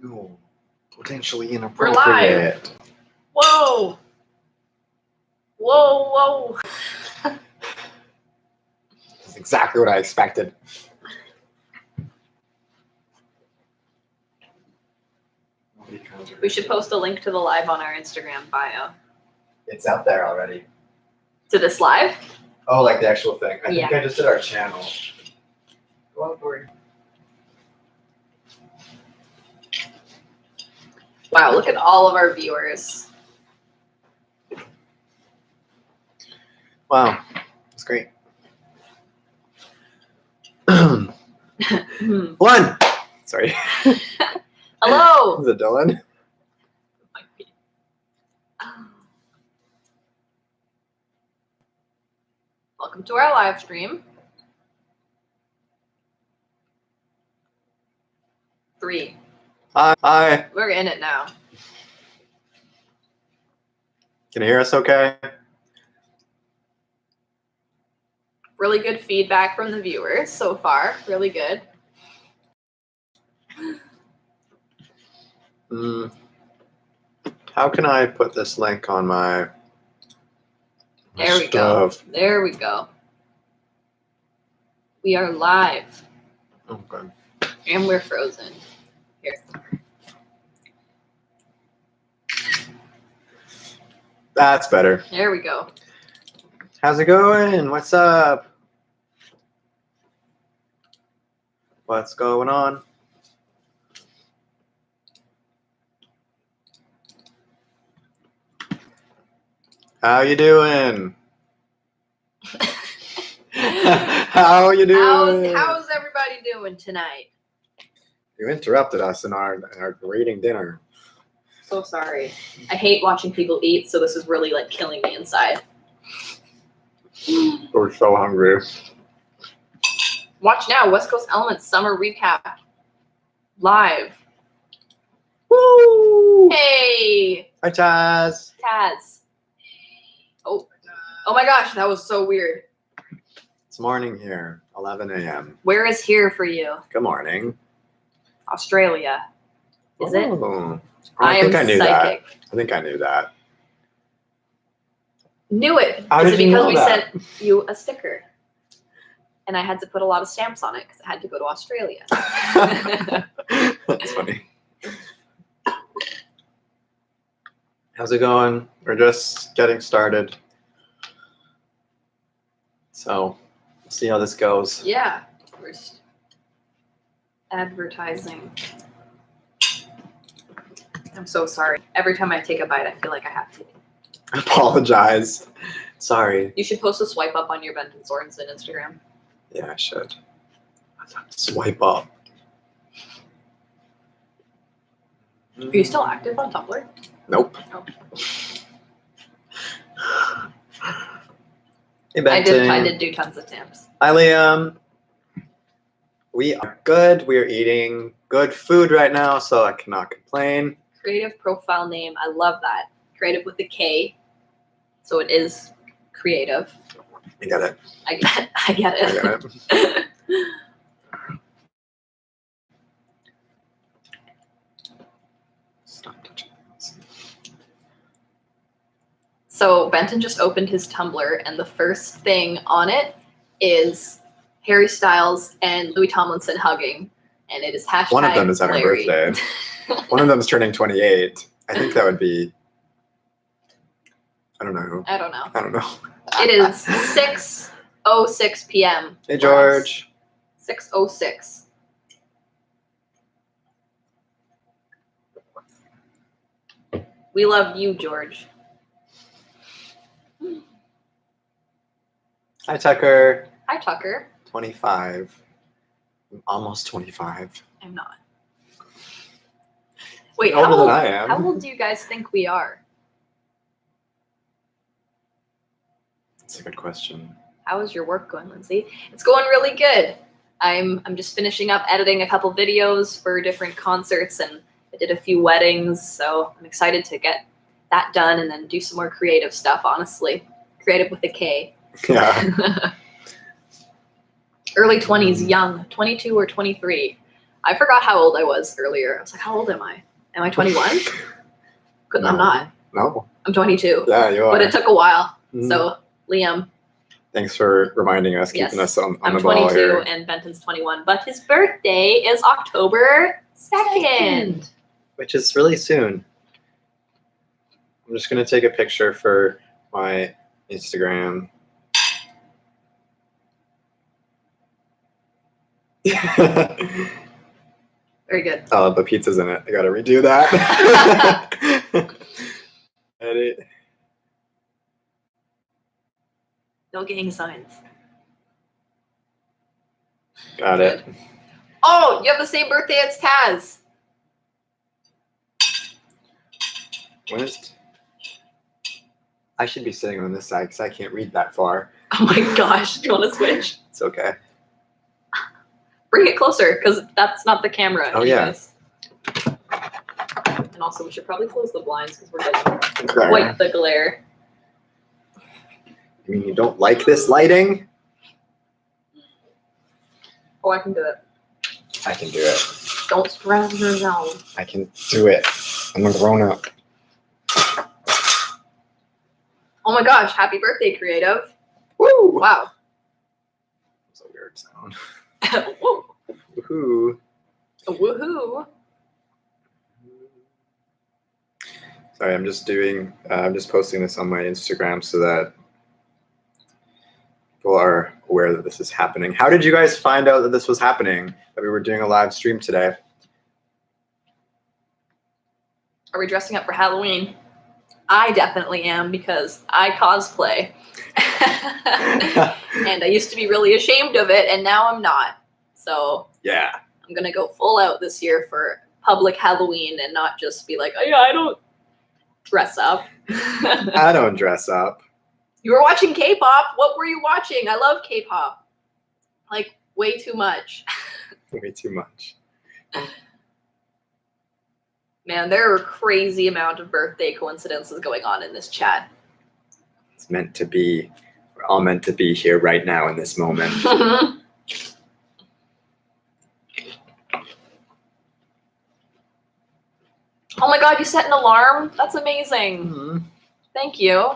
No, potentially We're inappropriate. live. Whoa. Whoa, whoa. That's exactly what I expected. We should post a link to the live on our Instagram bio. It's out there already. To this live? Oh, like the actual thing. I think Yeah. I just did our channel. Go on, Tori. Wow, look at all of our viewers. Wow, that's great. Hmm. One. Sorry. Hello. Is it Dylan? Welcome to our live stream. 3. Hi. We're in it now. Can you hear us okay? Really good feedback from the viewers so far. Really good. How can I put this link on my There we go. stuff? There we go. We are live. Okay. And we're frozen. Here. That's better. There we go. How's it going? What's up? What's going on? How you doing? How you doing? How's everybody doing tonight? You interrupted us in our eating dinner. So sorry. I hate watching people eat, so this is really like killing me inside. We're so hungry. Watch now, West Coast Elements Summer Recap. Live. Woo! Hey! Hi, Chaz. Taz. Oh my gosh, that was so weird. It's morning here, 11 a.m. Where is here for you? Good morning. Australia. Is it? Oh, I think am I knew psychic. that. I think I knew that. Knew it. How Is did it you because know we that? sent you a sticker? And I had to put a lot of stamps on it because I had to go to Australia. That's funny. How's it going? We're just getting started. So, we'll see how this goes. Yeah. We're just advertising. I'm so sorry. Every time I take a bite, I feel like I have to. I apologize. Sorry. You should post a swipe up on your Benton Sorensen Instagram. Yeah, I should. Swipe up. Are you still active on Tumblr? Nope. Oh. Hey, Benton. I did do tons of stamps. Hi, Liam. We are good. We are eating good food right now, so I cannot complain. Creative profile name. I love that. Creative with a K. So it is creative. I get it. I get it. I get it. Stop touching this. So Benton just opened his Tumblr, and the first thing on it is Harry Styles and Louis Tomlinson hugging, and it is hashtag One of them is having Larry. a birthday. One of them is turning 28. I think that would be. I don't know who. I don't know. I don't know. It is 6:06 p.m. Hey, George. 6:06. We love you, George. Hi, Tucker. Hi, Tucker. 25. I'm almost 25. I'm not. Wait, Older how old, than I am. how old do you guys think we are? That's a good question. How is your work going, Lindsay? It's going really good. I'm just finishing up editing a couple videos for different concerts, and I did a few weddings, so I'm excited to get that done and then do some more creative stuff, honestly. Creative with a K. Yeah. Early 20s, young, 22 or 23. I forgot how old I was earlier. I was like, how old am I? Am I 21? Because I'm not. No. I'm 22. Yeah, you are. But it took a while. Mhm. So, Liam. Thanks for reminding us, keeping us on I'm the ball 22 here. and Benton's 21. But his birthday is October 2nd. Which is really soon. I'm just going to take a picture for my Instagram. Very good. Oh, the pizza's in it. I got to redo that. Edit. No gang signs. Got it. Oh, you have the same birthday as Taz. When is I should be sitting on this side because I can't read that far. Oh my gosh. Do you want to switch? It's okay. Bring it closer because that's not the camera. Oh, anyways. And also, we should probably close the blinds because we're getting quite the glare. You mean you don't like this lighting? Oh, I can do it. I can do it. Don't stress yourself. I can do it. I'm a grown up. Oh my gosh. Happy birthday, Creative. Woo! Wow. That's a weird sound. Woo. Woohoo. Woohoo. Sorry, I'm just posting this on my Instagram so that people are aware that this is happening. How did you guys find out that this was happening? That we were doing a live stream today? Are we dressing up for Halloween? I definitely am because I cosplay. And I used to be really ashamed of it, and now I'm not. So yeah, I'm going to go full out this year for public Halloween and not just be like, oh yeah, I don't dress up. I don't dress up. You were watching K-pop? What were you watching? I love K-pop. Like, way too much. Way too much. Man, there are a crazy amount of birthday coincidences going on in this chat. It's meant to be. We're all meant to be here right now in this moment. Oh my god, you set an alarm? That's amazing. Mm-hmm. Thank you.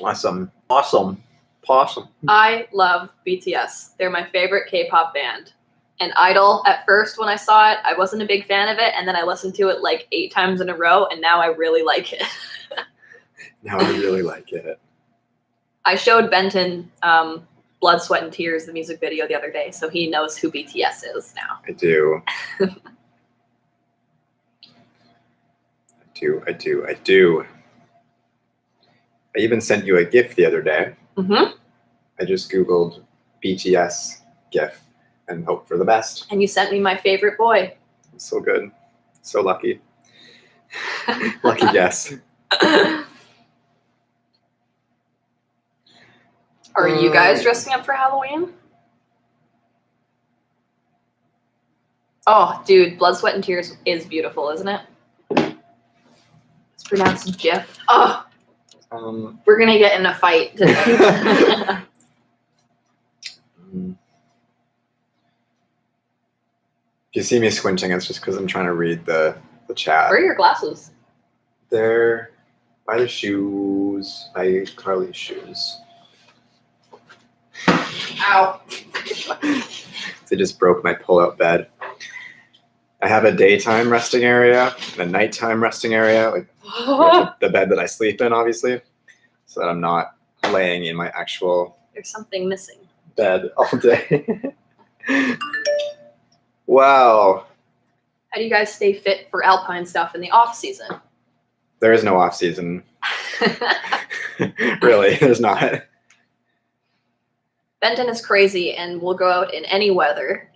Awesome. Awesome. Possum. I love BTS. They're my favorite K-pop band. And Idol, at first when I saw it, I wasn't a big fan of it, and then I listened to it like 8 times in a row, and now I really like it. Now I really like it. I showed Benton Blood, Sweat, and Tears, the music video, the other day, so he knows who BTS is now. I do. I do. I even sent you a GIF the other day. Mm-hmm. I just Googled BTS GIF and hope for the best. And you sent me my favorite boy. So good. So lucky. Lucky guess. Are you guys dressing up for Halloween? Oh, dude, Blood, Sweat, and Tears is beautiful, isn't it? It's pronounced Jif. Oh, we're gonna get in a fight today. If you see me squinting, it's just because I'm trying to read the chat. Where are your glasses? They're by the shoes, by Carly's shoes. Ow. They just broke my pull-out bed. I have a daytime resting area and a nighttime resting area, like the bed that I sleep in, obviously, so that I'm not laying in my actual There's something missing. bed all day. Wow. How do you guys stay fit for alpine stuff in the off season? There is no off season. Really, there's not. Benton is crazy and will go out in any weather,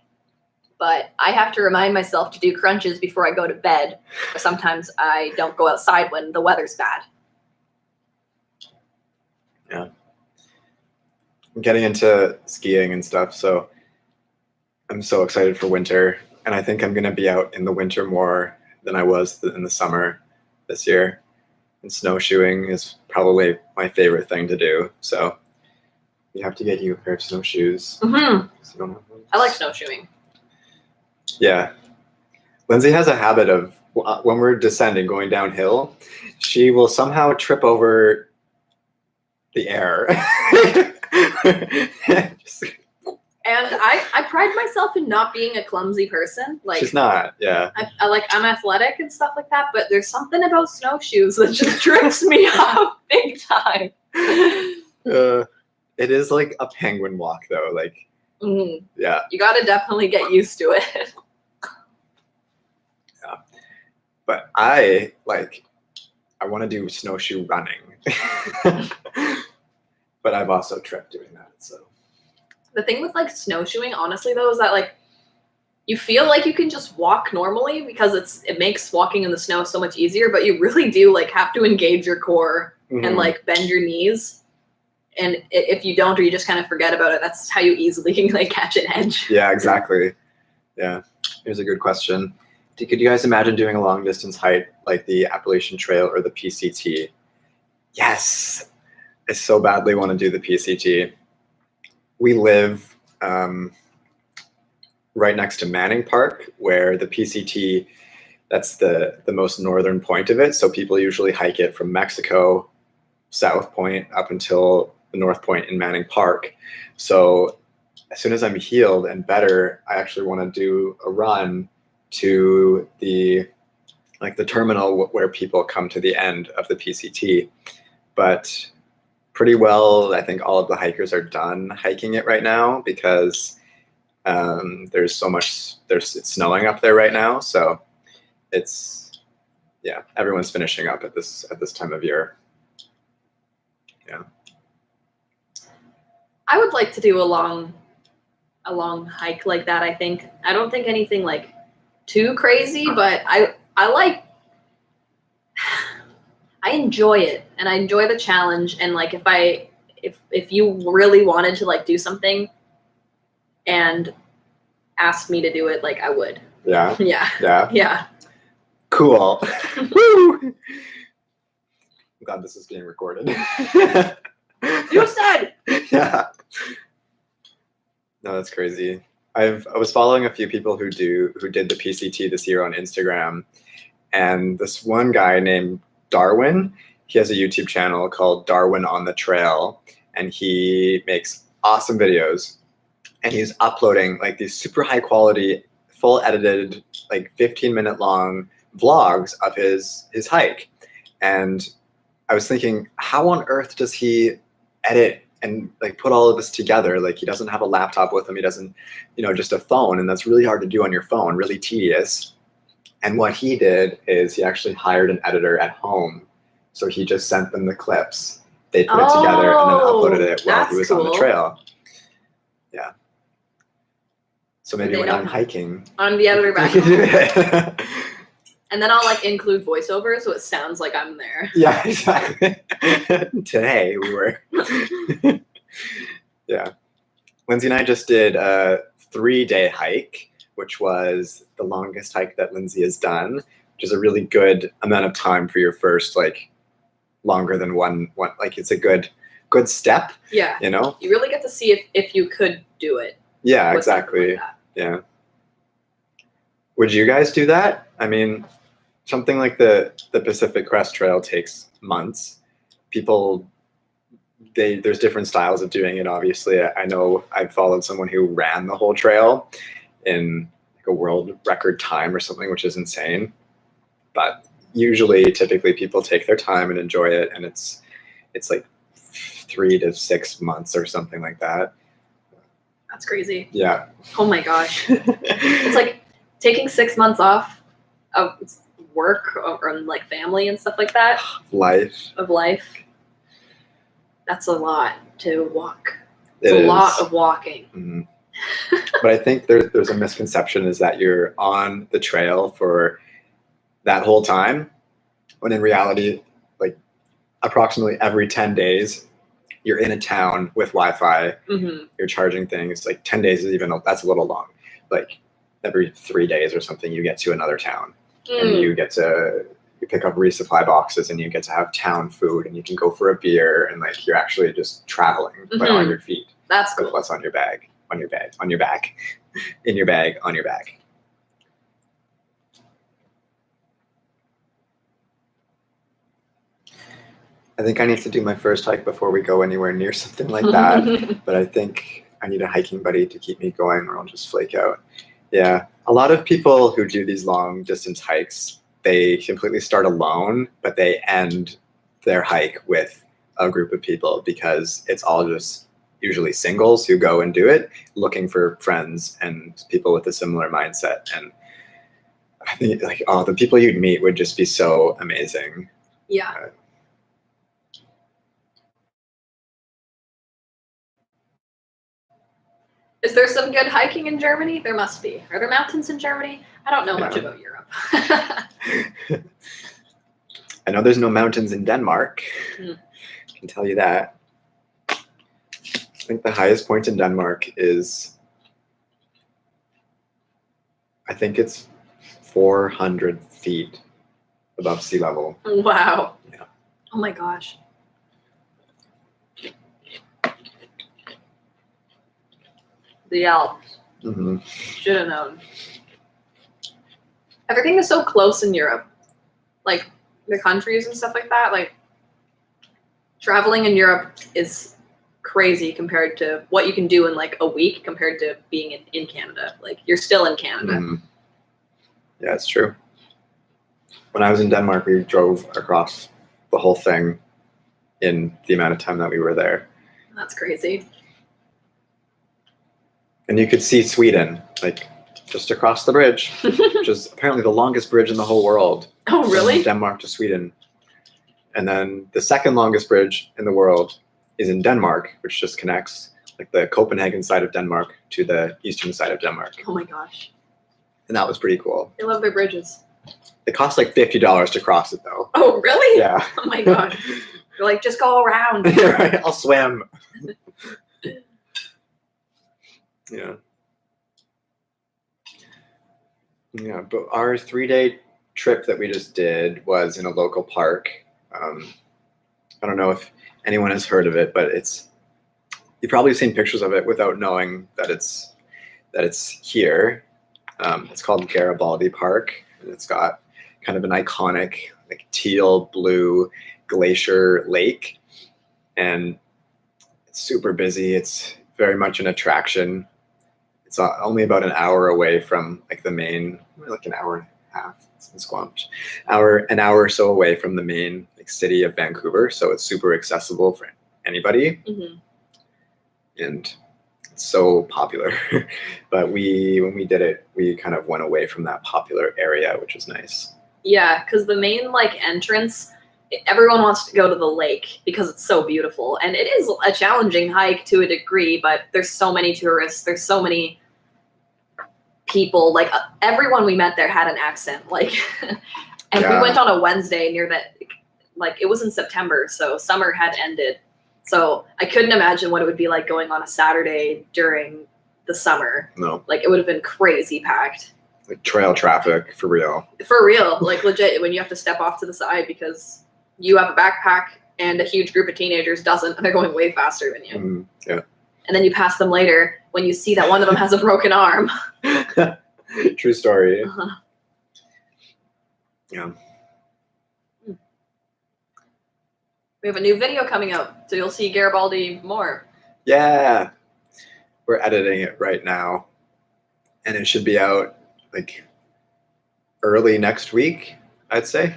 but I have to remind myself to do crunches before I go to bed. Sometimes I don't go outside when the weather's bad. Yeah. I'm getting into skiing and stuff, so I'm so excited for winter, and I think I'm going to be out in the winter more than I was in the summer this year. And snowshoeing is probably my favorite thing to do, so you have to get you a pair of snowshoes. Mm-hmm. So you don't have those. I like snowshoeing. Yeah. Lindsay has a habit of when we're descending, going downhill, she will somehow trip over the air. Just- And I pride myself in not being a clumsy person. Like she's not. Yeah. I'm athletic and stuff like that, but there's something about snowshoes that just trips me up big time. It is like a penguin walk though. Like, yeah. You got to definitely get used to it. Yeah. But I want to do snowshoe running. But I've also tripped doing that. So The thing with like snowshoeing, honestly though, is that like you feel like you can just walk normally because it makes walking in the snow so much easier, but you really do like have to engage your core and like bend your knees. And if you don't, or you just kind of forget about it, that's how you easily can like catch an edge. Yeah, exactly. Yeah. Here's a good question. Could you guys imagine doing a long distance hike like the Appalachian Trail or the PCT? Yes. I so badly want to do the PCT. We live right next to Manning Park, where the PCT, that's the most northern point of it. So people usually hike it from Mexico, South Point, up until the North Point in Manning Park. So as soon as I'm healed and better, I actually want to do a run to the terminal where people come to the end of the PCT. But pretty well, I think all of the hikers are done hiking it right now because there's it's snowing up there right now. So everyone's finishing up at this time of year. Yeah. I would like to do a long hike like that. I don't think anything like too crazy, but I enjoy it and I enjoy the challenge. And like if you really wanted to like do something and asked me to do it, like I would. Yeah. Yeah. Yeah. Yeah. Cool. Woo! I'm glad this is being recorded. You said. Yeah. No, that's crazy. I was following a few people who did the PCT this year on Instagram, and this one guy named Darwin, he has a YouTube channel called Darwin on the Trail, and he makes awesome videos, and he's uploading like these super high quality, full edited, like 15-minute long vlogs of his hike. And I was thinking, how on earth does he edit and like put all of this together? Like he doesn't have a laptop with him. He doesn't, just a phone. And that's really hard to do on your phone, really tedious. And what he did is he actually hired an editor at home. So he just sent them the clips. They put it together and then uploaded it while he was on the trail. Yeah. So maybe when I'm hiking, I'm the editor back home. And then I'll like include voiceover so it sounds like I'm there. Yeah, exactly. Today we were. Yeah. Lindsay and I just did a 3-day hike, which was the longest hike that Lindsay has done, which is a really good amount of time for your first like longer than one like it's a good step. Yeah. You really get to see if you could do it. Yeah, exactly. Like yeah. Would you guys do that? I mean, something like the Pacific Crest Trail takes months. People, there's different styles of doing it, obviously. I know I've followed someone who ran the whole trail in like a world record time or something, which is insane. But typically people take their time and enjoy it, and it's like 3 to 6 months or something like that. That's crazy. Yeah. Oh my gosh. It's like taking 6 months off of work or like family and stuff like that. Of life. That's a lot to walk. It's a lot of walking. Mm-hmm. But I think there's a misconception is that you're on the trail for that whole time, when in reality, like approximately every 10 days, you're in a town with Wi-Fi. Mm-hmm. You're charging things. Like 10 days is that's a little long. Like every 3 days or something, you get to another town, and you pick up resupply boxes, and you get to have town food, and you can go for a beer, and like you're actually just traveling, but on your feet. That's cool. With what's on your back, in your bag, on your back. I think I need to do my first hike before we go anywhere near something like that. But I think I need a hiking buddy to keep me going, or I'll just flake out. Yeah, a lot of people who do these long distance hikes, they completely start alone, but they end their hike with a group of people because it's all just usually singles who go and do it, looking for friends and people with a similar mindset. And I think like, oh, the people you'd meet would just be so amazing. Yeah. Is there some good hiking in Germany? There must be. Are there mountains in Germany? I don't know much about Europe. I know there's no mountains in Denmark. I can tell you that. I think the highest point in Denmark is, I think it's 400 feet above sea level. Wow. Yeah. Oh my gosh. The Alps. Mm-hmm. Should have known. Everything is so close in Europe. Like the countries and stuff like that. Like traveling in Europe is crazy compared to what you can do in like a week compared to being in Canada. Like you're still in Canada. Mm-hmm. Yeah, it's true. When I was in Denmark, we drove across the whole thing in the amount of time that we were there. That's crazy. And you could see Sweden, like just across the bridge, which is apparently the longest bridge in the whole world. Oh, really? From Denmark to Sweden. And then the second longest bridge in the world is in Denmark, which just connects like the Copenhagen side of Denmark to the eastern side of Denmark. Oh my gosh. And that was pretty cool. They love their bridges. It cost like $50 to cross it though. Oh, really? Yeah. Oh my gosh. You're like, just go around. Right, I'll swim. Yeah. Yeah, but our 3-day trip that we just did was in a local park. I don't know if anyone has heard of it, but you've probably seen pictures of it without knowing that it's here. It's called Garibaldi Park, and it's got kind of an iconic like teal blue glacier lake, and it's super busy. It's very much an attraction. It's only about an hour away from like the main, like an hour and a half. It's in Squamish. An hour or so away from the main like city of Vancouver, so it's super accessible for anybody. Mm-hmm. And it's so popular. But when we did it, we kind of went away from that popular area, which was nice. Yeah, because the main like entrance, everyone wants to go to the lake because it's so beautiful, and it is a challenging hike to a degree. But there's so many tourists. There's so many people. Like everyone we met there had an accent. Like, and we went on a Wednesday near that. Like it was in September, so summer had ended. So I couldn't imagine what it would be like going on a Saturday during the summer. No. Like it would have been crazy packed. Like trail traffic, for real. For real. Like legit, when you have to step off to the side because you have a backpack and a huge group of teenagers doesn't, and they're going way faster than you. Yeah. And then you pass them later when you see that one of them has a broken arm. True story. Uh-huh. Yeah. We have a new video coming out, so you'll see Garibaldi more. Yeah. We're editing it right now. And it should be out like early next week, I'd say.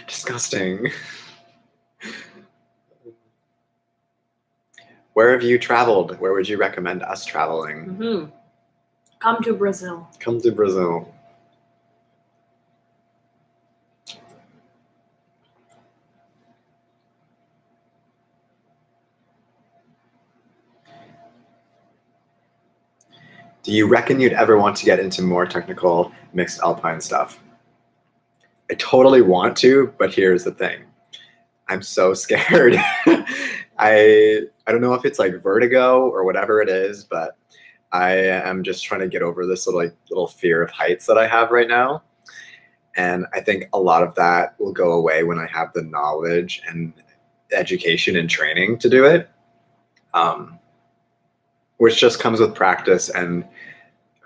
Disgusting. Where have you traveled? Where would you recommend us traveling? Mm-hmm. Come to Brazil. Come to Brazil. Do you reckon you'd ever want to get into more technical mixed alpine stuff? I totally want to, but here's the thing. I'm so scared. I don't know if it's like vertigo or whatever it is, but I am just trying to get over this little fear of heights that I have right now. And I think a lot of that will go away when I have the knowledge and education and training to do it. Which just comes with practice, and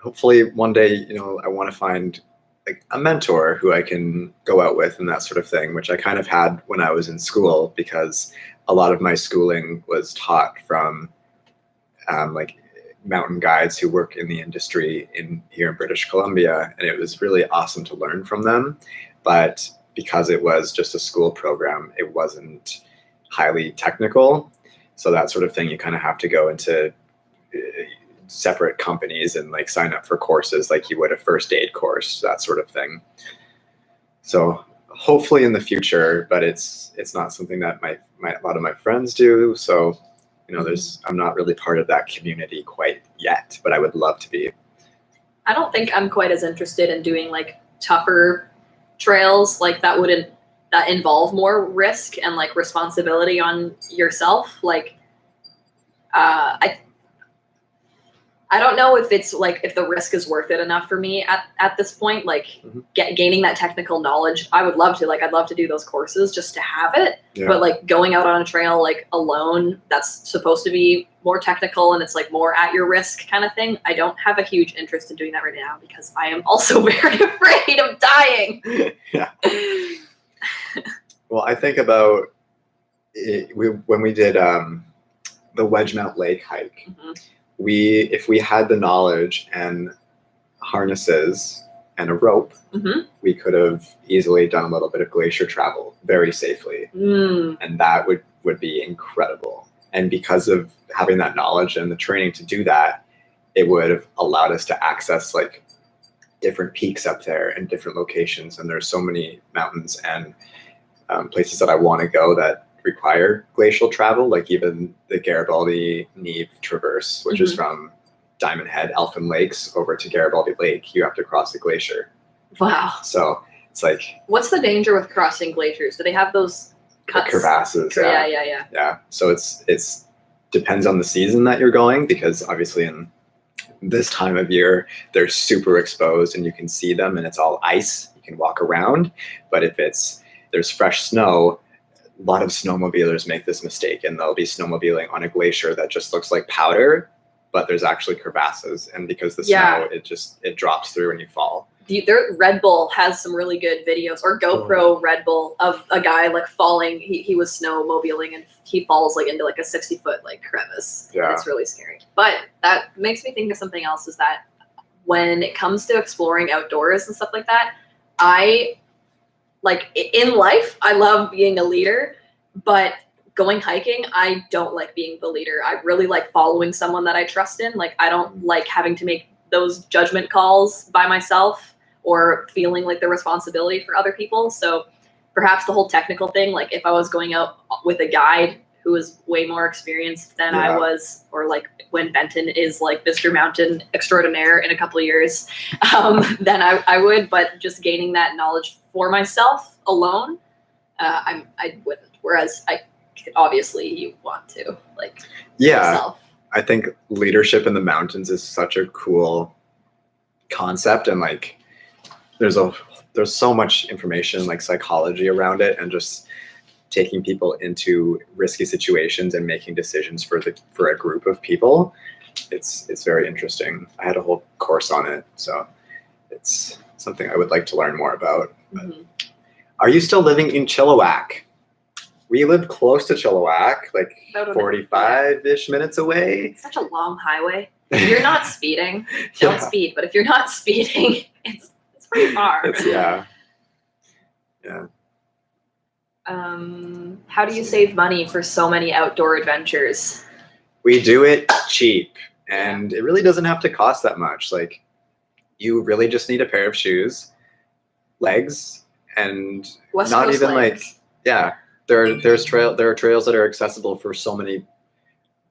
hopefully one day, I want to find like a mentor who I can go out with and that sort of thing, which I kind of had when I was in school, because a lot of my schooling was taught from like mountain guides who work in the industry here in British Columbia, and it was really awesome to learn from them. But because it was just a school program, it wasn't highly technical. So that sort of thing, you kind of have to go into separate companies and like sign up for courses like you would a first aid course, that sort of thing. So hopefully in the future, but it's not something that a lot of my friends do. So, you know, I'm not really part of that community quite yet, but I would love to be. I don't think I'm quite as interested in doing like tougher trails like that involve more risk and like responsibility on yourself. Like, I don't know if it's like, if the risk is worth it enough for me at this point, like gaining that technical knowledge. I would love to, like, I'd love to do those courses just to have it. Yeah. But like going out on a trail, like alone, that's supposed to be more technical and it's like more at your risk kind of thing. I don't have a huge interest in doing that right now because I am also very afraid of dying. Yeah. Well, I think about it, when we did the Wedgemount Lake hike, if we had the knowledge and harnesses and a rope, we could have easily done a little bit of glacier travel very safely. And that would be incredible. And because of having that knowledge and the training to do that, it would have allowed us to access like different peaks up there and different locations. And there's so many mountains and places that I want to go that require glacial travel, like even the Garibaldi Neve Traverse, which is from Diamond Head, Elfin Lakes over to Garibaldi Lake. You have to cross the glacier. Wow. So it's like, what's the danger with crossing glaciers? Do they have those cuts? Crevasses. Yeah. So it's depends on the season that you're going, because obviously in this time of year they're super exposed and you can see them and it's all ice. You can walk around, but if there's fresh snow, a lot of snowmobilers make this mistake and they'll be snowmobiling on a glacier that just looks like powder, but there's actually crevasses. And because the snow, it drops through and you fall. Red Bull has some really good videos, or GoPro Red Bull, of a guy like falling. He was snowmobiling and he falls like into like a 60-foot like crevice. Yeah. It's really scary. But that makes me think of something else, is that when it comes to exploring outdoors and stuff like that, like in life, I love being a leader, but going hiking, I don't like being the leader. I really like following someone that I trust in. Like, I don't like having to make those judgment calls by myself or feeling like the responsibility for other people. So perhaps the whole technical thing, like if I was going out with a guide who was way more experienced than I was, or like when Benton is like Mr. Mountain extraordinaire in a couple of years, then I would, but just gaining that knowledge for myself alone, I wouldn't. Whereas obviously you want to, like, yourself. I think leadership in the mountains is such a cool concept, and like there's so much information, like psychology around it, and just taking people into risky situations and making decisions for a group of people. It's very interesting. I had a whole course on it, so it's something I would like to learn more about. Are you still living in Chilliwack? We live close to Chilliwack, like 45-ish minutes away. It's such a long highway. If you're not speeding, don't speed. But if you're not speeding, it's pretty far. Yeah. How do you save money for so many outdoor adventures? We do it cheap, and it really doesn't have to cost that much. Like, you really just need a pair of shoes, legs, and West not Coast even legs. There are trails that are accessible for so many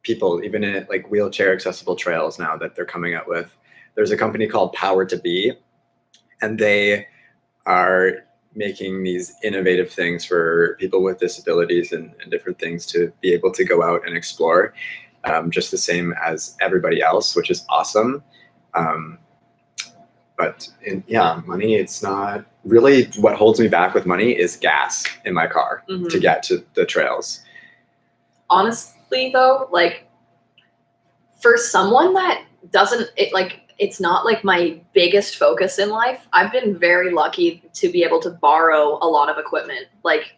people, even in like wheelchair accessible trails now that they're coming up with. There's a company called Power to Be, and they are making these innovative things for people with disabilities and different things to be able to go out and explore, just the same as everybody else, which is awesome. But money, it's not really what holds me back with money is gas in my car to get to the trails. Honestly, though, like for someone that doesn't, it's not like my biggest focus in life. I've been very lucky to be able to borrow a lot of equipment. Like,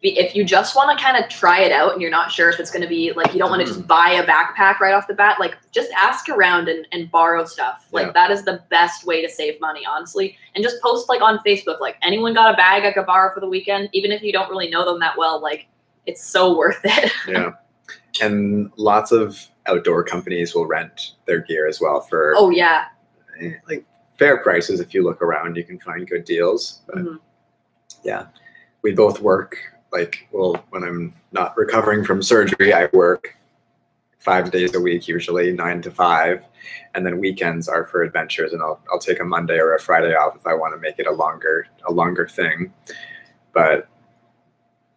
if you just want to kind of try it out and you're not sure if it's going to be like, you don't want to just buy a backpack right off the bat, like just ask around and borrow stuff. Like that is the best way to save money, honestly. And just post like on Facebook, like anyone got a bag I could borrow for the weekend, even if you don't really know them that well, like it's so worth it. Yeah. And lots of outdoor companies will rent their gear as well for like fair prices. If you look around, you can find good deals. But yeah, we both work like, well, when I'm not recovering from surgery, I work 5 days a week, usually 9 to 5, and then weekends are for adventures. And I'll take a Monday or a Friday off if I want to make it a longer thing. But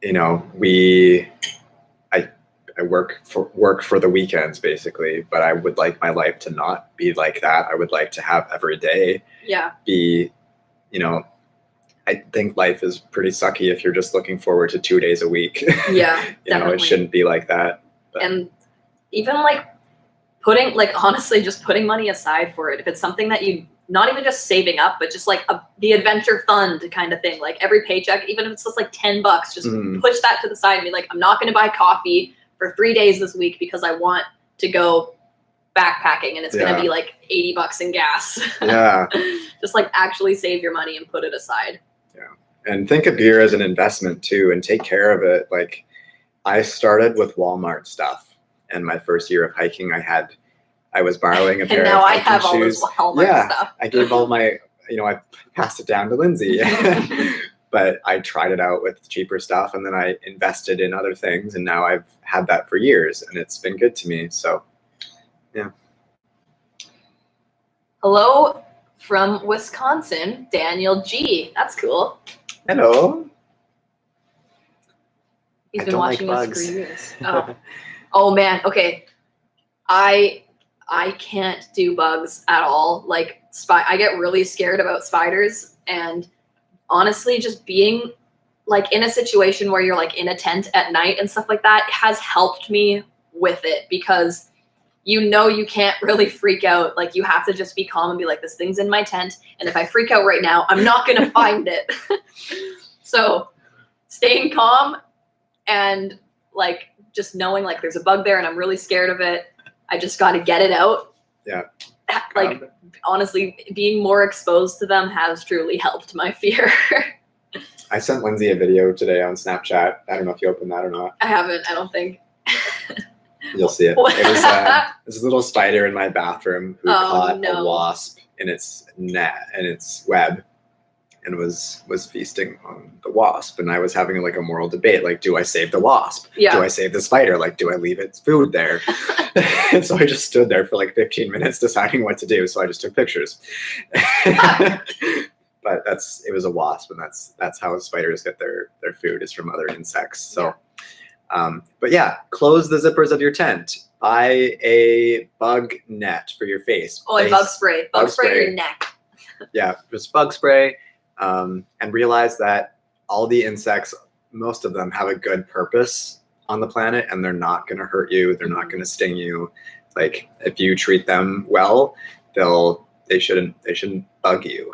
you know, I work for the weekends basically, but I would like my life to not be like that. I would like to have every day be, you know, I think life is pretty sucky if you're just looking forward to 2 days a week. Yeah, you know, it shouldn't be like that. But. And even like putting, like honestly, just putting money aside for it. If it's something that you, not even just saving up, but just like the adventure fund kind of thing. Like every paycheck, even if it's just like $10, just push that to the side and be like, I'm not going to buy coffee for 3 days this week because I want to go backpacking and it's going to be like $80 in gas. Yeah. Just like actually save your money and put it aside. Yeah. And think of gear as an investment too, and take care of it. Like I started with Walmart stuff, and my first year of hiking, I was borrowing a pair of hiking shoes. And now I have all this Walmart stuff. I gave all my, you know, I passed it down to Lindsay. But I tried it out with cheaper stuff, and then I invested in other things, and now I've had that for years, and it's been good to me. So, yeah. Hello from Wisconsin, Daniel G. That's cool. Hello. He's been watching us for years. Oh. Oh man. Okay. I can't do bugs at all. Like I get really scared about spiders, and honestly, just being like in a situation where you're like in a tent at night and stuff like that has helped me with it, because you know you can't really freak out. Like you have to just be calm and be like, this thing's in my tent, and if I freak out right now, I'm not gonna find it. So staying calm and like just knowing like there's a bug there and I'm really scared of it. I just got to get it out. Yeah. Like honestly, being more exposed to them has truly helped my fear. I sent Lindsay a video today on Snapchat. I don't know if you opened that or not. I haven't, I don't think. You'll see it. It was this little spider in my bathroom who caught a wasp in its net and its web, and was feasting on the wasp. And I was having like a moral debate, like, do I save the wasp? Yeah. Do I save the spider? Like, do I leave its food there? And so I just stood there for like 15 minutes deciding what to do. So I just took pictures. But it was a wasp, and that's how spiders get their food, is from other insects. So, but yeah, close the zippers of your tent. Buy a bug net for your face. Oh, and bug spray. Bug spray your neck. Yeah, just bug spray. And realize that all the insects, most of them have a good purpose on the planet, and they're not going to hurt you. They're not going to sting you. Like if you treat them well, they shouldn't bug you.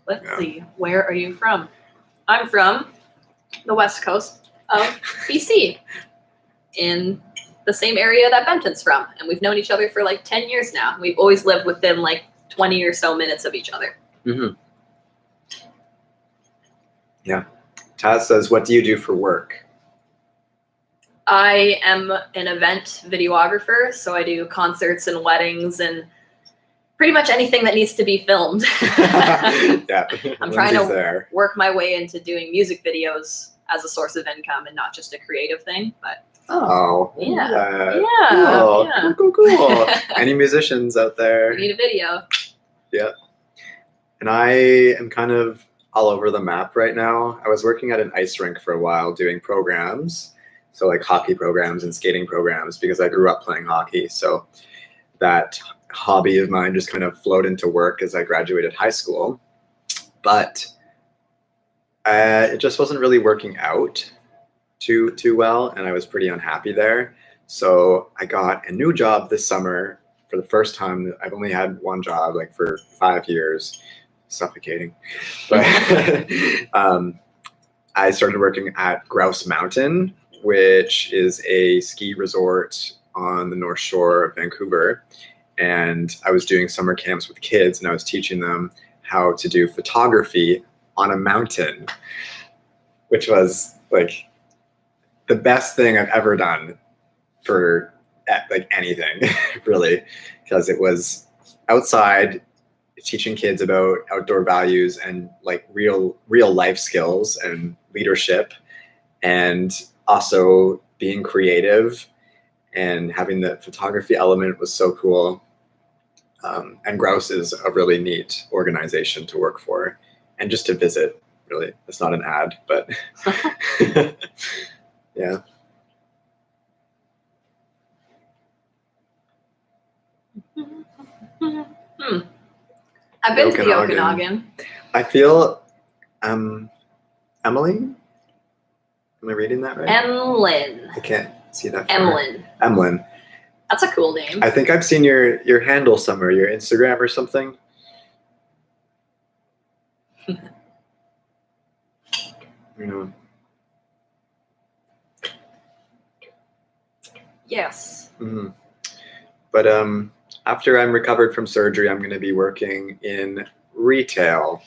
Let's see. Where are you from? I'm from the west coast of BC, in the same area that Benton's from, and we've known each other for like 10 years now. We've always lived within like 20 or so minutes of each other. Mm-hmm. Yeah. Taz says, what do you do for work? I am an event videographer, so I do concerts and weddings and pretty much anything that needs to be filmed. Yeah. I'm trying to work my way into doing music videos as a source of income and not just a creative thing, but oh, yeah. Cool. Any musicians out there? We need a video. Yeah. And I am kind of all over the map right now. I was working at an ice rink for a while doing programs. So like hockey programs and skating programs, because I grew up playing hockey. So that hobby of mine just kind of flowed into work as I graduated high school. But it just wasn't really working out too well, and I was pretty unhappy there. So I got a new job this summer for the first time. I've only had one job like for 5 years, suffocating. But I started working at Grouse Mountain, which is a ski resort on the North Shore of Vancouver. And I was doing summer camps with kids, and I was teaching them how to do photography on a mountain, which was like the best thing I've ever done for like anything, really, because it was outside teaching kids about outdoor values and like real life skills and leadership, and also being creative, and having the photography element was so cool. And Grouse is a really neat organization to work for and just to visit. Really, it's not an ad, but yeah. I've been to the Okanagan. Okanagan. I feel Emily. Am I reading that right? Emlyn. I can't see that. Emlyn. Emlyn. That's a cool name. I think I've seen your handle somewhere, your Instagram or something. Yeah. Yes. Mm-hmm. But after I'm recovered from surgery, I'm going to be working in retail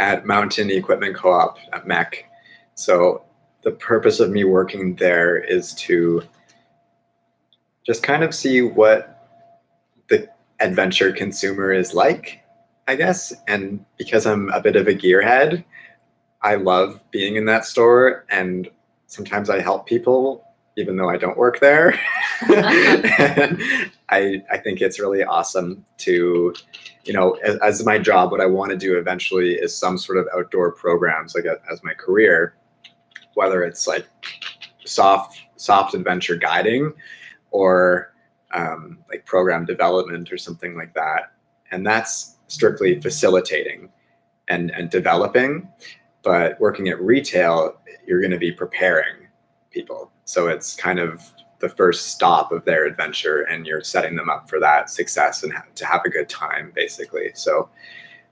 at Mountain Equipment Co-op at MEC. So the purpose of me working there is to just kind of see what the adventure consumer is like, I guess. And because I'm a bit of a gearhead, I love being in that store, and sometimes I help people even though I don't work there. And I think it's really awesome to, as my job, what I want to do eventually is some sort of outdoor programs, like as my career, whether it's like soft adventure guiding or like program development or something like that. And that's strictly facilitating and developing. But working at retail, you're going to be preparing people. So it's kind of the first stop of their adventure, and you're setting them up for that success and to have a good time, basically. So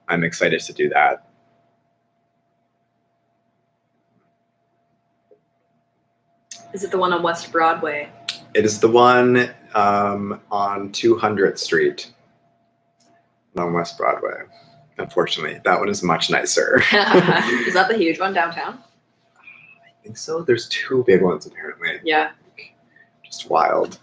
I'm excited to do that. Is it the one on West Broadway? It is the one on 200th Street on West Broadway. Unfortunately, that one is much nicer. Is that the huge one downtown? I think so. There's two big ones apparently. Yeah. Just wild.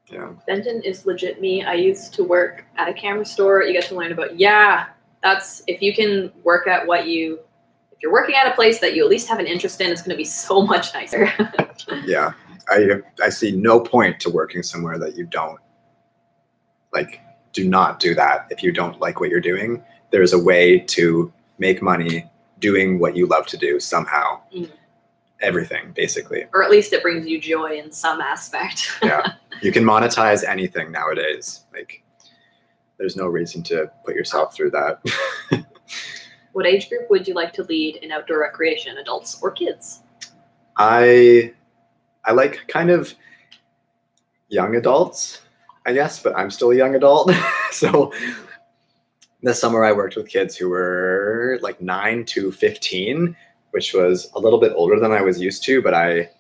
Yeah. Benton is legit me. I used to work at a camera store. You get to learn about, that's, if you can work at if you're working at a place that you at least have an interest in, it's going to be so much nicer. Yeah. I see no point to working somewhere that you don't like. Do not do that. If you don't like what you're doing, there's a way to make money doing what you love to do somehow. Everything, basically. Or at least it brings you joy in some aspect. Yeah. You can monetize anything nowadays. Like, there's no reason to put yourself through that. What age group would you like to lead in outdoor recreation, adults or kids? I like kind of young adults, I guess, but I'm still a young adult. So this summer I worked with kids who were like 9 to 15, which was a little bit older than I was used to, but I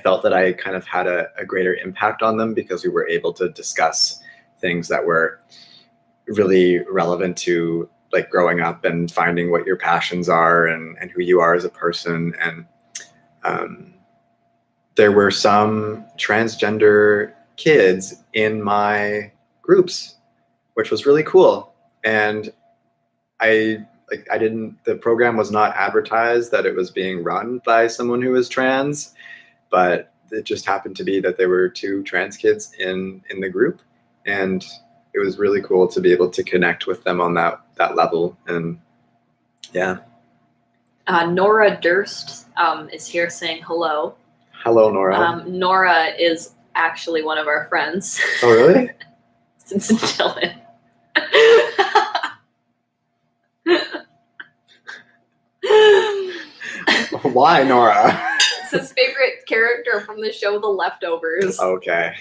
felt that I kind of had a greater impact on them because we were able to discuss things that were really relevant to like growing up and finding what your passions are and who you are as a person. And there were some transgender kids in my groups, which was really cool. And the program was not advertised that it was being run by someone who was trans, but it just happened to be that there were two trans kids in the group. And it was really cool to be able to connect with them on that level. And yeah. Nora Durst is here saying hello. Hello, Nora. Nora is actually one of our friends. Oh, really? Since Dylan. Why, Nora? It's his favorite character from the show The Leftovers. Okay.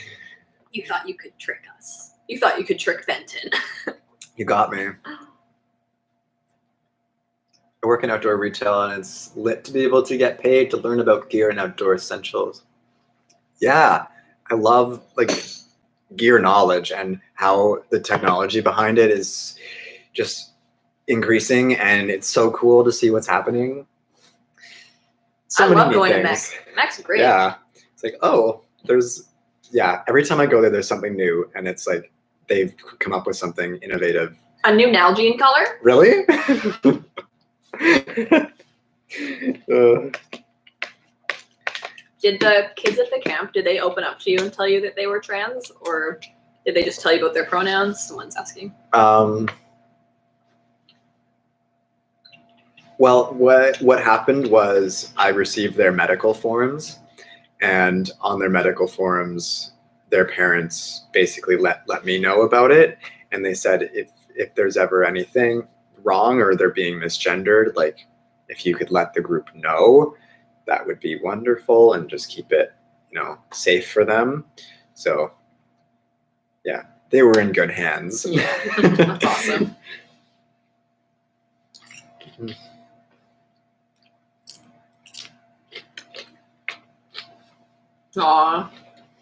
You thought you could trick us. You thought you could trick Benton. You got me. I work in outdoor retail, and it's lit to be able to get paid to learn about gear and outdoor essentials. Yeah, I love like gear knowledge and how the technology behind it is just increasing, and it's so cool to see what's happening. I love going to Mech. Mech's great. Yeah, it's like, oh, every time I go there, there's something new, and it's like they've come up with something innovative. A new Nalgene color? Really? Did the kids at the camp, did they open up to you and tell you that they were trans, or did they just tell you about their pronouns? Someone's asking. Well, what happened was I received their medical forms, and on their medical forms, their parents basically let me know about it, and they said if there's ever anything wrong or they're being misgendered, like if you could let the group know, that would be wonderful, and just keep it, safe for them. So, yeah, they were in good hands. Yeah, that's awesome. Aw.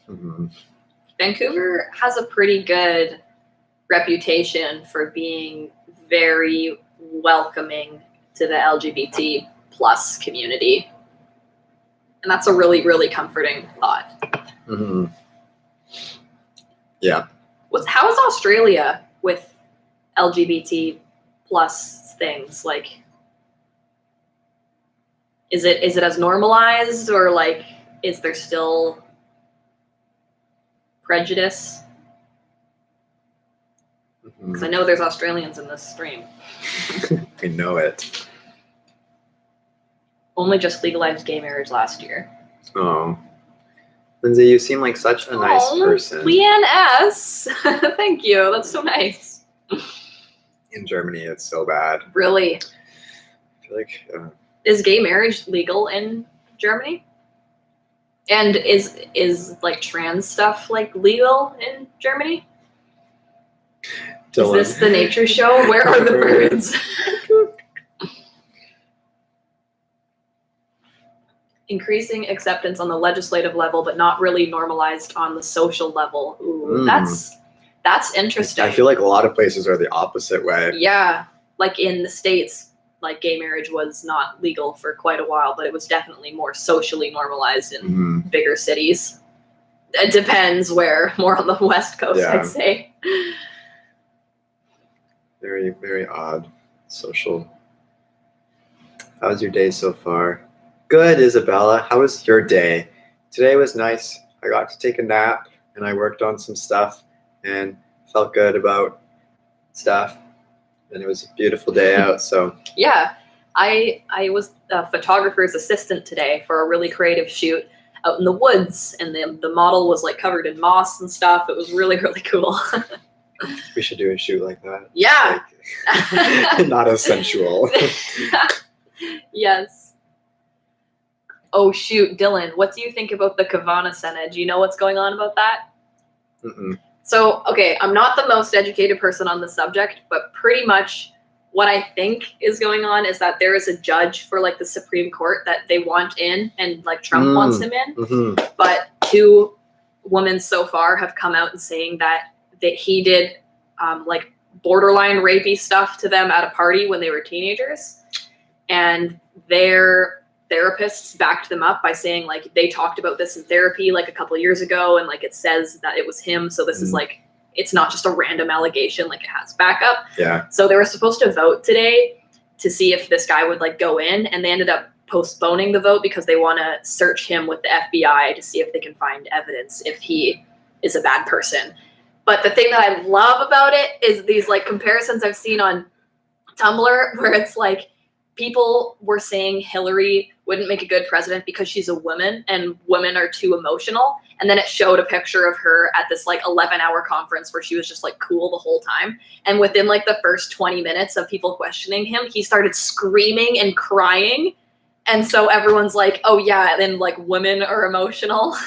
Mm-hmm. Vancouver has a pretty good reputation for being very welcoming to the LGBT plus community. And that's a really, really comforting thought. Mm-hmm. Yeah. How is Australia with LGBT plus things? Like, is it as normalized, or like, is there still prejudice? Because I know there's Australians in this stream. I know it. Only just legalized gay marriage last year. Oh. Lindsay, you seem like such a nice person. Leanne S. Thank you. That's so nice. In Germany, it's so bad. Really? I feel like... Is gay marriage legal in Germany? And is like trans stuff like legal in Germany? Dylan. Is this the nature show? Where are the birds? Increasing acceptance on the legislative level, but not really normalized on the social level. Ooh, that's interesting. I feel like a lot of places are the opposite way. Yeah, like in the States, like gay marriage was not legal for quite a while, but it was definitely more socially normalized in bigger cities. It depends where, more on the West Coast, Yeah. I'd say. Very, very odd. Social. How's your day so far? Good, Isabella. How was your day? Today was nice. I got to take a nap, and I worked on some stuff, and felt good about stuff. And it was a beautiful day out, so. Yeah, I was a photographer's assistant today for a really creative shoot out in the woods, and the model was like covered in moss and stuff. It was really, really cool. We should do a shoot like that. Yeah. Like, not as sensual. Yes. Oh shoot, Dylan, what do you think about the Kavana Senate? Do you know what's going on about that? Mm-mm. So, okay, I'm not the most educated person on the subject, but pretty much what I think is going on is that there is a judge for like the Supreme Court that they want in, and like Trump wants him in. Mm-hmm. But 2 women so far have come out and saying that he did like borderline rapey stuff to them at a party when they were teenagers. And their therapists backed them up by saying like they talked about this in therapy like a couple of years ago, and like it says that it was him, so this is like, it's not just a random allegation, like it has backup. Yeah. So they were supposed to vote today to see if this guy would like go in, and they ended up postponing the vote because they want to search him with the FBI to see if they can find evidence if he is a bad person. But the thing that I love about it is these like comparisons I've seen on Tumblr where it's like people were saying Hillary wouldn't make a good president because she's a woman and women are too emotional. And then it showed a picture of her at this like 11-hour conference where she was just like cool the whole time. And within like the first 20 minutes of people questioning him, he started screaming and crying. And so everyone's like, oh yeah, then like women are emotional.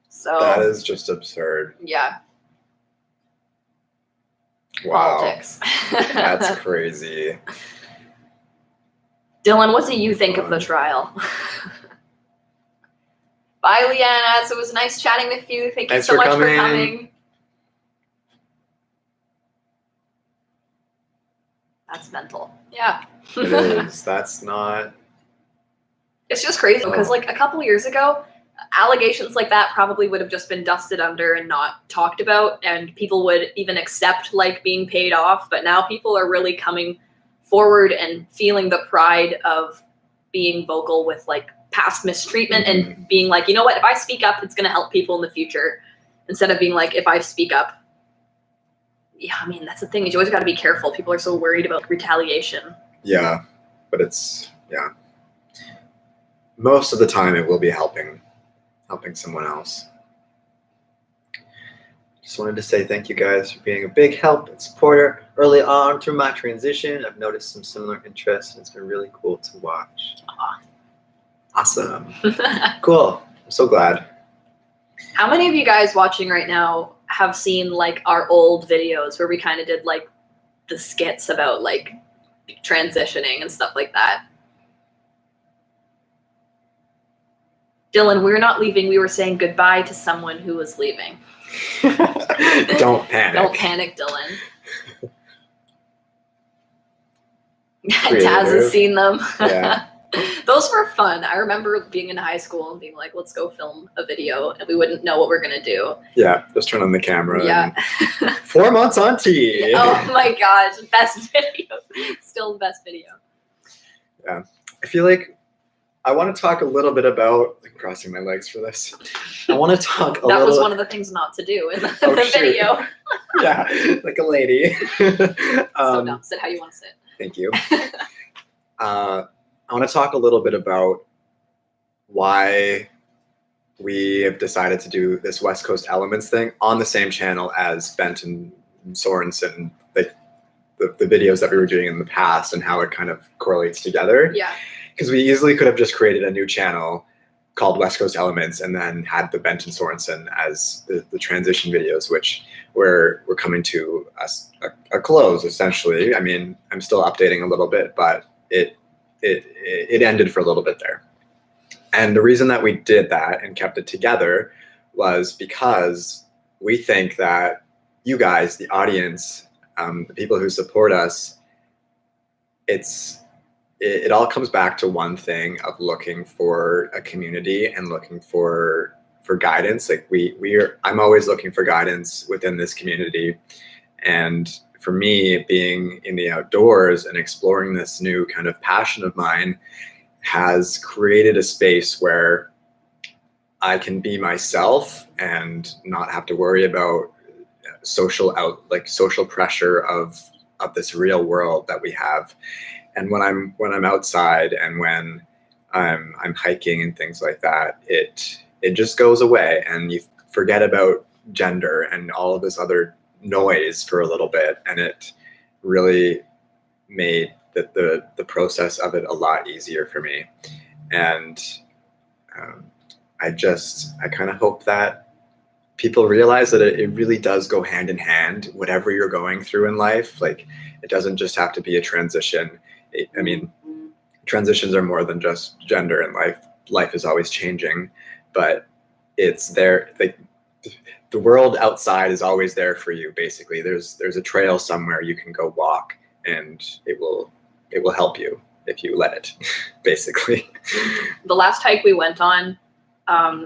So That is just absurd. yeah. Wow. Politics. That's crazy. Dylan, what do you think of the trial? Bye, Leanna. So it was nice chatting with you. Thank you Thanks so for much for coming. coming. That's mental. Yeah. It is. That's not. It's just crazy because like a couple years ago, allegations like that probably would have just been dusted under and not talked about, and people would even accept like being paid off. But now people are really coming forward and feeling the pride of being vocal with like past mistreatment and being like, you know what, if I speak up, it's going to help people in the future, instead of being like, if I speak up. Yeah, I mean, that's the thing, is you always got to be careful. People are so worried about retaliation. Yeah, but it's, yeah. Most of the time it will be helping someone else. Just wanted to say thank you guys for being a big help and supporter early on through my transition. I've noticed some similar interests, and it's been really cool to watch. Awesome. Cool. I'm so glad. How many of you guys watching right now have seen like our old videos where we kind of did like the skits about like transitioning and stuff like that? Dylan, we're not leaving. We were saying goodbye to someone who was leaving. Don't panic. Don't panic, Dylan. Creative. Taz has seen them. Yeah. Those were fun. I remember being in high school and being like, let's go film a video, and we wouldn't know what we're going to do. Yeah, just turn on the camera. Yeah. 4 months on T. Oh my gosh, best video. Still the best video. Yeah. I feel like I want to talk a little bit about, I'm crossing my legs for this. I want to talk a little. That was one of the things not to do in the, Oh, the shoot. video. Yeah, like a lady. So no, sit how you want to sit. Thank you. I want to talk a little bit about why we have decided to do this West Coast Elements thing on the same channel as Bent and Sorensen, like the videos that we were doing in the past, and how it kind of correlates together. Yeah. Because we easily could have just created a new channel called West Coast Elements and then had the Bent and Sorensen as the transition videos, which we're coming to a close, essentially. I mean, I'm still updating a little bit, but it ended for a little bit there. And the reason that we did that and kept it together was because we think that you guys, the audience, the people who support us, it all comes back to one thing of looking for a community and looking for guidance. Like I'm always looking for guidance within this community. And for me, being in the outdoors and exploring this new kind of passion of mine has created a space where I can be myself and not have to worry about social pressure of this real world that we have. And when I'm outside and when I'm hiking and things like that, it just goes away, and you forget about gender and all of this other noise for a little bit, and it really made the process of it a lot easier for me. And I kind of hope that people realize that it really does go hand in hand, whatever you're going through in life. Like, it doesn't just have to be a transition. I mean, transitions are more than just gender in life. Life is always changing, but it's there. Like, the world outside is always there for you. Basically, there's a trail somewhere you can go walk, and it will help you if you let it. Basically, the last hike we went on,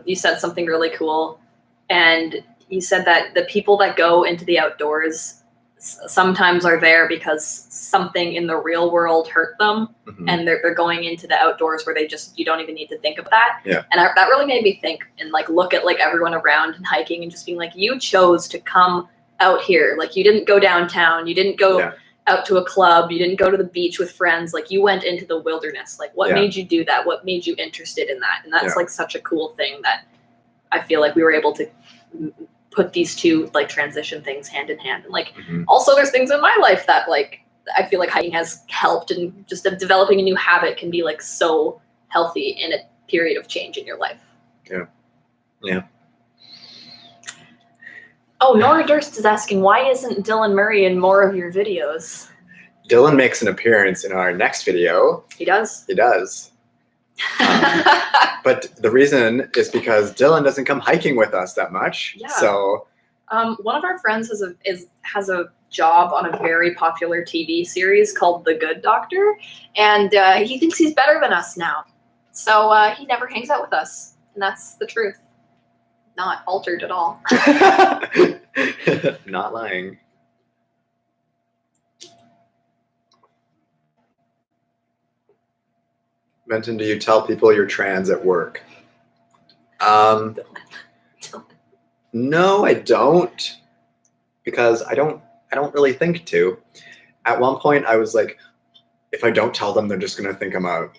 you said something really cool, and you said that the people that go into the outdoors sometimes are there because something in the real world hurt them, and they're going into the outdoors where you don't even need to think of that. Yeah. And that really made me think and like look at like everyone around and hiking and just being like, you chose to come out here. Like, you didn't go downtown, you didn't go out to a club, you didn't go to the beach with friends. Like, you went into the wilderness. Like, what made you do that? What made you interested in that? And that's like such a cool thing that I feel like we were able to put these two like transition things hand in hand. And like, also there's things in my life that like I feel like hiking has helped, and just developing a new habit can be like so healthy in a period of change in your life. Yeah. Oh, Nora Durst is asking, why isn't Dylan Murray in more of your videos? Dylan makes an appearance in our next video. He does. He does. But the reason is because Dylan doesn't come hiking with us that much. Yeah. So one of our friends has a job on a very popular TV series called The Good Doctor, and he thinks he's better than us now. So he never hangs out with us, and that's the truth. Not altered at all. not lying. Benton, do you tell people you're trans at work? No, I don't, because I don't really think to. At one point, I was like, if I don't tell them, they're just gonna think I'm a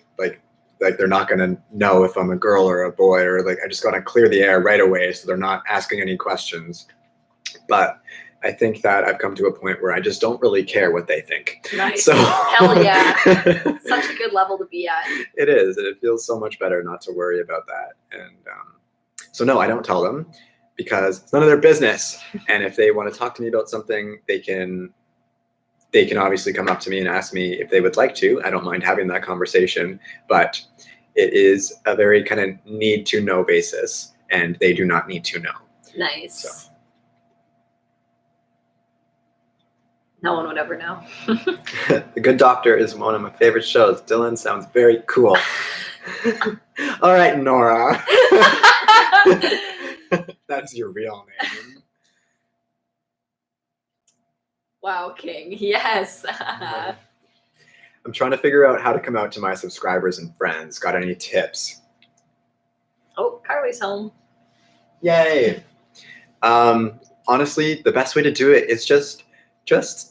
like they're not gonna know if I'm a girl or a boy, or like I just gotta clear the air right away so they're not asking any questions. But I think that I've come to a point where I just don't really care what they think. Nice. So Hell yeah. Such a good level to be at. It is, and it feels so much better not to worry about that. And so no, I don't tell them, because it's none of their business. And if they want to talk to me about something, they can obviously come up to me and ask me if they would like to. I don't mind having that conversation, but it is a very kind of need to know basis, and they do not need to know. Nice. So. No one would ever know. The Good Doctor is one of my favorite shows. Dylan sounds very cool. All right, Nora. That's your real name. Wow, King. Yes. I'm trying to figure out how to come out to my subscribers and friends. Got any tips? Oh, Carly's home. Yay. Honestly, the best way to do it is just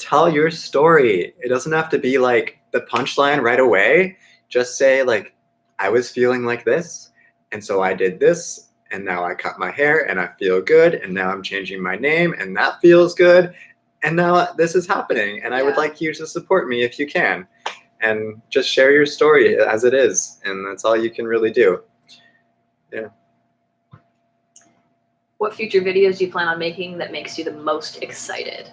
tell your story. It doesn't have to be like the punchline right away. Just say like, I was feeling like this, and so I did this, and now I cut my hair and I feel good, and now I'm changing my name and that feels good, and now this is happening, and I would like you to support me if you can. And just share your story as it is, and that's all you can really do. Yeah. What future videos do you plan on making that makes you the most excited?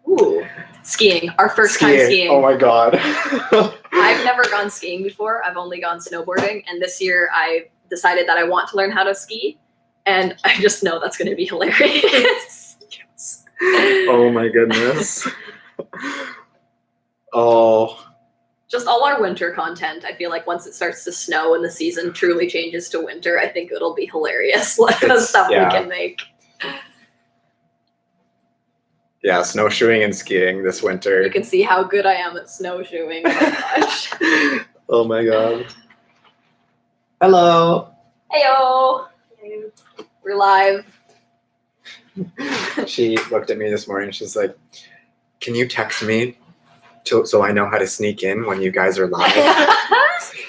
Ooh, skiing. Our first time skiing. Oh my God. I've never gone skiing before. I've only gone snowboarding. And this year I decided that I want to learn how to ski. And I just know that's going to be hilarious. Yes. Oh my goodness. Oh. Just all our winter content. I feel like once it starts to snow and the season truly changes to winter, I think it'll be hilarious. The stuff we can make. Yeah, snowshoeing and skiing this winter. You can see how good I am at snowshoeing. Oh my gosh. Oh my God. Hello. Heyo. We're live. She looked at me this morning. She's like, can you text me so I know how to sneak in when you guys are live?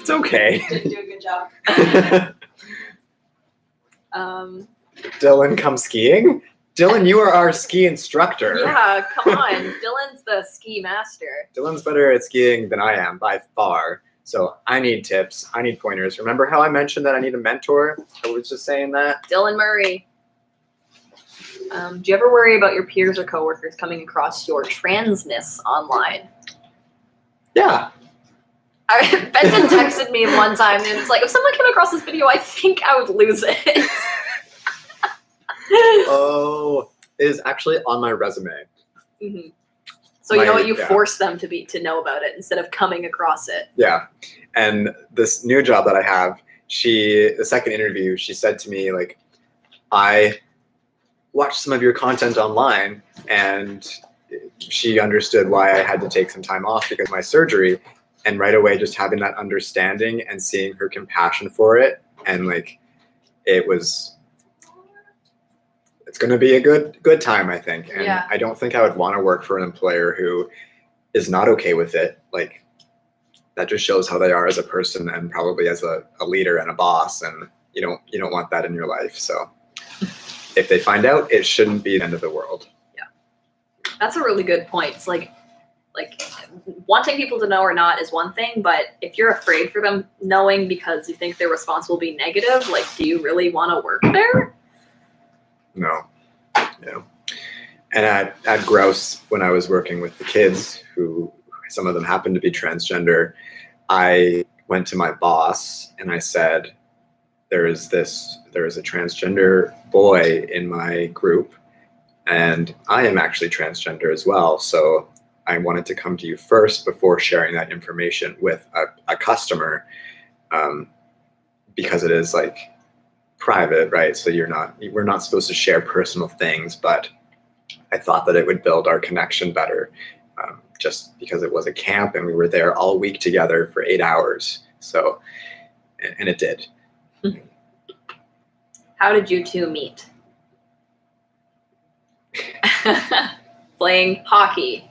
It's okay. You're doing a good job. Dylan, come skiing? Dylan, you are our ski instructor. Yeah, come on. Dylan's the ski master. Dylan's better at skiing than I am by far. So I need tips. I need pointers. Remember how I mentioned that I need a mentor? I was just saying that. Dylan Murray. Do you ever worry about your peers or coworkers coming across your transness online? Yeah. Benton texted me one time and it's like, if someone came across this video, I think I would lose it. Oh, it is actually on my resume. Mm-hmm. So you know what? You force them to know about it instead of coming across it. Yeah. And this new job that I have, the second interview, she said to me, like, I watched some of your content online, and she understood why I had to take some time off because of my surgery. And right away, just having that understanding and seeing her compassion for it, and like, it's going to be a good time, I think. And I don't think I would want to work for an employer who is not okay with it. Like, that just shows how they are as a person and probably as a leader and a boss. And you don't want that in your life. So if they find out, it shouldn't be the end of the world. Yeah. That's a really good point. It's like wanting people to know or not is one thing, but if you're afraid for them knowing because you think their response will be negative, like, do you really want to work there? No. Yeah. And at Grouse, when I was working with the kids, who some of them happened to be transgender, I went to my boss and I said, there is a transgender boy in my group, and I am actually transgender as well. So I wanted to come to you first before sharing that information with a customer, because it is like private, right? So we're not supposed to share personal things, but I thought that it would build our connection better, just because it was a camp and we were there all week together for 8 hours. So, and it did. How did you two meet? Playing hockey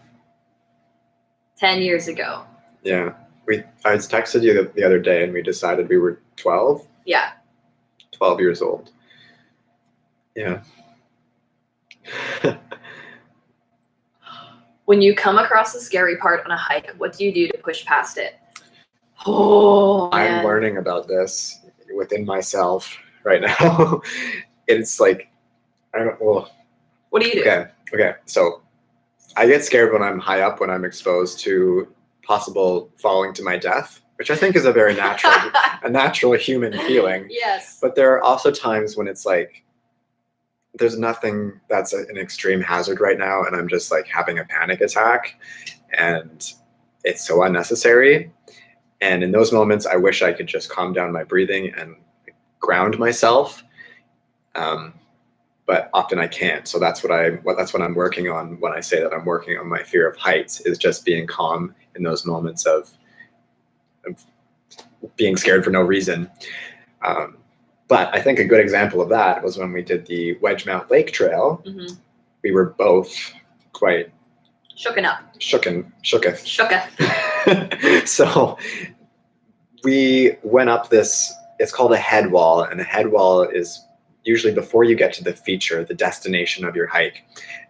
10 years ago. Yeah. I texted you the other day and we decided we were 12. Yeah. 12 years old. Yeah. When you come across a scary part on a hike, what do you do to push past it? Oh, man. I'm learning about this within myself right now. It's like, well. What do you do? Okay. So I get scared when I'm high up, when I'm exposed to possible falling to my death, which I think is a very natural human feeling. Yes. But there are also times when it's like, there's nothing that's an extreme hazard right now, and I'm just like having a panic attack, and it's so unnecessary. And in those moments, I wish I could just calm down my breathing and ground myself. But often I can't. So that's what I'm working on when I say that I'm working on my fear of heights, is just being calm in those moments of being scared for no reason. But I think a good example of that was when we did the Wedgemount Lake Trail. Mm-hmm. We were both quite shooketh. So we went up this, it's called a head wall, and a head wall is usually before you get to the feature, the destination of your hike,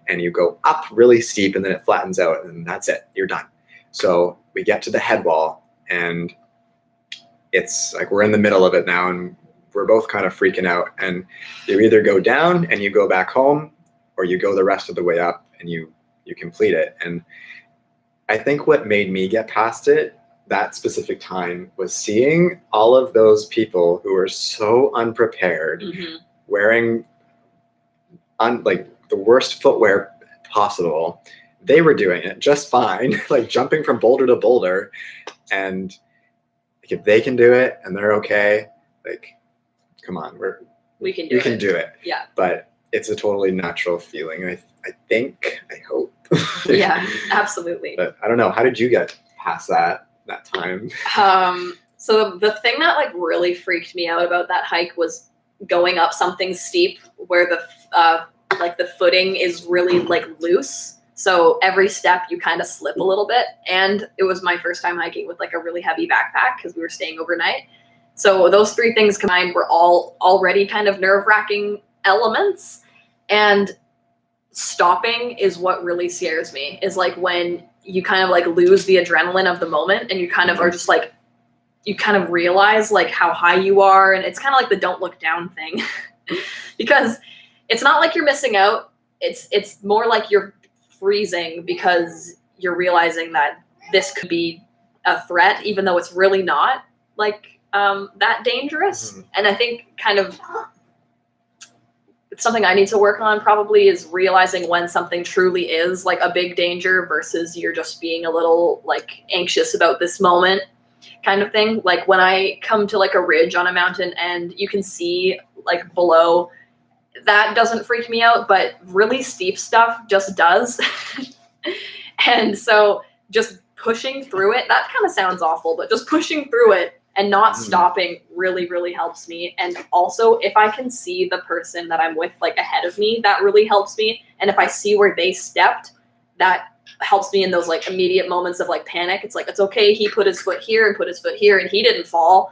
and you go up really steep and then it flattens out and that's it, you're done. So we get to the head wall and it's like we're in the middle of it now and we're both kind of freaking out, and you either go down and you go back home, or you go the rest of the way up and you complete it. And I think what made me get past it that specific time was seeing all of those people who were so unprepared, mm-hmm. wearing like the worst footwear possible. They were doing it just fine, like jumping from boulder to boulder. And like, if they can do it and they're okay, like, come on, we can do it. Yeah. But it's a totally natural feeling. I hope. Yeah, absolutely. But I don't know. How did you get past that time? So the thing that like really freaked me out about that hike was going up something steep where the footing is really like loose. So every step you kind of slip a little bit. And it was my first time hiking with like a really heavy backpack because we were staying overnight. So those three things combined were all already kind of nerve-wracking elements. And stopping is what really scares me, is like when you kind of like lose the adrenaline of the moment and you kind of are just like, you kind of realize like how high you are. And it's kind of like the don't look down thing because it's not like you're missing out. It's more like you're freezing because you're realizing that this could be a threat, even though it's really not like that dangerous. Mm-hmm. And I think kind of it's something I need to work on probably is realizing when something truly is like a big danger versus you're just being a little like anxious about this moment kind of thing. Like when I come to like a ridge on a mountain and you can see like below, that doesn't freak me out, but really steep stuff just does. And so just pushing through it, that kind of sounds awful, but just pushing through it and not stopping really, really helps me. And also if I can see the person that I'm with like ahead of me, that really helps me. And if I see where they stepped, that helps me in those like immediate moments of like panic. It's like, it's okay. He put his foot here and put his foot here and he didn't fall.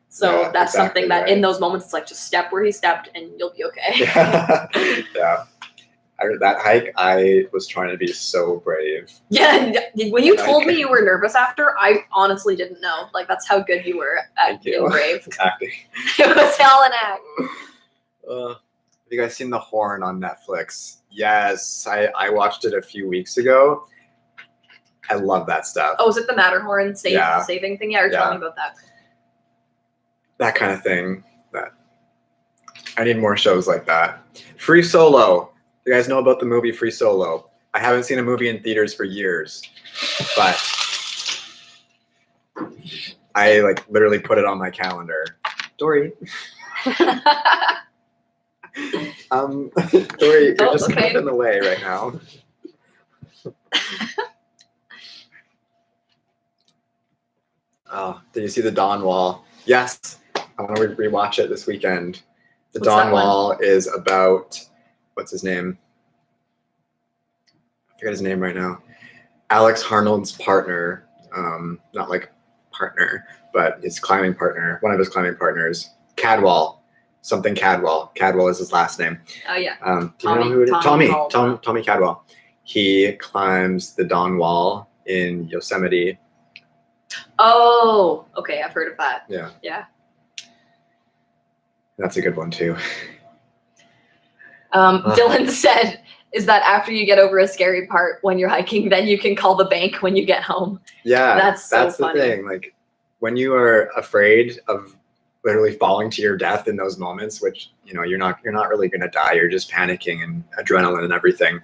So that's exactly something that in those moments, it's like, just step where he stepped and you'll be okay. Yeah. that hike, I was trying to be so brave. Yeah, when you told me Okay. you were nervous after, I honestly didn't know. Like, that's how good you were at Thank being you. brave. Acting. It was all an act. Have you guys seen The Horn on Netflix? Yes, I watched it a few weeks ago. I love that stuff. Oh, is it the Matterhorn Yeah. saving thing? Yeah, or tell me about that. That kind of thing. That I need more shows like that. Free Solo. You guys know about the movie Free Solo? I haven't seen a movie in theaters for years, but I like literally put it on my calendar. Dory. Dory, you're just kind of in the way right now. Oh, did you see the Dawn Wall? Yes, I want to rewatch it this weekend. The What's Dawn that one? Wall is about, what's his name? I forget his name right now. Alex Harnold's partner, not like partner, but his climbing partner, one of his climbing partners, Cadwell, something Cadwell. Cadwell is his last name. Oh, yeah. Do you know who it is? Tommy Cadwell. He climbs the Dawn Wall in Yosemite. Oh, okay. I've heard of that. Yeah. Yeah. That's a good one too. Dylan said, is that after you get over a scary part when you're hiking, then you can call the bank when you get home. Yeah, that's so the funny. thing. Like when you are afraid of literally falling to your death in those moments, which you're not really gonna die. You're just panicking and adrenaline and everything.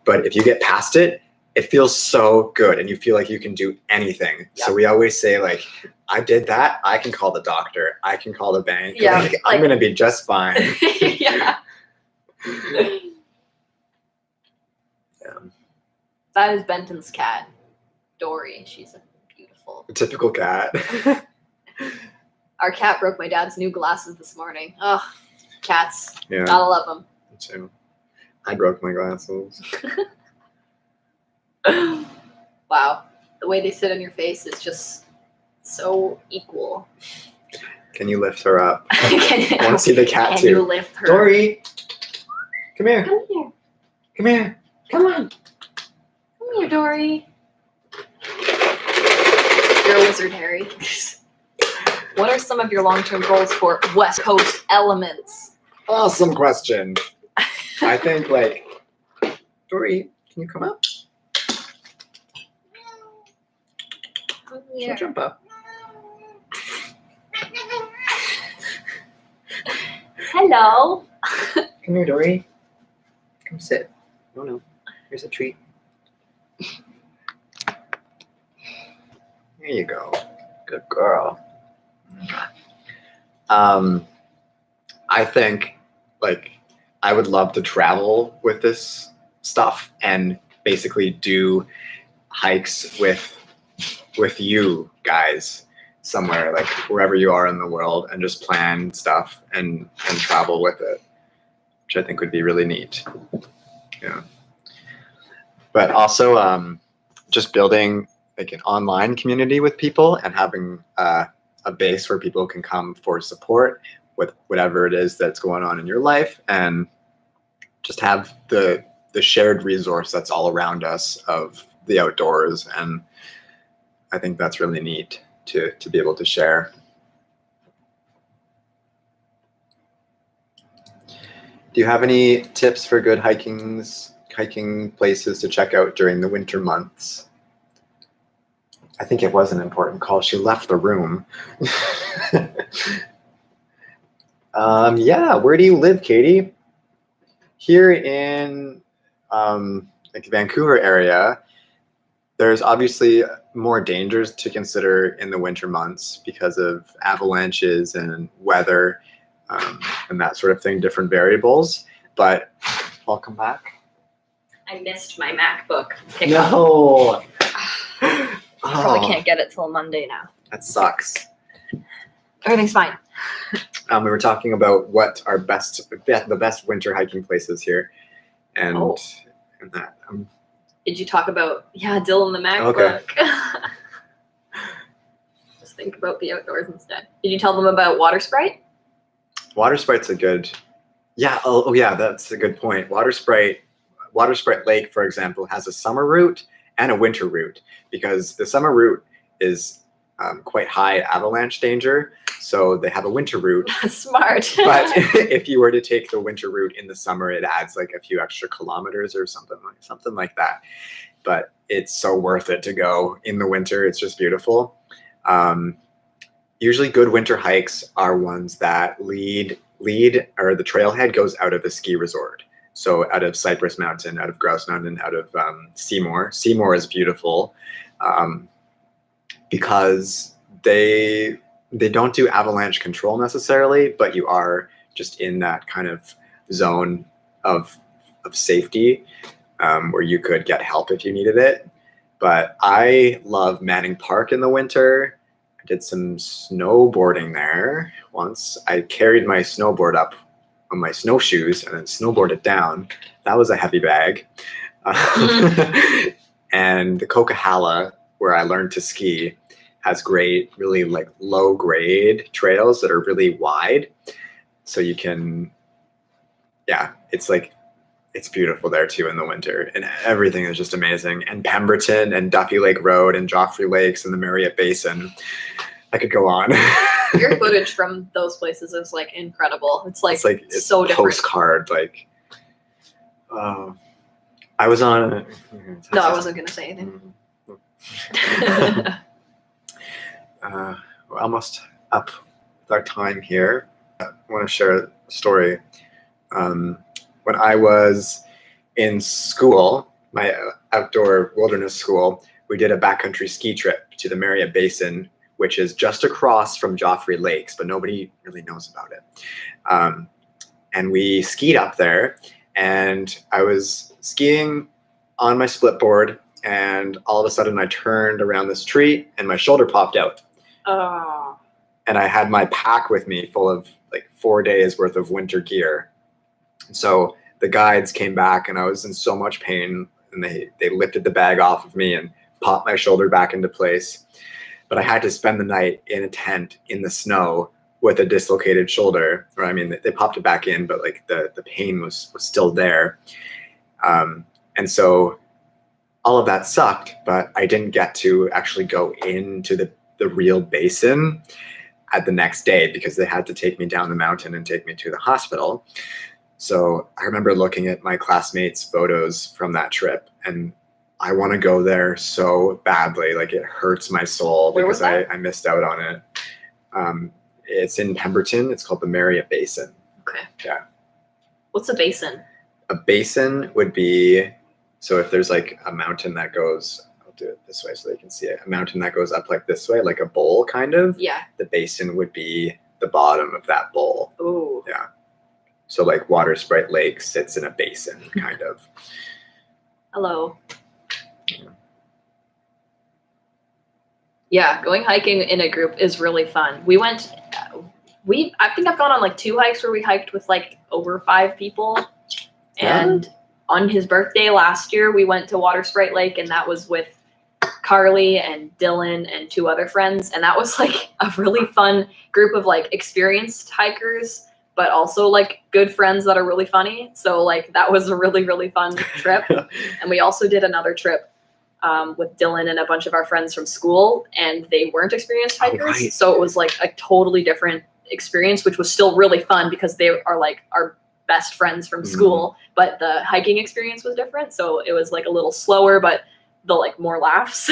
But if you get past it, it feels so good, and you feel like you can do anything. Yep. So we always say like, I did that. I can call the doctor. I can call the bank. Yeah, like, I'm gonna be just fine. Yeah. That is Benton's cat, Dory. She's a beautiful, typical cat. Our cat broke my dad's new glasses this morning. Oh, cats. Yeah. Gotta love them. Me too. I broke my glasses. Wow. The way they sit on your face is just so equal. Can you lift her up? I want to see the cat too. Can you lift her? Dory, come here. Come here. Come here. Come on. Come here, Dory. You're a wizard, Harry. What are some of your long-term goals for West Coast Elements? Awesome question. I think like, Dory, can you come up? Come She'll here. jump up. Hello. Come here, Dory. Come sit. No. Here's a treat. There you go. Good girl. I think like I would love to travel with this stuff and basically do hikes with you guys somewhere, like wherever you are in the world, and just plan stuff and travel with it, which I think would be really neat. Yeah. But also just building like an online community with people and having a base where people can come for support with whatever it is that's going on in your life, and just have the shared resource that's all around us of the outdoors. And I think that's really neat to be able to share. Do you have any tips for good hiking places to check out during the winter months? I think it was an important call. She left the room. Yeah, where do you live, Katie? Here in like the Vancouver area, there's obviously more dangers to consider in the winter months because of avalanches and weather and that sort of thing, different variables. But welcome back. I missed my MacBook pickup. No. Probably can't get it till Monday now. That sucks. Everything's fine. We were talking about what are the best winter hiking places here, and that. Did you talk about Dylan the MacBook? Okay. Just think about the outdoors instead. Did you tell them about Water Sprite? Water Sprite's a good. Yeah. Oh yeah, that's a good point. Water Sprite. Water Sprite Lake, for example, has a summer route and a winter route, because the summer route is quite high avalanche danger. So they have a winter route. Smart. But if you were to take the winter route in the summer, it adds like a few extra kilometers or something like that. But it's so worth it to go in the winter. It's just beautiful. Usually good winter hikes are ones that lead or the trailhead goes out of a ski resort. So out of Cypress Mountain, out of Grouse Mountain, out of Seymour. Seymour is beautiful because they don't do avalanche control necessarily, but you are just in that kind of zone of safety where you could get help if you needed it. But I love Manning Park in the winter. I did some snowboarding there once. I carried my snowboard up on my snowshoes and then snowboarded down. That was a heavy bag. And the Coquihalla, where I learned to ski, has great, really like low grade trails that are really wide. So you can, yeah, it's beautiful there too in the winter, and everything is just amazing. And Pemberton and Duffy Lake Road and Joffrey Lakes and the Marriott Basin. I could go on. Your footage from those places is like incredible. It's so different. Postcard, like, I was on. No, I wasn't gonna say anything. We're almost up with our time here. I want to share a story. When I was in school, my outdoor wilderness school, we did a backcountry ski trip to the Marriott Basin, which is just across from Joffrey Lakes, but nobody really knows about it. And we skied up there, and I was skiing on my split board, and all of a sudden I turned around this tree and my shoulder popped out. Oh. And I had my pack with me full of like 4 days worth of winter gear. So the guides came back and I was in so much pain, and they lifted the bag off of me and popped my shoulder back into place. But I had to spend the night in a tent in the snow with a dislocated shoulder. Or I mean, they popped it back in, but like the pain was still there. And so all of that sucked, but I didn't get to actually go into the real basin at the next day because they had to take me down the mountain and take me to the hospital. So I remember looking at my classmates' photos from that trip, and I want to go there so badly. Like, it hurts my soul because I missed out on it. It's in Pemberton. It's called the Marriott Basin. Okay. Yeah. What's a basin? A basin would be, so if there's like a mountain that goes, I'll do it this way so they can see it. A mountain that goes up like this way, like a bowl kind of. Yeah. The basin would be the bottom of that bowl. Ooh. Yeah. So like Water Sprite Lake sits in a basin, kind of. Hello. Yeah, going hiking in a group is really fun. I think I've gone on like 2 hikes where we hiked with like over 5 people. And on his birthday last year, we went to Water Sprite Lake, and that was with Carly and Dylan and 2 other friends. And that was like a really fun group of like experienced hikers, but also like good friends that are really funny. So like that was a really, really fun trip. And we also did another trip with Dylan and a bunch of our friends from school, and they weren't experienced hikers. Oh, right. So it was like a totally different experience, which was still really fun because they are like our best friends from school, but the hiking experience was different. So it was like a little slower, but the like more laughs.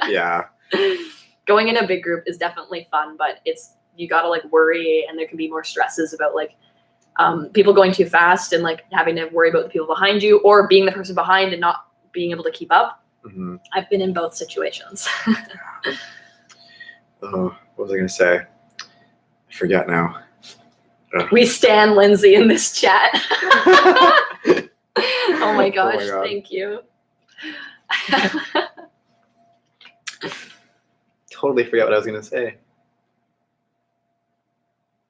Yeah. Going in a big group is definitely fun, but you gotta like worry, and there can be more stresses about like people going too fast and like having to worry about the people behind you, or being the person behind and not being able to keep up. Mm-hmm. I've been in both situations. Oh, what was I gonna say? I forget now. We stan Lindsay in this chat. Oh my gosh, thank you. Totally forgot what I was gonna say.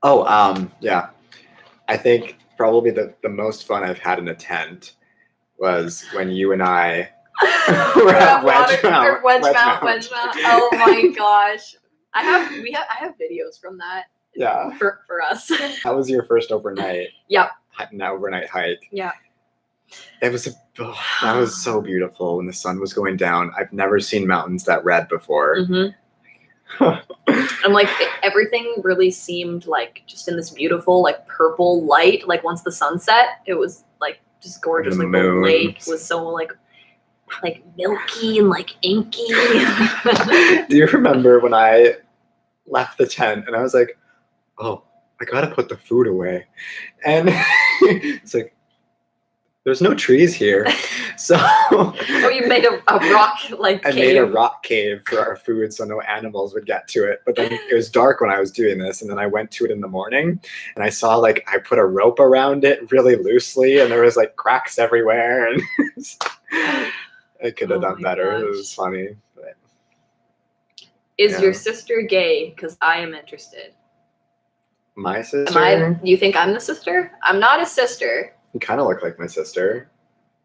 Oh, yeah. I think probably the most fun I've had in a tent was when you and I were at Wedge Mount. Oh my gosh. I have videos from that. Yeah. For us. That was your first overnight. Yep. An overnight hike. Yeah. It was that was so beautiful when the sun was going down. I've never seen mountains that red before. Mm-hmm. And like everything really seemed like just in this beautiful like purple light. Like once the sun set, it was like just gorgeous. The Like the moon. lake was so like milky and like inky. Do you remember when I left the tent and I was like, oh, I gotta put the food away. And it's like, there's no trees here. So Oh, you made a rock like I cave. made a rock cave for our food so no animals would get to it. But then it was dark when I was doing this. And then I went to it in the morning and I saw like I put a rope around it really loosely and there was like cracks everywhere. And I could have done my better. gosh. It was funny. But Is Yeah. your sister gay? Because I am interested. my sister, You think I'm the sister? I'm not a sister. you kind of look like my sister.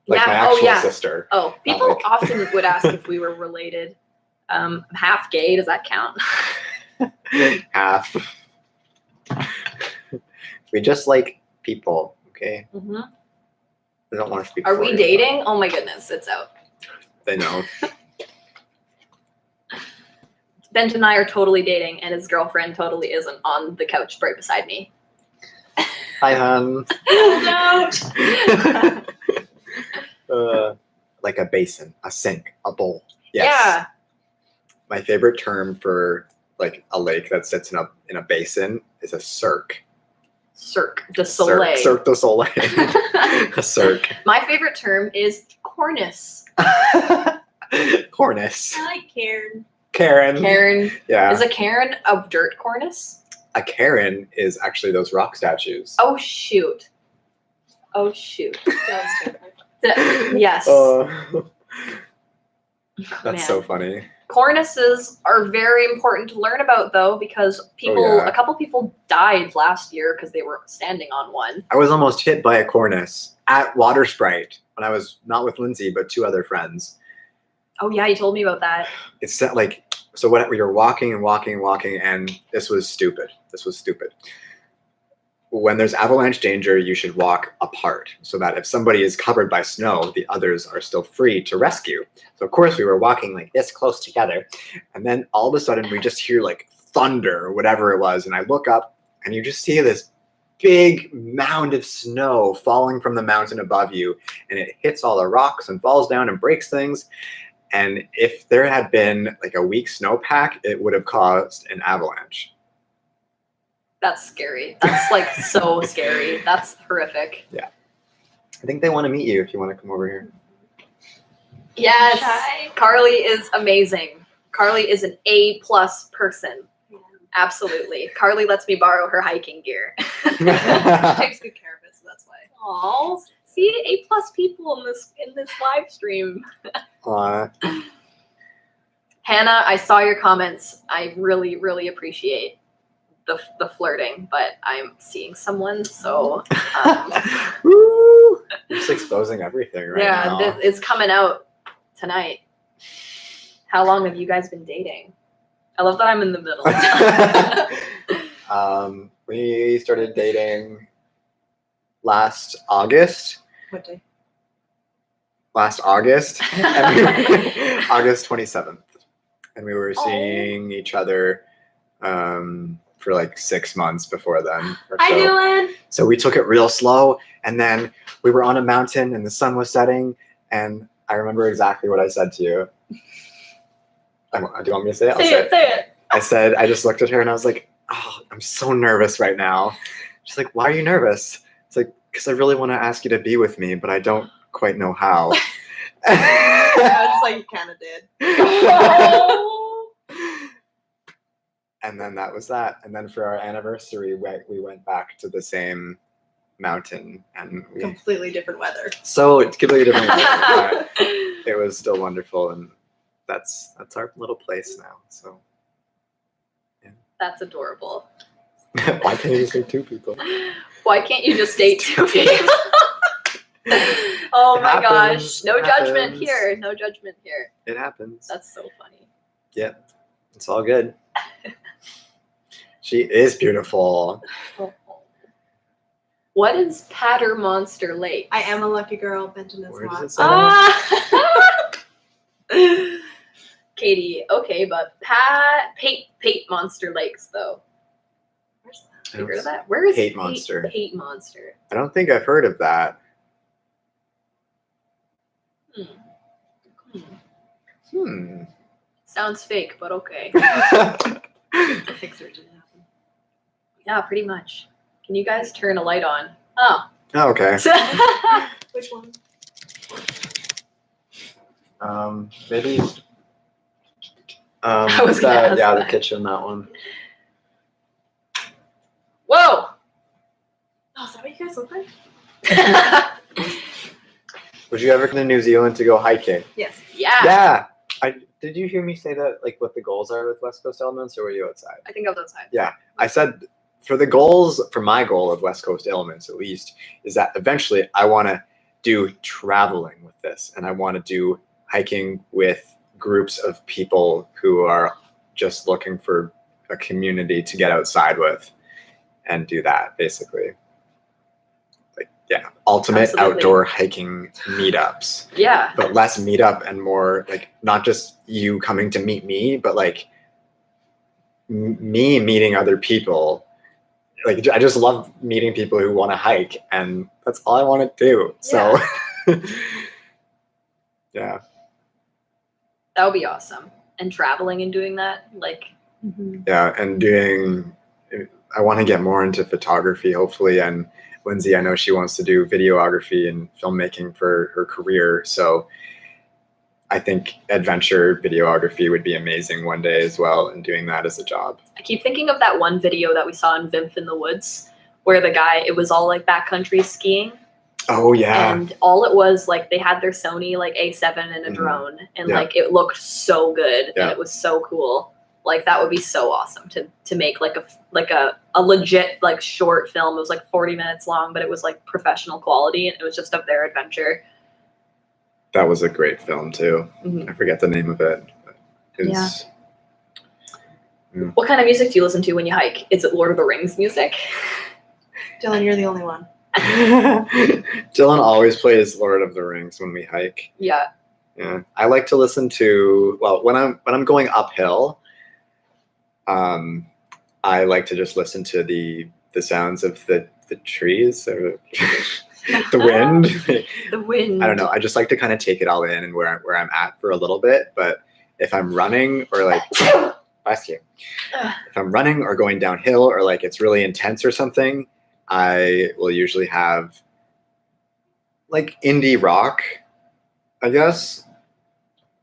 Like Yeah, my oh, actual yeah. sister. Oh, people like- often would ask if we were related. I'm half gay. Does that count? Half. We just like people, okay? Mm-hmm. They don't want to speak Are for we you, dating? Oh my goodness, it's out. but They know. Benj and I are totally dating, and his girlfriend totally isn't on the couch right beside me. Hi, hon. No. Like a basin, a sink, a bowl. Yes. Yeah. My favorite term for like a lake that sits in a basin is a cirque. Cirque du Soleil. Cirque du Soleil. A cirque. My favorite term is cornice. Cornice. I like Karen. Karen. Karen. Yeah. Is a Karen a dirt cornice? A Karen is actually those rock statues. Oh shoot. Oh shoot. Yes. That's Man. so funny. Cornices are very important to learn about though, because yeah. a couple people died last year because they were standing on one. I was almost hit by a cornice at Water Sprite when I was not with Lindsay, but two other friends. Oh yeah, you told me about that. It's that like, so what, we were walking and walking and walking, and this was stupid. When there's avalanche danger, you should walk apart so that if somebody is covered by snow, the others are still free to rescue. So of course we were walking like this close together, and then all of a sudden we just hear like thunder or whatever it was, and I look up and you just see this big mound of snow falling from the mountain above you, and it hits all the rocks and falls down and breaks things. And if there had been like a weak snowpack, it would have caused an avalanche. That's scary. That's like so scary. That's horrific. Yeah. I think they want to meet you if you want to come over here. Yes. Shy. Carly is amazing. Carly is an A+ person. Yeah. Absolutely. Carly lets me borrow her hiking gear. She takes good care of it, so that's why. Aw. See, A+ people in this live stream. Hannah, I saw your comments. I really, really appreciate the flirting, but I'm seeing someone, so Woo! You're just exposing everything right now. yeah, it's coming out tonight. How long have you guys been dating? I love that I'm in the middle. We started dating last August. What day? August, and August 27th, and we were Oh. seeing each other for like 6 months before then. Or Hi, so. Dylan. So we took it real slow, and then we were on a mountain, and the sun was setting, and I remember exactly what I said to you. Do you want me to say it? I'll say it. Say it. I said, I just looked at her, and I was like, oh, I'm so nervous right now. She's like, why are you nervous? It's like, because I really want to ask you to be with me, but I don't quite know how. Just like you kind of did. And then that was that. And then for our anniversary, we went back to the same mountain, and Completely different weather. so it's completely different. But it was still wonderful, and that's our little place now. So That's adorable. why can't you just say two people? Why can't you just date two people? Oh It my happens. gosh. No It judgment happens. here. No judgment here. It happens. That's so funny. It's all good. She is beautiful. What is Patter Monster Lake? I am a lucky girl. Benton is Where does hot. it say that? Ah! Katie, okay, but Pate Monster Lakes, though. Where's that? Have you heard of that? Where is Pate Monster. Pate Monster. I don't think I've heard of that. Hmm. Sounds fake, but okay. Picture didn't happen. Yeah, pretty much. Can you guys turn a light on? Oh. Oh, okay. Which one? Maybe. I was gonna ask the that. kitchen, that one. Whoa! Oh, is that what you guys look like? Would you ever come to New Zealand to go hiking? Yes. Yeah. Yeah. Did you hear me say that, like, what the goals are with West Coast Elements, or were you outside? I think I was outside. Yeah. I said for my goal of West Coast Elements, at least, is that eventually I want to do traveling with this, and I want to do hiking with groups of people who are just looking for a community to get outside with and do that, basically. Like, yeah, ultimate Absolutely. outdoor hiking meetups, Yeah. but less meetup and more like not just you coming to meet me, but like me meeting other people. Like, I just love meeting people who want to hike, and that's all I want to do. So, yeah. That would be awesome. And traveling and doing that, like, Yeah, and I want to get more into photography, hopefully. And Lindsay, I know she wants to do videography and filmmaking for her career. So I think adventure videography would be amazing one day as well, and doing that as a job. I keep thinking of that one video that we saw in Vimph in the Woods, where the guy, it was all like backcountry skiing. Oh, yeah. And all it was, like, they had their Sony like A7 and a drone, and Yeah. like it looked so good, Yeah. and it was so cool. Like, that would be so awesome to make like a legit like short film. It was like 40 minutes long, but it was like professional quality, and it was just of their adventure. That was a great film too. Mhm. I forget the name of it. Yeah. What kind of music do you listen to when you hike? Is it Lord of the Rings music? Dylan, you're the only one. Dylan always plays Lord of the Rings when we hike. Yeah. Yeah, I like to listen to, well, when I'm going uphill, I like to just listen to the sounds of the trees or the wind. The wind. I don't know. I just like to kind of take it all in and where I'm at for a little bit. But if I'm running or like, bless you. If I'm running or going downhill or like it's really intense or something, I will usually have like indie rock, I guess.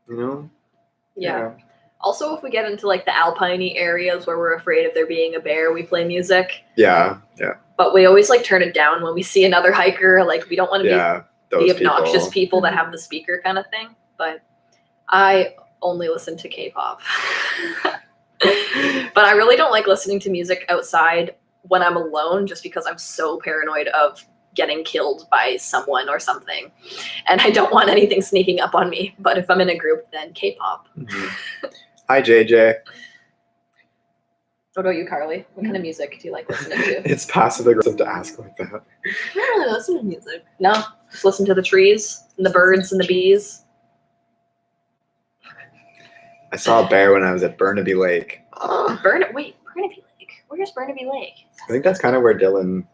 You know? Yeah. Also, if we get into like the alpine areas where we're afraid of there being a bear, we play music. Yeah. Yeah. But we always like turn it down when we see another hiker. Like, we don't want to Yeah. be the obnoxious people that have the speaker kind of thing. But I only listen to K-pop. But I really don't like listening to music outside when I'm alone, just because I'm so paranoid of getting killed by someone or something. And I don't want anything sneaking up on me. But if I'm in a group, then K-pop. Mm-hmm. Hi, JJ. What about you, Carly? What kind of music do you like listening to? It's passive aggressive to ask like that. I don't really listen to music. No? Just listen to the trees and the birds and the bees? I saw a bear when I was at Burnaby Lake. Burnaby Lake? Where's Burnaby Lake? I think that's kind of where Dylan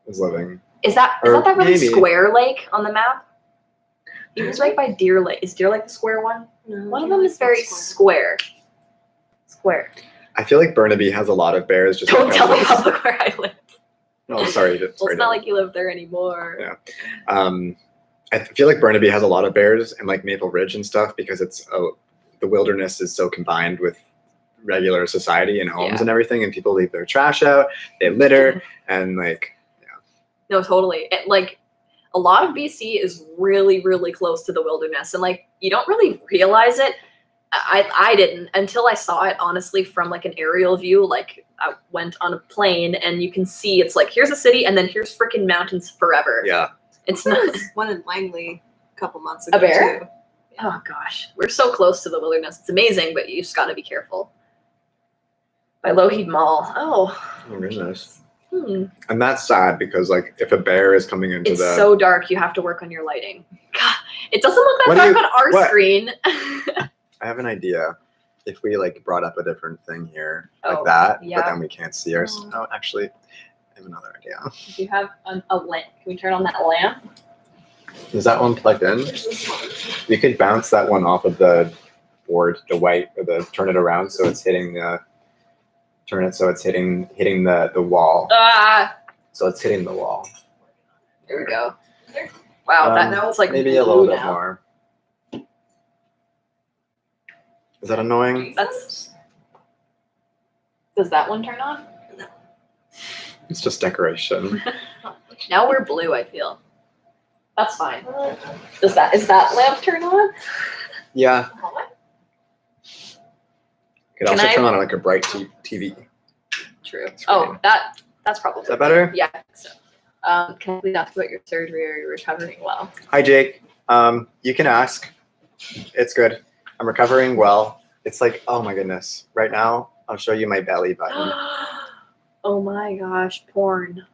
was living. Is that Or that really maybe. square lake on the map? He was right by Deer Lake. Is Deer Lake the square one? No, One of them is very square. Square. I feel like Burnaby has a lot of bears. Just Don't because tell me it's- public where I live. Oh, sorry. Well, sorry, it's not Dylan. like you live there anymore. Yeah. I feel like Burnaby has a lot of bears and like Maple Ridge and stuff because it's the wilderness is so combined with regular society and homes Yeah. and everything, and people leave their trash out, they litter, and like No, totally. Like, a lot of BC is really, really close to the wilderness, and like you don't really realize it. I didn't until I saw it, honestly, from like an aerial view. Like, I went on a plane and you can see it's like, here's a city and then here's freaking mountains forever. yeah. It's There not. was one in Langley a couple months ago. A bear? Too. Oh gosh, we're so close to the wilderness. It's amazing, but you just got to be careful. By Lougheed Mall. Oh, Oh, goodness. And that's sad because like if a bear is coming into It's the so dark. You have to work on your lighting. God, it doesn't look that What do dark on our what? screen. I have an idea. If we like brought up a different thing here like Oh, that, yeah. but then we can't see our. Oh. Oh, actually, I have another idea. Do you have a lamp? Can we turn on that lamp? Is that one plugged in? You could bounce that one off of the board, the white, or the turn it around so it's hitting the. Turn it so it's hitting the wall. Ah, So it's hitting the wall. there we go. Wow, that's like maybe a little blue bit now. more. Is that annoying? That's. Does that one turn on? It's just decoration. Now we're blue. I feel. That's fine. Is that lamp turn on? Yeah. Could Can also I- turn on like a bright TV. True. That's Oh, great. that's probably. Is that better? Yeah. I think so. Can I please ask about your surgery? Are you recovering well? Hi, Jake. You can ask. It's good. I'm recovering well. It's like, oh my goodness. Right now, I'll show you my belly button. Oh my gosh, porn.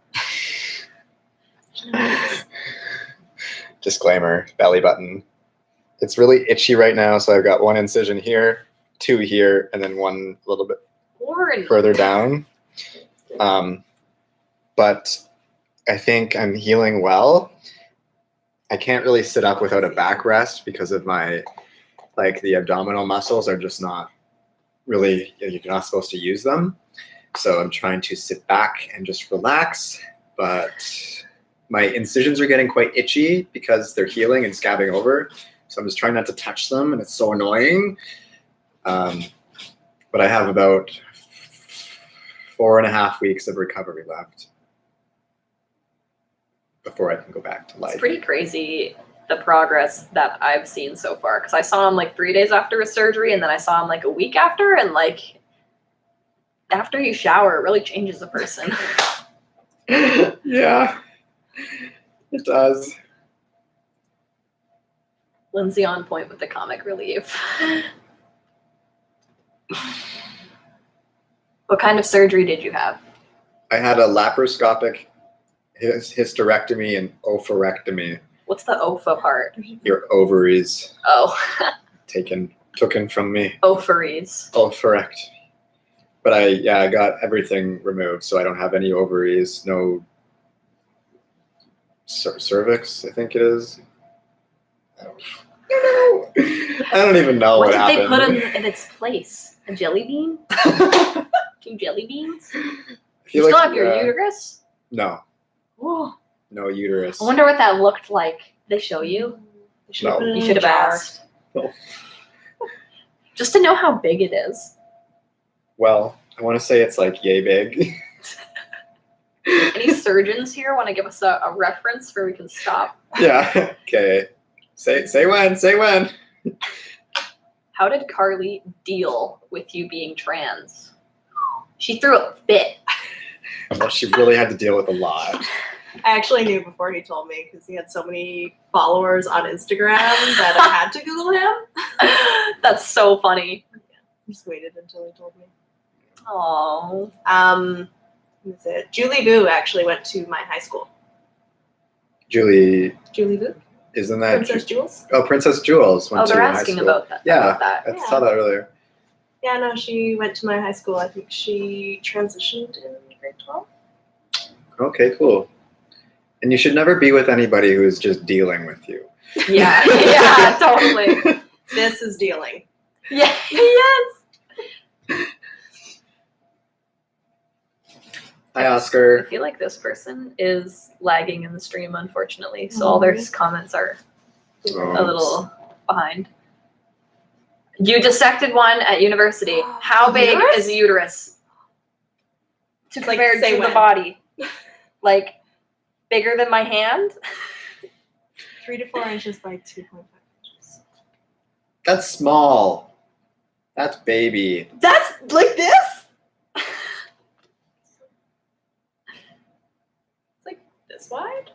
Disclaimer, belly button. It's really itchy right now, so I've got one incision here, two here, and then one a little bit Porn. further down. But I think I'm healing well. I can't really sit up without a backrest because of my, like the abdominal muscles are just not really, you're not supposed to use them. So I'm trying to sit back and just relax, but my incisions are getting quite itchy because they're healing and scabbing over. So I'm just trying not to touch them, and it's so annoying. But I have about 4.5 weeks of recovery left before I can go back to life. It's pretty crazy the progress that I've seen so far, because I saw him like 3 days after his surgery, and then I saw him like a week after, and like after you shower, it really changes a person. Yeah, it does. Lindsay on point with the comic relief. What kind of surgery did you have? I had a laparoscopic hysterectomy and oophorectomy. What's the OFA part? Your ovaries Oh, taken from me. ovaries. Oophorectomy. But I got everything removed, so I don't have any ovaries, no cervix, I think it is. I don't even know What what did happened. they put in its place? A jelly bean? 2 jelly beans? I You feel still like, have your uterus? No, Whoa. no uterus. I wonder what that looked like. They show you? No. You should have asked. No. Just to know how big it is. Well, I want to say it's like yay big. Any surgeons here want to give us a reference where we can stop? Yeah. Okay. Say when. How did Carly deal with you being trans? She threw a fit. Well, she really had to deal with a lot. I actually knew before he told me because he had so many followers on Instagram that I had to Google him. That's so funny. I just waited until he told me. Oh. Who is it? Julie Vu actually went to my high school. Julie, Julie Vu? isn't that Princess Jules? Princess Jules went Oh, they're to high asking school. about that. Yeah, About that. I saw that earlier. Yeah, no, she went to my high school. I think she transitioned in grade 12. Okay, cool. And you should never be with anybody who's just dealing with you. Yeah, yeah, totally. This is dealing. Yeah, yes. Hi, I Oscar. feel like this person is lagging in the stream, unfortunately. So all their comments are a little behind. You dissected one at university. How big Uterus? is the uterus? Like, Compared say to the when. body. Like, bigger than my hand? 3 to 4 inches by 2.5 inches. That's small. That's baby. That's like this? It's like this wide?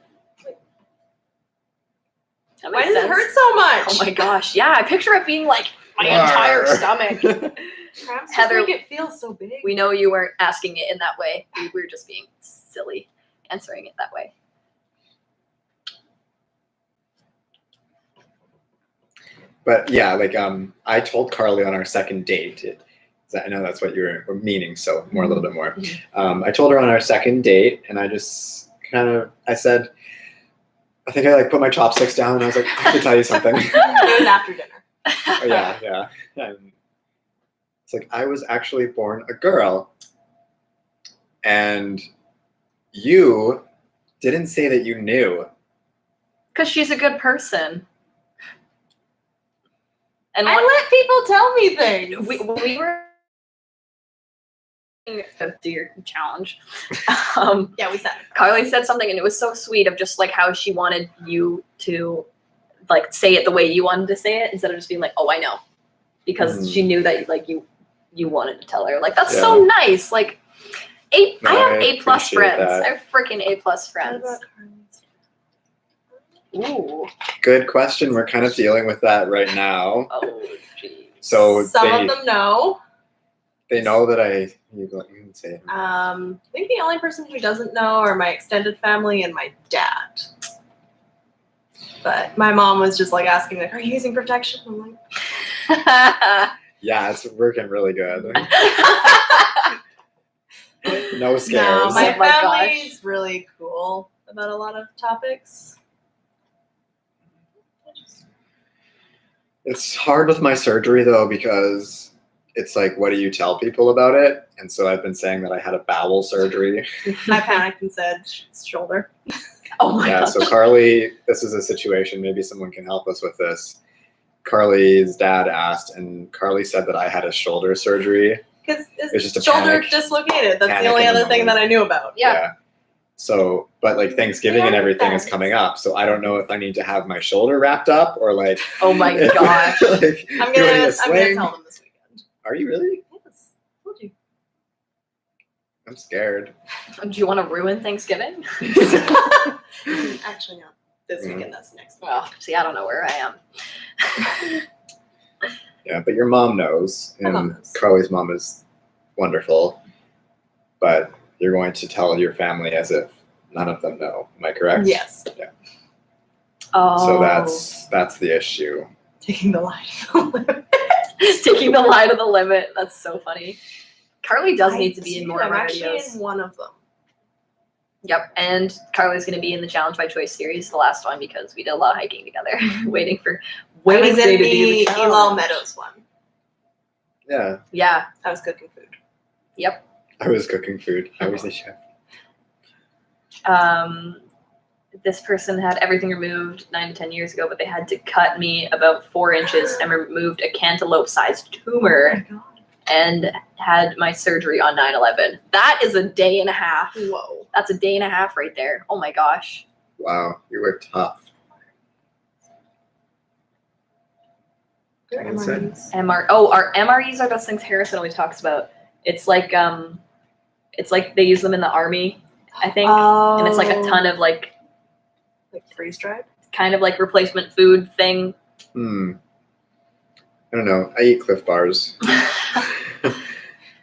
That Why makes does it sense. hurt so much? Oh my gosh, yeah, I picture it being like my entire stomach. Cramps Heather- just make it feel so big. We know you weren't asking it in that way. We were just being silly answering it that way. But yeah, like I told Carly on our second date. I know that's what you were meaning, so a little bit more. I told her on our second date, and I just I said, I think I like put my chopsticks down, and I was like, I have to tell you something. It was after dinner. Oh, yeah. And it's like, I was actually born a girl, and you didn't say that you knew. Because she's a good person. And I let people tell me things. we were do your challenge. Yeah, we said it. Carly said something, and it was so sweet of just like how she wanted you to like say it the way you wanted to say it instead of just being like, "Oh, I know," because she knew that like you wanted to tell her. Like that's so nice. Like I have A+ friends. That. I have freaking A+ friends. What about Ooh. Good question. We're kind of dealing with that right now. Oh, geez. So some of them know. They know that you can say it. I think the only person who doesn't know are my extended family and my dad. But my mom was just like asking, like, "Are you using protection?" I'm like, yeah, it's working really good. No scares. no, my Oh my family's really cool about a lot of topics. It's hard with my surgery though, because it's like, what do you tell people about it? And so I've been saying that I had a bowel surgery. I panicked and said shoulder. Oh my Yeah, gosh. so Carly, this is a situation, maybe someone can help us with this. Carly's dad asked, and Carly said that I had a shoulder surgery. Because It's just a shoulder panic. dislocated. That's Panic the only in the other thing that moment. I knew about. Yeah. So, but like Thanksgiving and everything is coming up, so I don't know if I need to have my shoulder wrapped up or like. Oh my gosh. like, I'm doing gonna a sling. tell them this weekend. Are you really? Yes, told you. I'm scared. Do you want to ruin Thanksgiving? Actually, not this weekend. That's next. Well, see, I don't know where I am. Yeah, but your mom knows, My and mom knows. Carly's mom is wonderful. But you're going to tell your family as if none of them know. Am I correct? Yes. Yeah. Oh. So that's the issue. Taking the line. Taking the line of the limit. That's so funny. Carly does need to be in more of I'm our actually videos. in one of them. Yep, and Carly's going to be in the Challenge by Choice series, the last one, because we did a lot of hiking together, waiting for I was you in to do the challenge. Elal Meadows one. Yeah, Yeah, I was cooking food. yep. I was cooking food. I was the chef. This person had everything removed 9 to 10 years ago, but they had to cut me about 4 inches and removed a cantaloupe-sized tumor Oh my god. and had my surgery on 9/11. That is a day and a half. Whoa. That's a day and a half right there. Oh my gosh. Wow, you were tough. They're Well said. MREs. Our MREs are those things Harrison always talks about. It's like they use them in the army, I think. And it's like a ton of like freeze dried. kind of like replacement food thing. I don't know. I eat Cliff Bars.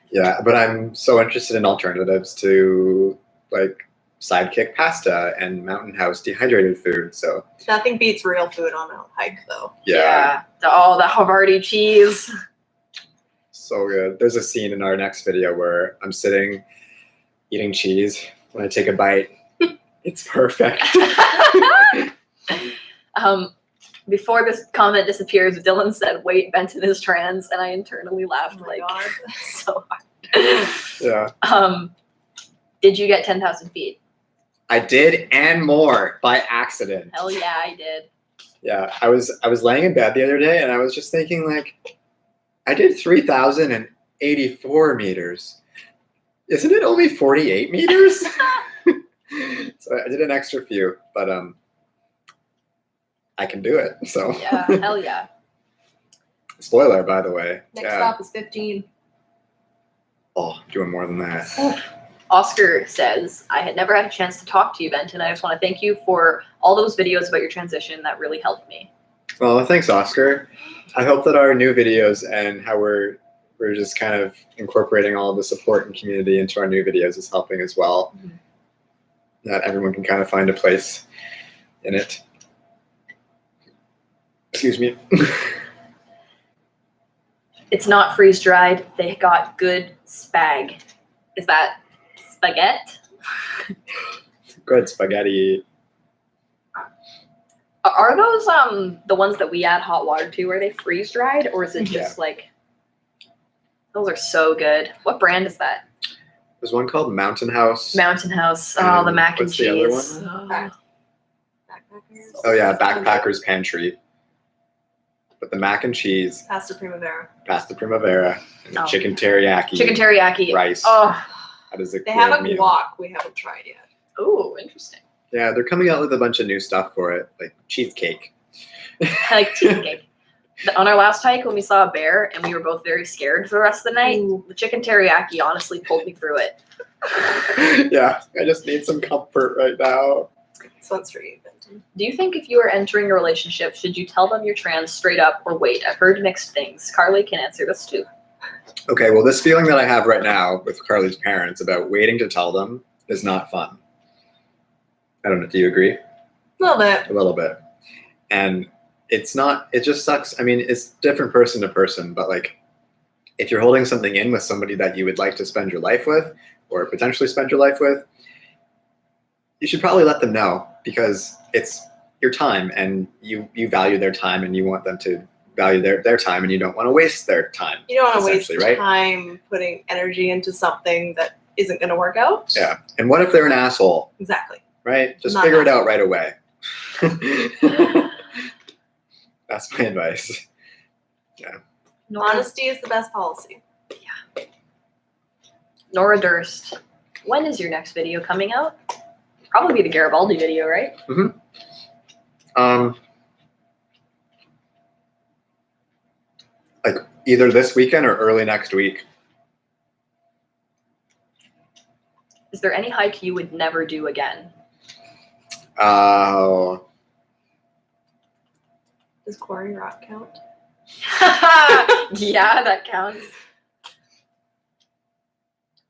Yeah, but I'm so interested in alternatives to like Sidekick pasta and Mountain House dehydrated food. So Nothing beats real food on a hike, though. yeah. The Havarti cheese. So good. There's a scene in our next video where I'm sitting eating cheese. When I take a bite, it's perfect. Before this comment disappears, Dylan said, "Wait, Benton is trans," and I internally laughed Oh my god. so hard. Yeah. Did you get 10,000 feet? I did, and more by accident. Hell yeah, I did. Yeah, I was laying in bed the other day, and I was just thinking, like, I did 3,084 meters. Isn't it only 48 meters? So I did an extra few, but I can do it. So Yeah, hell yeah. Spoiler, by the way. Next stop is 15. Oh, doing more than that. Oscar says, "I had never had a chance to talk to you, Benton. I just want to thank you for all those videos about your transition. That really helped me." Well, thanks, Oscar. I hope that our new videos and how we're just kind of incorporating all the support and community into our new videos is helping as well. that everyone can kind of find a place in it. Excuse me. It's not freeze dried. They got good spag. Is that spaghetti? Good spaghetti. Are those the ones that we add hot water to? Are they freeze dried, or is it just like? Those are so good. What brand is that? There's one called Mountain House. Mountain House. Oh, the mac and what's the other cheese. one? Backpackers. Oh yeah, Backpackers Pantry. But the mac and cheese, Pasta Primavera. pasta primavera, and the Oh. chicken teriyaki. Chicken teriyaki. rice. Oh, That is a They have a good meal. guac we haven't tried yet. ooh, interesting. Yeah, they're coming out with a bunch of new stuff for it, like cheesecake. I like cheesecake. On our last hike, when we saw a bear and we were both very scared for the rest of the night, Ooh. the chicken teriyaki honestly pulled me through it. Yeah, I just need some comfort right now. This one's for you, Benton. Do you think if you are entering a relationship, should you tell them you're trans straight up or wait? I've heard mixed things. Carly can answer this too. Okay, well, this feeling that I have right now with Carly's parents about waiting to tell them is not fun. I don't know. Do you agree? A little bit. A little bit. And it's not, it just sucks. I mean, it's different person to person, but like if you're holding something in with somebody that you would like to spend your life with or potentially spend your life with, you should probably let them know because it's your time and you value their time and you want them to value their time and you don't want to waste their time. You don't want to waste essentially, right? time putting energy into something that isn't going to work out. Yeah. And what if they're an asshole, Exactly. right? Just Not figure an it out right away. That's my advice. Honesty is the best policy. Nora Durst, when is your next video coming out? Probably be the Garibaldi video, right? Like either this weekend or early next week. Is there any hike you would never do again? Oh, Does Quarry Rock count? Yeah, that counts.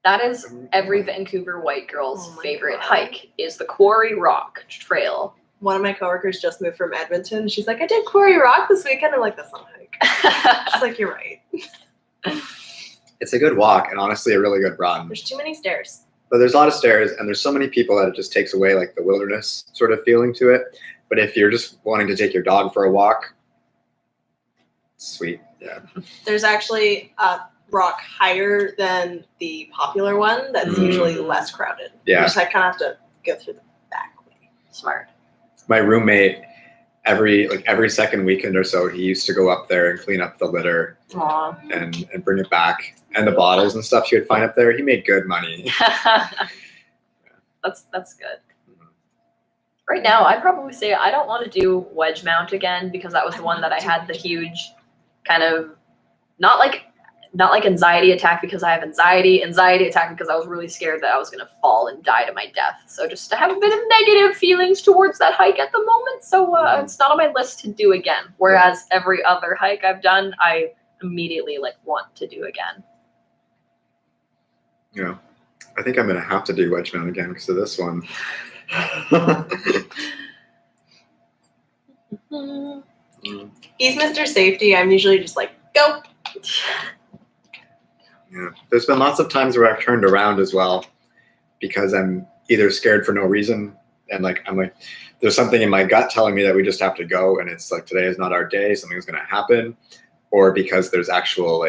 That is every Vancouver white girl's Oh my favorite God. hike is the Quarry Rock Trail. One of my coworkers just moved from Edmonton. She's like, I did Quarry Rock this weekend. I'm like, that's not a hike. She's like, you're right. it's a good walk and honestly a really good run. There's too many stairs. But there's a lot of stairs and there's so many people that it just takes away like the wilderness sort of feeling to it. But if you're just wanting to take your dog for a walk, sweet. Yeah. There's actually a rock higher than the popular one that's usually less crowded. Yeah. You just kind of have to go through the back way. Smart. My roommate, every second weekend or so, he used to go up there and clean up the litter Aw. and bring it back. And the bottles and stuff he would find up there, he made good money. That's good. Right now, I'd probably say I don't want to do wedge mount again because that was the one that I had the huge kind of not like anxiety attack because I have anxiety attack because I was really scared that I was gonna fall and die to my death. So just to have a bit of negative feelings towards that hike at the moment. So it's not on my list to do again. Whereas every other hike I've done, I immediately want to do again. Yeah. I think I'm gonna have to do wedge mount again because of this one. He's Mr. Safety. I'm usually just like, go. Yeah. There's been lots of times where I've turned around as well because I'm either scared for no reason and I'm like, there's something in my gut telling me that we just have to go and it's like today is not our day, something's gonna happen, or because there's actual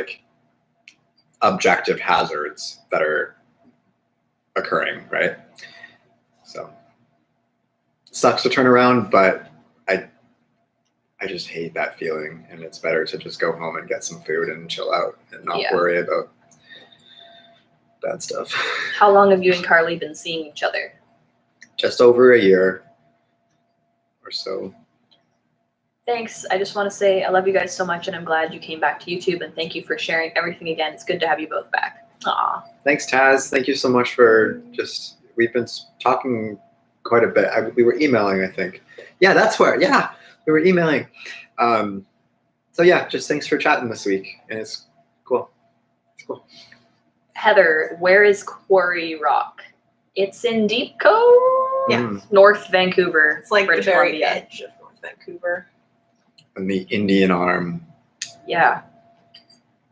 objective hazards that are occurring, right? So sucks to turn around, but I just hate that feeling and it's better to just go home and get some food and chill out and not worry about bad stuff. How long have you and Carly been seeing each other? Just over a year or so. Thanks. I just want to say I love you guys so much and I'm glad you came back to YouTube and thank you for sharing everything again. It's good to have you both back. Aw. Thanks, Taz. Thank you so much for we've been talking quite a bit. We were emailing, I think. Yeah, that's where, we were emailing. So yeah, just thanks for chatting this week. And it's cool. It's cool. Heather, where is Quarry Rock? It's in Deep Cove. Yeah. North Vancouver. It's like British the very Columbia. edge of North Vancouver. And the Indian Arm. Yeah.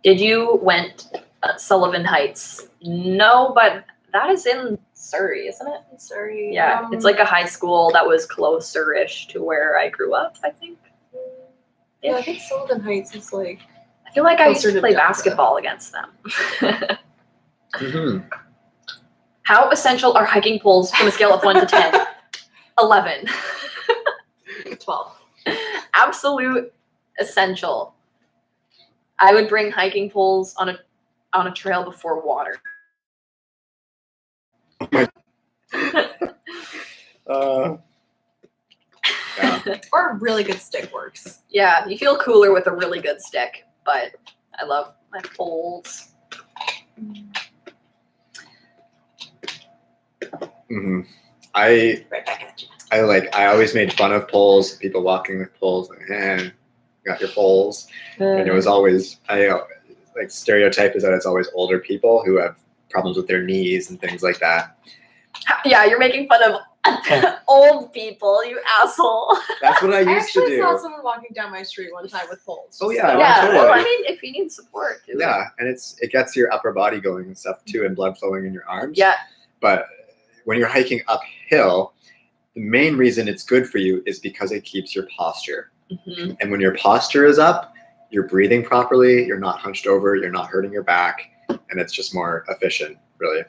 Did you went Sullivan Heights? No, but that is in Surrey, isn't it? Sorry. Yeah, it's like a high school that was closer-ish to where I grew up, I think. Yeah, I think Sullivan Heights is like. I feel like I used Closer to to play Delta. basketball against them. Mm-hmm. How essential are hiking poles from a scale of 1 to 10? 11. 12. Absolute essential. I would bring hiking poles on a trail before water. Yeah. Or a really good stick works. Yeah, you feel cooler with a really good stick, but I love my poles. Mm-hmm. I Right back at you. I always made fun of poles, people walking with poles, like, you got your poles. And it was always, like stereotype is that it's always older people who have problems with their knees and things like that. Yeah, you're making fun of old people, you asshole. That's what I I used to actually saw do. someone walking down my street one time with poles. Oh, yeah. Yeah, totally. well, I mean, if you need support, do it. Yeah, and it gets your upper body going and stuff too, and blood flowing in your arms. Yeah, But when you're hiking uphill, the main reason it's good for you is because it keeps your posture. mm-hmm. And when your posture is up, you're breathing properly, you're not hunched over, you're not hurting your back, and it's just more efficient, really.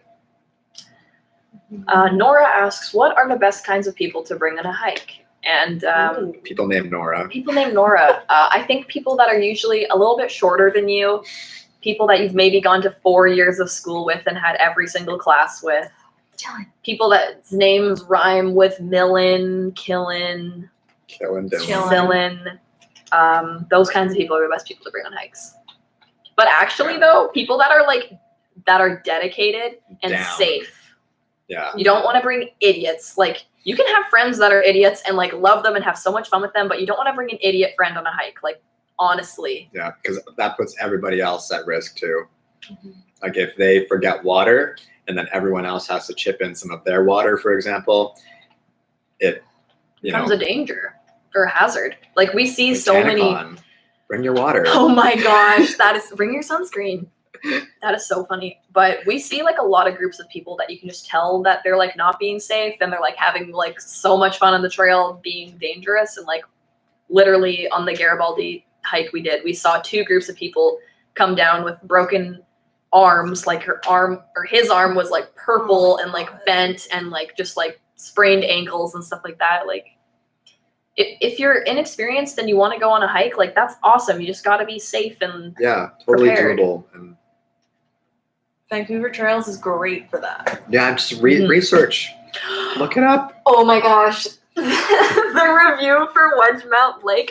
Nora asks, what are the best kinds of people to bring on a hike? And People named Nora. people named Nora. I think people that are usually a little bit shorter than you, people that you've maybe gone to 4 years of school with and had every single class with, people that names rhyme with Millen, Killen, Killing Dylan. Chillin'. Zillin. Those kinds of people are the best people to bring on hikes. But actually, Yeah. though, people that are dedicated and Down. safe. Yeah. You don't want to bring idiots. Like, you can have friends that are idiots and like love them and have so much fun with them, but you don't want to bring an idiot friend on a hike. Like, honestly. Yeah, because that puts everybody else at risk too. Mm-hmm. Like if they forget water and then everyone else has to chip in some of their water, for example, it Becomes a danger or a hazard. Like, we see like so many. Tanacon, bring your water. Oh my gosh, bring your sunscreen. That is so funny. But we see like a lot of groups of people that you can just tell that they're like not being safe and they're like having like so much fun on the trail being dangerous. And like literally on the Garibaldi hike we did, we saw 2 groups of people come down with broken arms. Like his arm was like purple and like bent and like just like sprained ankles and stuff like that. Like, if you're inexperienced and you want to go on a hike, like that's awesome. You just got to be safe and Yeah, totally prepared. doable. And Vancouver Trails is great for that. yeah, just research, look it up. Oh my gosh. The review for Wedgemount Lake.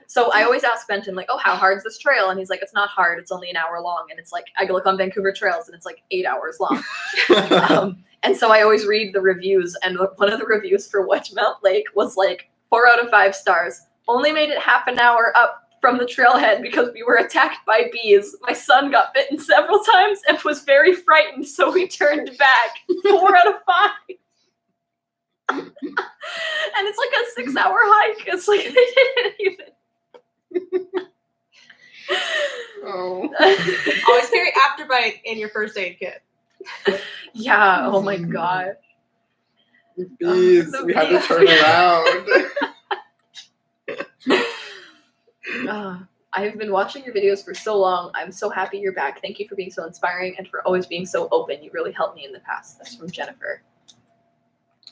So I always ask Benton, like, oh, how hard's this trail? And he's like, it's not hard. It's only an hour long. And it's like, I go look on Vancouver Trails and it's like 8 hours long. And so I always read the reviews. And one of the reviews for Wedgemount Lake was like 4 out of 5 stars. Only made it half an hour up from the trailhead because we were attacked by bees. My son got bitten several times and was very frightened, so we turned back. 4 out of 5. And it's like a 6-hour hike. It's like they didn't even. Oh. Always carry Afterbite in your first aid kit. Yeah. Oh my god. Bees, The we had to bees. turn around. I have been watching your videos for so long. I'm so happy you're back. Thank you for being so inspiring and for always being so open. You really helped me in the past. That's from Jennifer.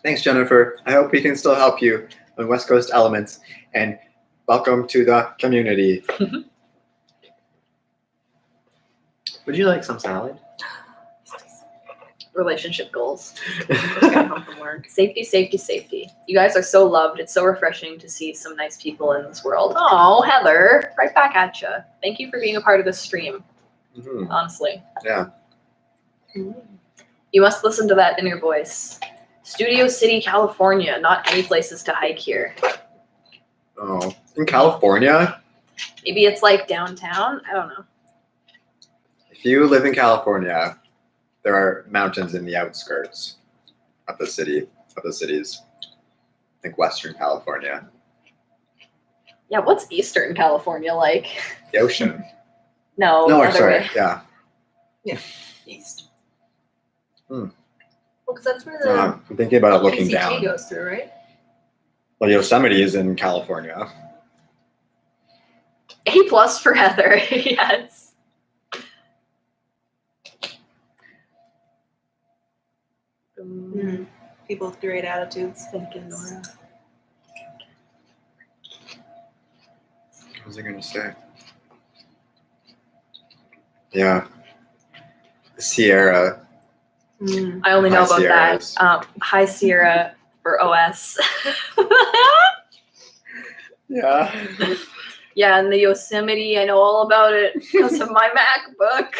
Thanks, Jennifer. I hope we can still help you on West Coast Elements. And welcome to the community. Would you like some salad? Relationship goals. Just got home from work. Safety, safety, safety. You guys are so loved. It's so refreshing to see some nice people in this world. Oh, Heather, right back at you. Thank you for being a part of this stream, Mhm. honestly. Yeah. You must listen to that inner voice. Studio City, California. Not any places to hike here. Oh, in California, Maybe it's like downtown. I don't know. if you live in California, there are mountains in the outskirts of the city of the cities. I think Western California. Yeah, what's Eastern California like? The ocean. No, No, other sorry. way. Yeah. East. Well, because that's where the I'm thinking about it looking WCT down. goes through, right? Well, Yosemite is in California. A+ for Heather. Yes. People with great attitudes. Thank you, Nora. What was I going to say? Yeah. The Sierra. I only know High about Sierras. that. High Sierra for OS. Yeah. Yeah, and the Yosemite, I know all about it because of my MacBook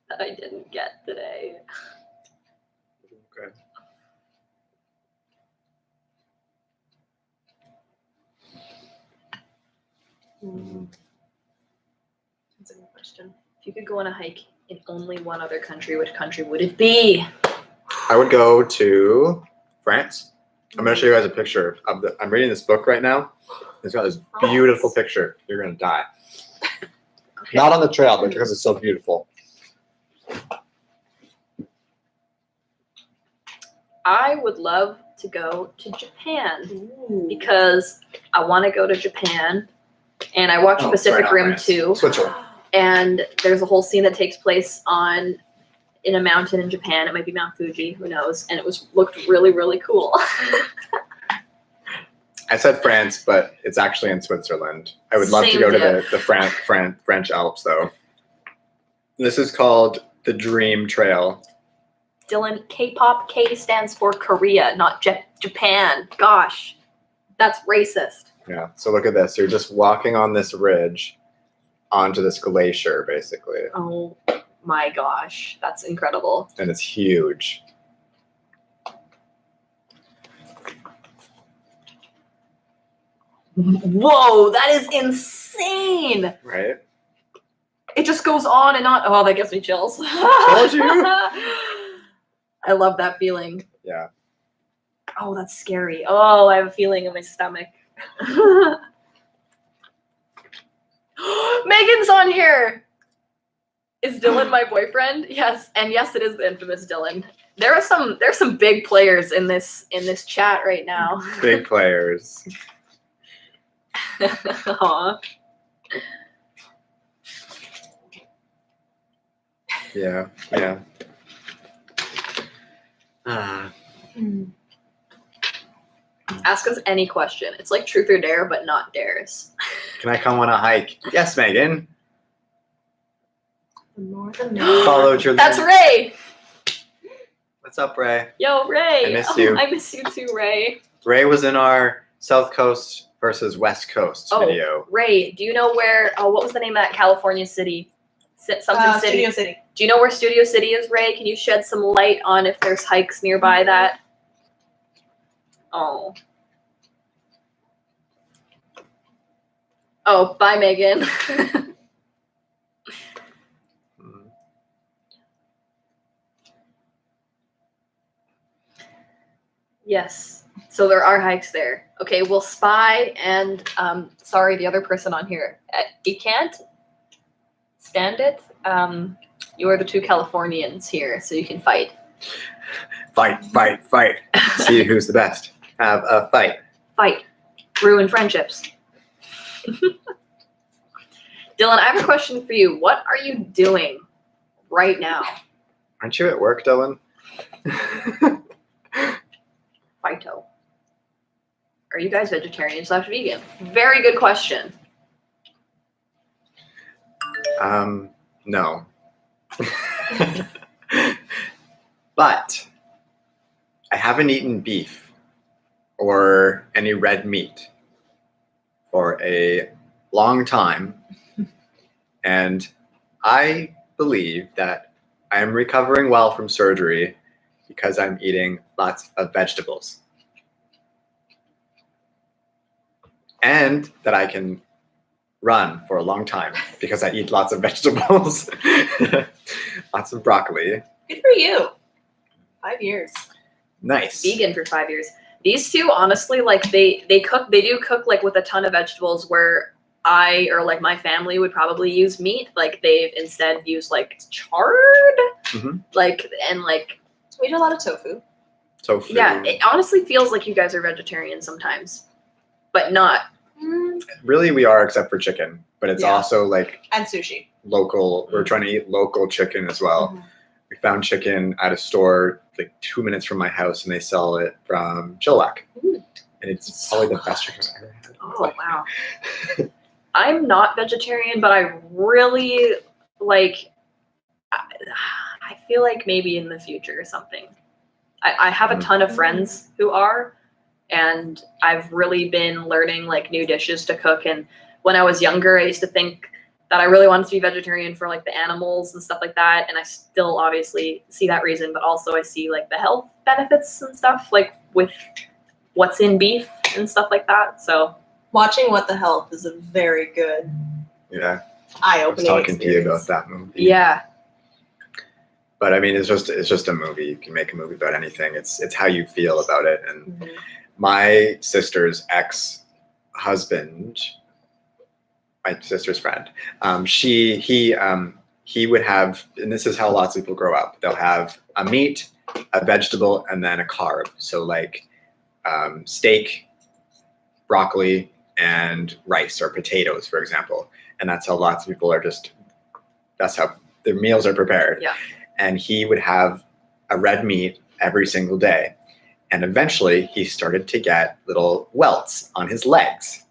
that I didn't get today. Okay. That's a good question. If you could go on a hike in only one other country, which country would it be? I would go to France. I'm going to show you guys a picture of I'm reading this book right now. It's got this beautiful picture. You're going to die. Okay. Not on the trail, but because it's so beautiful. I would love to go to Japan because I want to go to Japan, and I watched Oh, Pacific right on, Rim France. 2, Switzerland. and there's a whole scene that takes place in a mountain in Japan. It might be Mount Fuji, who knows? And it looked really, really cool. I said France, but it's actually in Switzerland. I would love to Same go to diff. the French Alps, though. This is called the Dream Trail. Dylan, K-pop, K stands for Korea, not Japan. Gosh, that's racist. Yeah, so look at this. You're just walking on this ridge onto this glacier, basically. Oh my gosh, that's incredible. And it's huge. Whoa, that is insane. Right? It just goes on and on. Oh, that gives me chills. Told you. I love that feeling. Yeah. Oh, that's scary. Oh, I have a feeling in my stomach. Megan's on here. Is Dylan my boyfriend? Yes, and yes, it is the infamous Dylan. There's some big players in this chat right now. Big players. Aw. Yeah. Yeah. Ask us any question. It's like truth or dare, but not dares. Can I come on a hike? Yes, Megan. The more the merrier. Followed your That's lead. Ray. What's up, Ray? Yo, Ray. I miss you. I miss you too, Ray. Ray was in our South Coast versus West Coast video. Ray, do you know where? Oh, what was the name of that California city? Something City. Studio City. Do you know where Studio City is, Ray? Can you shed some light on if there's hikes nearby that? Oh. Oh, bye, Megan. Yes. So there are hikes there. Okay, well, Spy and sorry, the other person on here. You can't stand it. You are the two Californians here, so you can fight. Fight, fight, fight. See who's the best. Have a fight. Fight. Ruin friendships. Dylan, I have a question for you. What are you doing right now? Aren't you at work, Dylan? Fighto. Are you guys vegetarian/vegan? Very good question. No. But I haven't eaten beef or any red meat for a long time. And I believe that I am recovering well from surgery because I'm eating lots of vegetables. And that I can run for a long time because I eat lots of vegetables. Lots of broccoli. Good for you. 5 years. Nice. Vegan for 5 years. These two, honestly, like they do cook like with a ton of vegetables where I or like my family would probably use meat. Like they've instead used like charred, like and like We do a lot of tofu. Tofu. yeah. It honestly feels like you guys are vegetarian sometimes, but not. Really, we are, except for chicken. But it's Yeah. also like And sushi. local. We're trying to eat local chicken as well. Mhm. We found chicken at a store like 2 minutes from my house, and they sell it from Chilliwack. Ooh. And it's So probably the good. best chicken I've ever had. Oh wow. I'm not vegetarian, but I really like. I feel like maybe in the future or something. I have a ton of friends who are, and I've really been learning like new dishes to cook. And when I was younger, I used to think that I really wanted to be vegetarian for like the animals and stuff like that. And I still obviously see that reason, but also I see like the health benefits and stuff like with what's in beef and stuff like that. So Watching What the Health is a very good Yeah, I was eye-opening talking to you experience. about that movie. yeah, But I mean, it's just a movie. You can make a movie about anything. It's how you feel about it. And Mhm. my sister's ex-husband, my sister's friend, he would have, and this is how lots of people grow up. They'll have a meat, a vegetable, and then a carb. So like steak, broccoli, and rice or potatoes, for example. And that's how lots of people that's how their meals are prepared. Yeah. And he would have a red meat every single day. And eventually he started to get little welts on his legs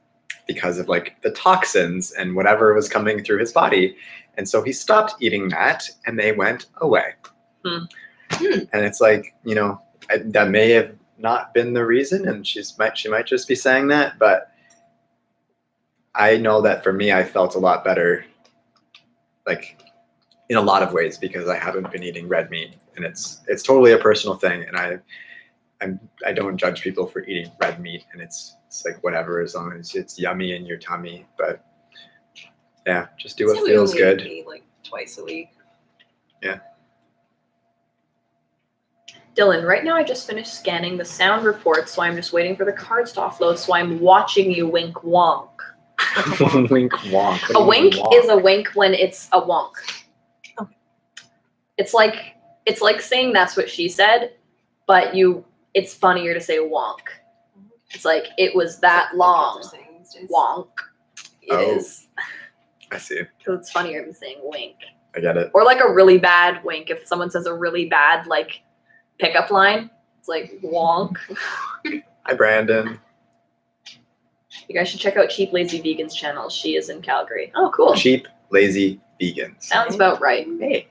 because of like the toxins and whatever was coming through his body. And so he stopped eating that and they went away. And it's like, that may have not been the reason, and she might just be saying that, but I know that for me, I felt a lot better, like in a lot of ways, because I haven't been eating red meat, and it's totally a personal thing, and I don't judge people for eating red meat, and it's like whatever, as long as it's yummy in your tummy. But yeah, just do what So we feels only good. eat like twice a week. Yeah. Dylan, right now I just finished scanning the sound report, so I'm just waiting for the cards to offload, so I'm watching you wink wonk. Wink wonk. What do A you mean wink wonk? is a wink when it's a wonk. Okay. It's like saying that's what she said, but it's funnier to say wonk. It's like it was that long. Wonk. It is. I see. Because it's funnier than saying wink. I get it. Or like a really bad wink. If someone says a really bad like pickup line, it's like wonk. Hi, Brandon. You guys should check out Cheap Lazy Vegan's channel. She is in Calgary. Oh, cool. Cheap, lazy vegans. Sounds about right. Hey.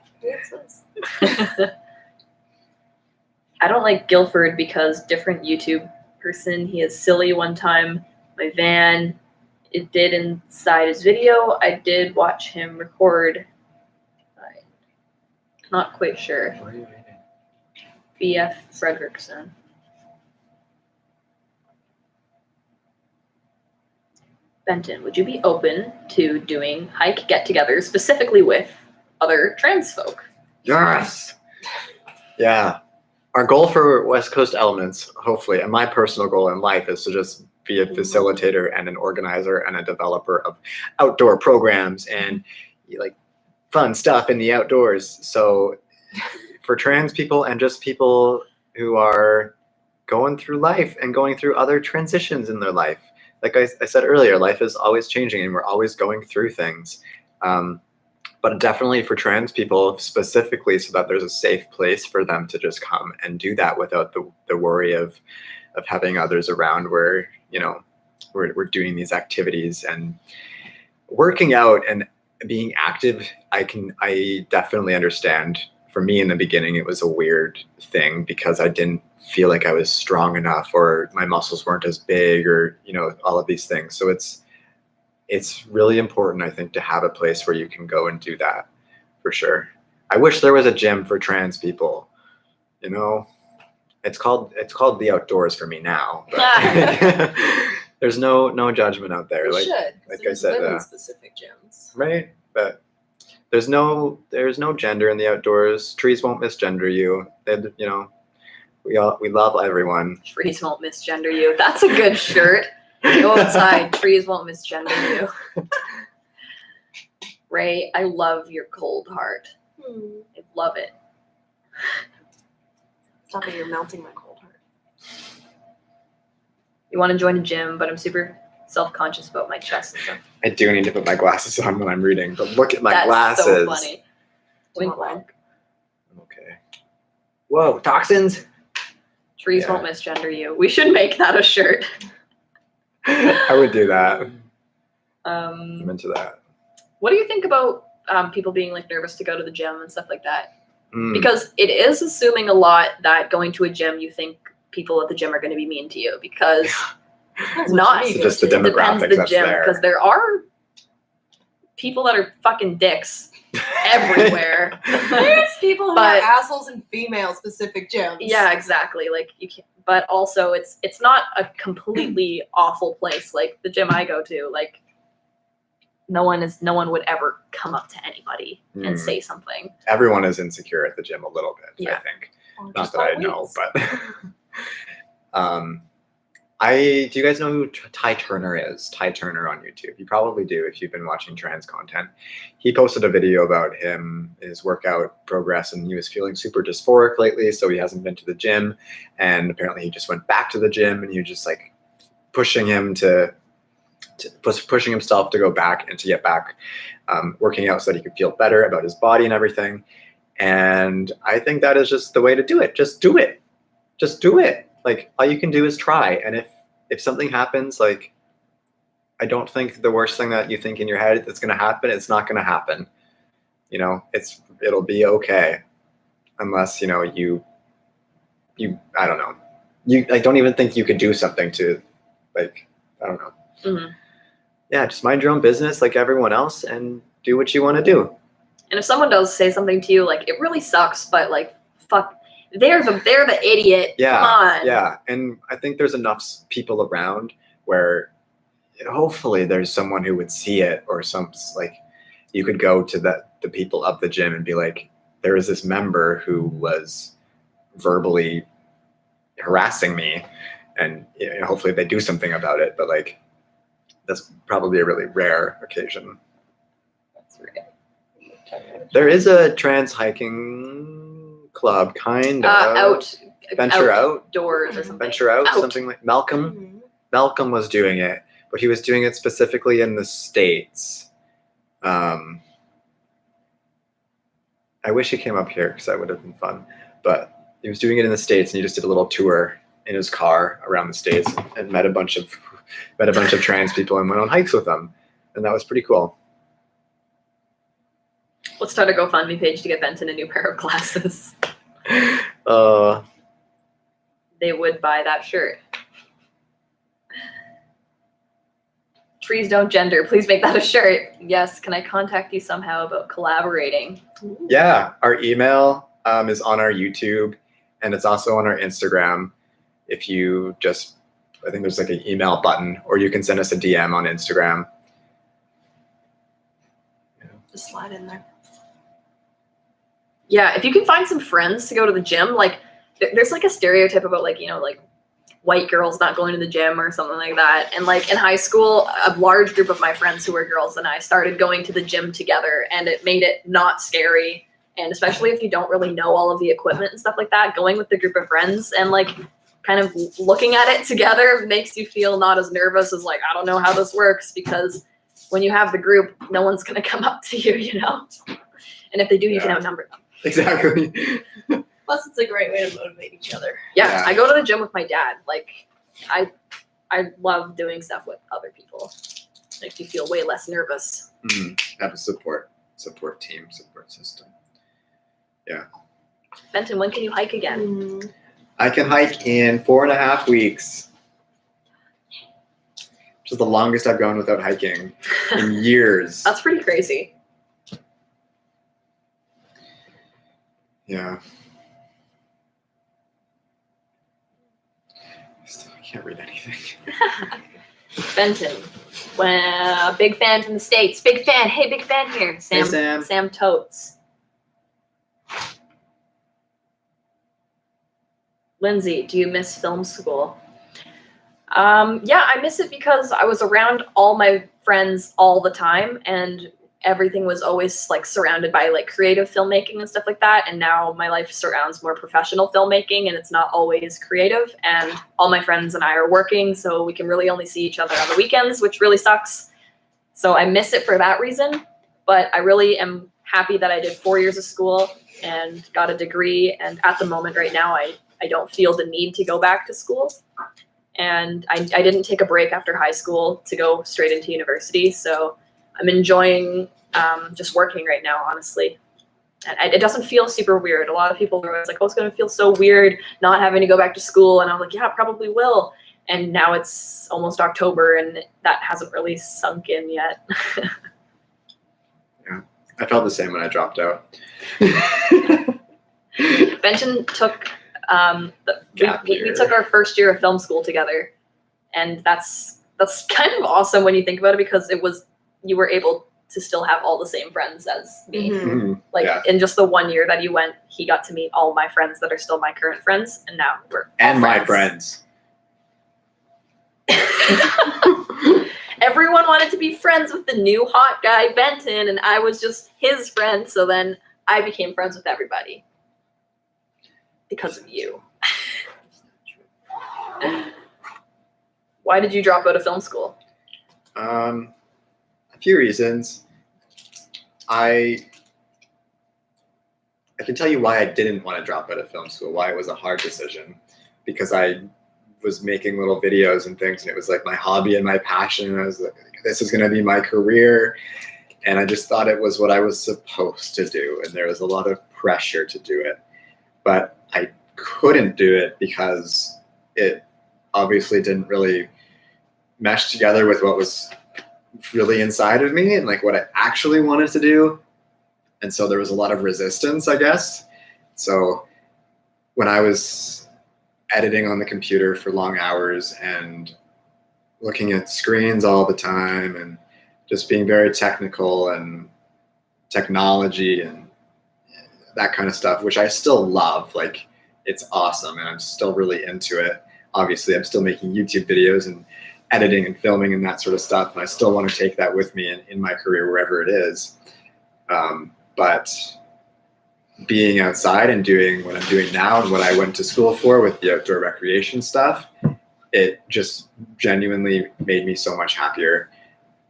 I don't like Guilford because different YouTube person. He is silly one time. My van, it did inside his video. I did watch him record. I'm not quite sure. What are you reading? BF Fredrickson. Benton, would you be open to doing hike get-togethers specifically with other trans folk? Yes. Yeah. Our goal for West Coast Elements, hopefully, and my personal goal in life is to just be a facilitator and an organizer and a developer of outdoor programs and like fun stuff in the outdoors. So for trans people and just people who are going through life and going through other transitions in their life. Like I said earlier, life is always changing and we're always going through things. But definitely for trans people specifically, so that there's a safe place for them to just come and do that without the worry of having others around where, we're doing these activities and working out and being active. I definitely understand. For me in the beginning, it was a weird thing because I didn't feel like I was strong enough or my muscles weren't as big or, all of these things. So it's really important, I think, to have a place where you can go and do that for sure. I wish there was a gym for trans people, it's called the outdoors for me now, but there's no judgment out there. We Like should. like I There's said, women-specific gyms. right? But there's no gender in the outdoors. Trees won't misgender you. We love everyone. Trees won't misgender you. That's a good shirt. Go outside. Trees won't misgender you. Ray, I love your cold heart. I love it. Stop it, you're melting my cold heart. You want to join a gym, but I'm super self-conscious about my chest and stuff. I do need to put my glasses on when I'm reading, but look at my That's glasses. so funny. Wink, Wink, wink. Okay. Whoa, toxins. Trees Yeah. won't misgender you. We should make that a shirt. I would do that. I'm Um, into that. what do you think about people being like nervous to go to the gym and stuff like that? Mm. Because it is assuming a lot that going to a gym, you think people at the gym are going to be mean to you because Depends not what gym you just go the to. depends demographics the that's gym there. because there are people that are fucking dicks everywhere. There's people who But- are assholes in female-specific gyms. Yeah, exactly. Like you can't, but also it's not a completely awful place like the gym I go to. Like no one would ever come up to anybody and Hmm. say something. Everyone is insecure at the gym a little bit, I Yeah. think. Or Not just that I always. know, but do you guys know who Ty Turner is? Ty Turner on YouTube. You probably do if you've been watching trans content. He posted a video about his workout progress, and he was feeling super dysphoric lately, so he hasn't been to the gym. And apparently he just went back to the gym, and he was just like pushing himself to go back and to get back working out so that he could feel better about his body and everything. And I think that is just the way to do it. Just do it. Just do it. Like all you can do is try. And if something happens, like I don't think the worst thing that you think in your head that's going to happen, it's not going to happen. You know, it'll be okay. Unless, you I don't know. I don't even think you could do something to like, I don't know. Mhm. Yeah, just mind your own business like everyone else and do what you want to do. And if someone does say something to you, like it really sucks, but like fuck, they're the idiot. Yeah, Come on. yeah. And I think there's enough people around where hopefully there's someone who would see it, or like you could go to the people of the gym and be like, there is this member who was verbally harassing me, and hopefully they do something about it. But like that's probably a really rare occasion. That's right. There is a trans hiking club, kind of. Venture Out. Outdoors or something. Venture Out, Out. something like Malcolm. Mhm. Malcolm was doing it, but he was doing it specifically in the States. I wish he came up here because that would have been fun. But he was doing it in the States, and he just did a little tour in his car around the States and met a bunch of trans people and went on hikes with them, and that was pretty cool. Let's start a GoFundMe page to get Benton a new pair of glasses. They would buy that shirt. Trees don't gender. Please make that a shirt. Yes. Can I contact you somehow about collaborating? Yeah, our email is on our YouTube, and it's also on our Instagram. If you I think there's like an email button, or you can send us a DM on Instagram. Just slide in there. Yeah, if you can find some friends to go to the gym, like there's like a stereotype about like, like white girls not going to the gym or something like that. And like in high school, a large group of my friends who were girls and I started going to the gym together, and it made it not scary. And especially if you don't really know all of the equipment and stuff like that, going with the group of friends and like kind of looking at it together makes you feel not as nervous as like, I don't know how this works, because when you have the group, no one's going to come up to you, And if they do, you can Yeah. outnumber them. Exactly. Plus, it's a great way to motivate each other. Yeah, Yeah. I go to the gym with my dad. Like, I love doing stuff with other people. Makes you feel way less nervous. Have a support team, support system. Benton, when can you hike again? Mm. I can hike in 4.5 weeks, which is the longest I've gone without hiking in years. That's pretty crazy. Yeah. I can't read anything. Benton. Big fan from the States. Big fan. Hey, big fan here. Sam. Hey, Sam. Sam Totes. Lindsay, do you miss film school? Yeah, I miss it because I was around all my friends all the time, and everything was always like surrounded by like creative filmmaking and stuff like that. And now my life surrounds more professional filmmaking, and it's not always creative. And all my friends and I are working, so we can really only see each other on the weekends, which really sucks. So I miss it for that reason. But I really am happy that I did 4 years of school and got a degree. And at the moment right now, I don't feel the need to go back to school. And I didn't take a break after high school to go straight into university. So I'm enjoying just working right now, honestly. And it doesn't feel super weird. A lot of people are always like, oh, it's going to feel so weird not having to go back to school. And I'm like, yeah, it probably will. And now it's almost October, and that hasn't really sunk in yet. Yeah, I felt the same when I dropped out. Benton took Gap we year. took our first year of film school together, and that's kind of awesome when you think about it, because you were able to still have all the same friends as me. Mhm. Mhm. Like Yeah. in just the 1 year that you went, he got to meet all my friends that are still my current friends, and now we're all And my friends. Everyone wanted to be friends with the new hot guy Benton, and I was just his friend. So then I became friends with everybody because of you. Why did you drop out of film school? A few reasons. I can tell you why I didn't want to drop out of film school, why it was a hard decision. Because I was making little videos and things, and it was like my hobby and my passion. And I was like, this is going to be my career. And I just thought it was what I was supposed to do. And there was a lot of pressure to do it. But I couldn't do it because it obviously didn't really mesh together with what was really inside of me and like what I actually wanted to do. And so there was a lot of resistance, I guess. So when I was editing on the computer for long hours and looking at screens all the time and just being very technical and technology and that kind of stuff, which I still love, like it's awesome and I'm still really into it. Obviously, I'm still making YouTube videos and editing and filming and that sort of stuff, and I still want to take that with me in my career wherever it is. But being outside and doing what I'm doing now and what I went to school for with the outdoor recreation stuff, it just genuinely made me so much happier.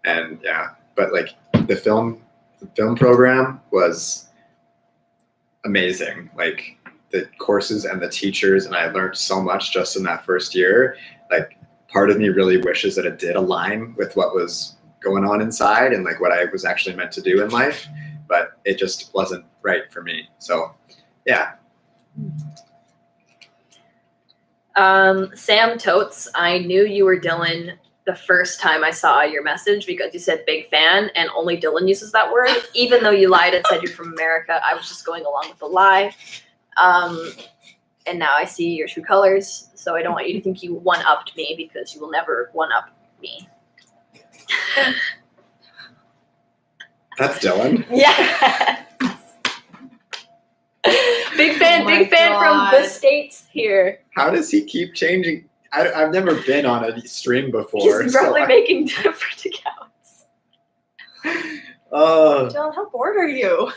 And yeah, but like the film program was amazing. Like the courses and the teachers, and I learned so much just in that first year. Like part of me really wishes that it did align with what was going on inside and like what I was actually meant to do in life, but it just wasn't right for me. So yeah. Sam Totes, I knew you were Dylan the first time I saw your message because you said big fan, and only Dylan uses that word. Even though you lied and said you're from America, I was just going along with the lie. And now I see your true colors, so I don't want you to think you one-upped me, because you will never one-up me. That's Dylan. Yeah. Big fan, Oh my big fan God. from the States here. How does he keep changing? I've never been on a stream before. He's probably making different accounts. Oh, John, how bored are you?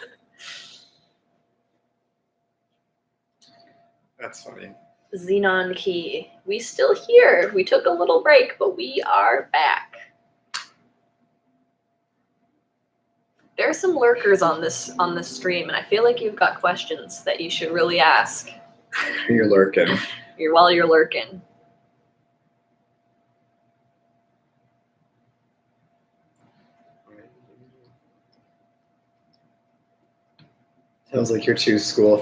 that's funny. Xenon Key. We still here. We took a little break, but we are back. There are some lurkers on this stream, and I feel like you've got questions that you should really ask. You're lurking. While you're lurking. Sounds like you're too cool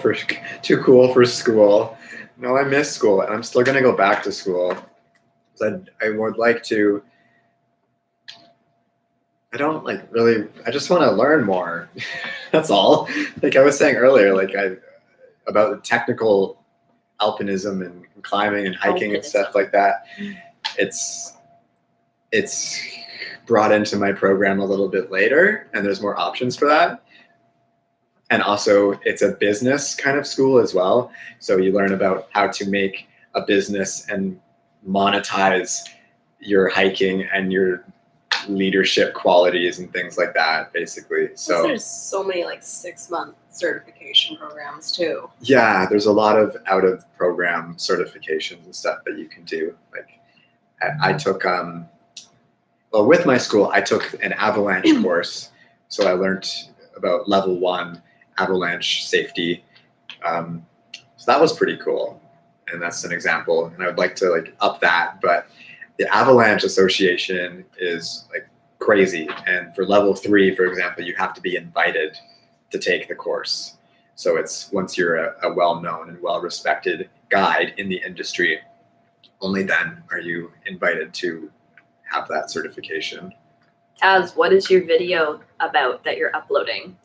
for school. No, I miss school, and I'm still gonna go back to school. I would like to. I don't like really. I just want to learn more. That's all. Like I was saying earlier, like about the technical alpinism and climbing and hiking and stuff like that. it's brought into my program a little bit later, and there's more options for that. And also, it's a business kind of school as well. So you learn about how to make a business and monetize your hiking and your leadership qualities and things like that, basically. So there's so many like 6-month certification programs too. yeah, there's a lot of out of program certifications and stuff that you can do. Like I took well, with my school, I took an avalanche course. So I learned about level 1 avalanche safety. So that was pretty cool. And that's an example. And I would like to like up that, but the Avalanche Association is like crazy. And for level 3, for example, you have to be invited to take the course. So it's once you're a well-known and well-respected guide in the industry, only then are you invited to have that certification. Taz, what is your video about that you're uploading?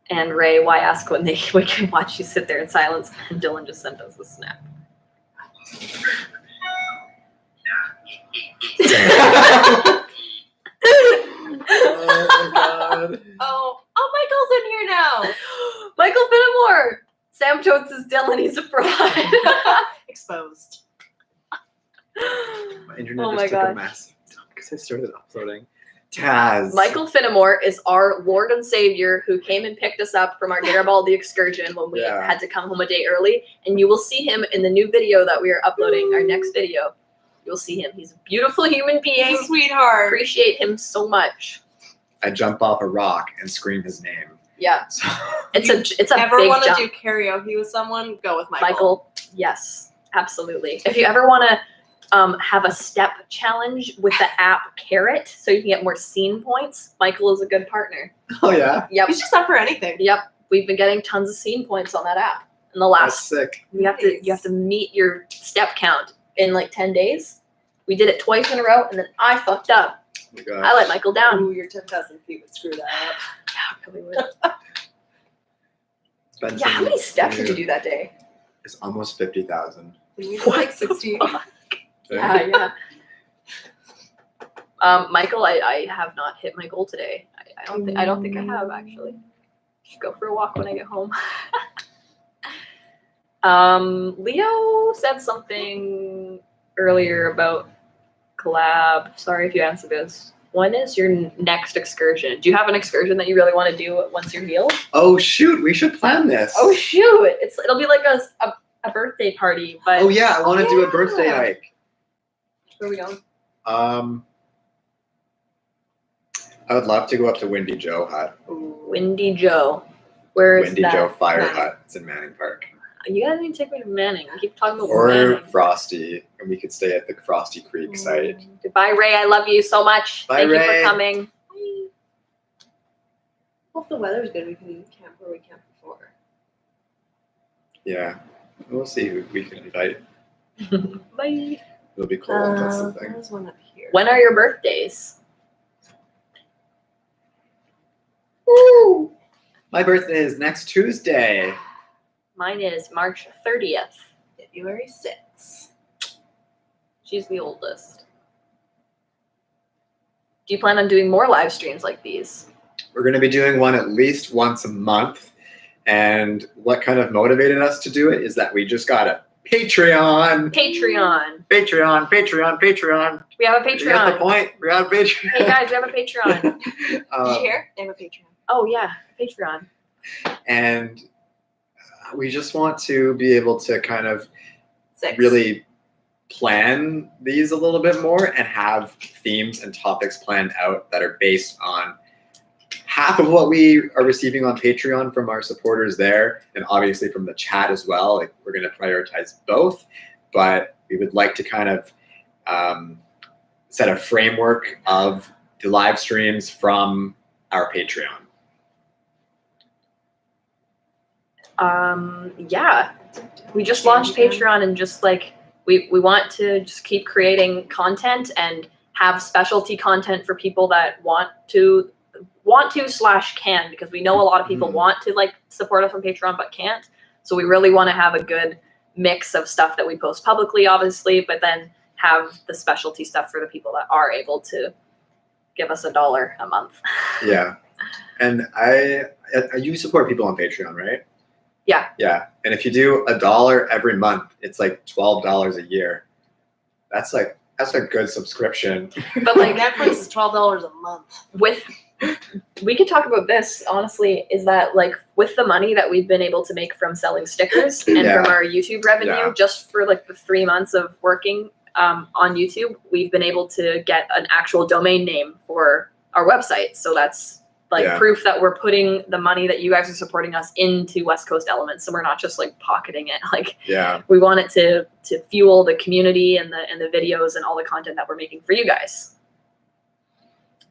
And Ray, why ask when they can watch you sit there in silence? And Dylan just sent us a snap. Oh my god. Oh, Michael's in here now. Michael Finnemore. Sam Toad says Dylan, he's a fraud. Exposed. My internet Oh just my took a gosh. massive dump because I started uploading. Taz. Michael Finnemore is our Lord and Savior who came and picked us up from our Garibaldi excursion when we Yeah. had to come home a day early. And you will see him in the new video that we are uploading, our next video. You'll see him. He's a beautiful human being. Sweetheart. Appreciate him so much. I jump off a rock and scream his name. Yeah, So, it's a Ever big want to jump. do karaoke with someone? Go with Michael. Michael, yes, absolutely. If you ever want to have a step challenge with the app Carrot, so you can get more scene points, Michael is a good partner. oh yeah, Yep, He's just up for anything. yep. We've been getting tons of scene points on that app. In the that's last, sick. you have to meet your step count in like 10 days. We did it twice in a row, and then I fucked up. Oh my gosh. I let Michael down. Ooh, your 10,000 feet would screw that up. Yeah, I probably would. Spencer, Yeah, how many steps did you do that day? It's almost 50,000. We did like 60. Yeah. Michael, I have not hit my goal today. I don't think I have actually. Should go for a walk when I get home. Leo said something earlier about collab. Sorry if you answered this. When is your next excursion? Do you have an excursion that you really want to do once you're healed? Oh shoot, we should plan this. Oh shoot! It'll be like a birthday party, but Oh yeah, I want to do a yeah. birthday hike. Where are we going? I would love to go up to Windy Joe Hut. Windy Joe. Where is Windy that? Joe Fire Manning. Hut. It's in Manning Park. You guys need to take me to Manning. We keep talking about Or Manning. Frosty, and we could stay at the Frosty Creek site. Goodbye, Ray. I love you so much. Bye, Thank you Ray. for coming. Well, if the weather's good, we can camp where we camped before. Yeah, we'll see who we can invite. Bye. It'll be cold. That's the thing. There's one up here. When are your birthdays? Woo! My birthday is next Tuesday. Mine is March 30th. February 6th. She's the oldest. Do you plan on doing more live streams like these? We're going to be doing one at least once a month. And what kind of motivated us to do it is that we just got a Patreon. Patreon. Patreon. We have a You get the Patreon. point? We're on Patreon. Hey guys, we have a Patreon. Did you hear? They have a Patreon. Oh yeah, Patreon. And we just want to be able to kind of 6. really plan these a little bit more and have themes and topics planned out that are based on half of what we are receiving on Patreon from our supporters there, and obviously from the chat as well. Like, we're going to prioritize both, but we would like to kind of set a framework of the live streams from our Patreon. Yeah, we just launched Patreon, and just like we want to just keep creating content and have specialty content for people that want to / can, because we know a lot of people Mhm. want to like support us on Patreon but can't. So we really want to have a good mix of stuff that we post publicly, obviously, but then have the specialty stuff for the people that are able to give us $1 a month. Yeah. And you support people on Patreon, right? Yeah. Yeah. And if you do $1 every month, it's like $12 a year. That's a good subscription. But like Netflix is $12 a month. We could talk about this, honestly, is that like with the money that we've been able to make from selling stickers and Yeah. from our YouTube revenue, Yeah. just for like the 3 months of working on YouTube, we've been able to get an actual domain name for our website. So that's like Yeah. proof that we're putting the money that you guys are supporting us into West Coast Elements. So we're not just like pocketing it. Like Yeah. we want it to fuel the community and the videos and all the content that we're making for you guys.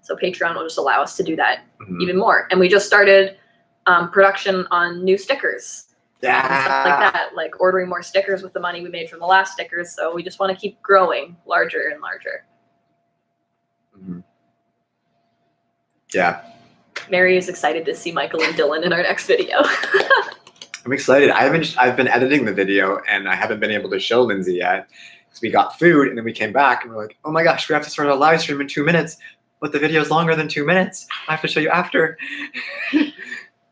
So Patreon will just allow us to do that even more. And we just started production on new stickers. And stuff like that, like ordering more stickers with the money we made from the last stickers. So we just want to keep growing larger and larger. Mm-hmm. Yeah. Mary is excited to see Michael and Dylan in our next video. I'm excited. I've been editing the video and I haven't been able to show Lindsay yet because we got food and then we came back and we're like, oh my gosh, we have to start a live stream in 2 minutes, but the video is longer than 2 minutes. I have to show you after.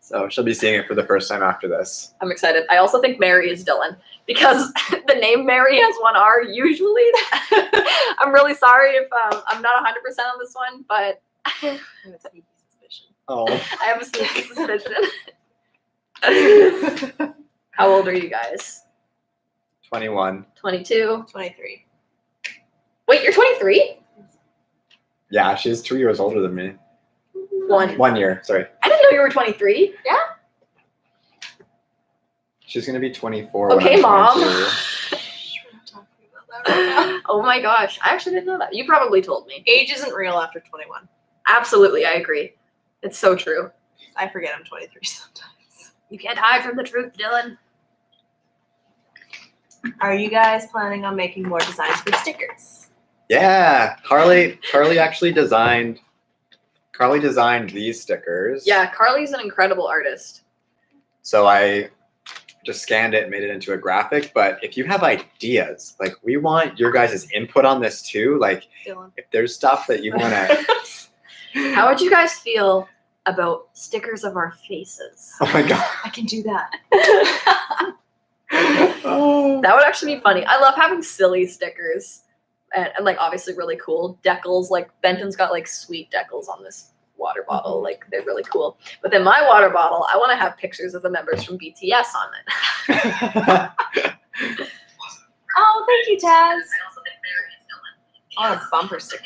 So she'll be seeing it for the first time after this. I'm excited. I also think Mary is Dylan because the name Mary has 1 R usually. I'm really sorry if I'm not 100% on this one, but I have a sneaky suspicion. Oh. I have a sneaky suspicion. How old are you guys? 21. 22? 23. Wait, you're 23? Yeah, she's 2 years older than me. 1 year, sorry. I didn't know you were 23. Yeah? She's gonna be 24. Okay, when I'm Mom. 22. We're not talking about that right now. Oh my gosh. I actually didn't know that. You probably told me. Age isn't real after 21. Absolutely, I agree. It's so true. I forget I'm 23 sometimes. You can't hide from the truth, Dylan. Are you guys planning on making more designs for stickers? Yeah, Carly actually designed these stickers. Yeah, Carly's an incredible artist. So I just scanned it and made it into a graphic. But if you have ideas, like we want your guys' input on this too. Like Dylan. if there's stuff that you want to. How would you guys feel about stickers of our faces? Oh my god. I can do that. Oh. That would actually be funny. I love having silly stickers and like obviously really cool decals. Like Benton's got like sweet decals on this water bottle. Like they're really cool. But then my water bottle, I want to have pictures of the members from BTS on it. Oh, thank you, Taz. I want a bumper sticker.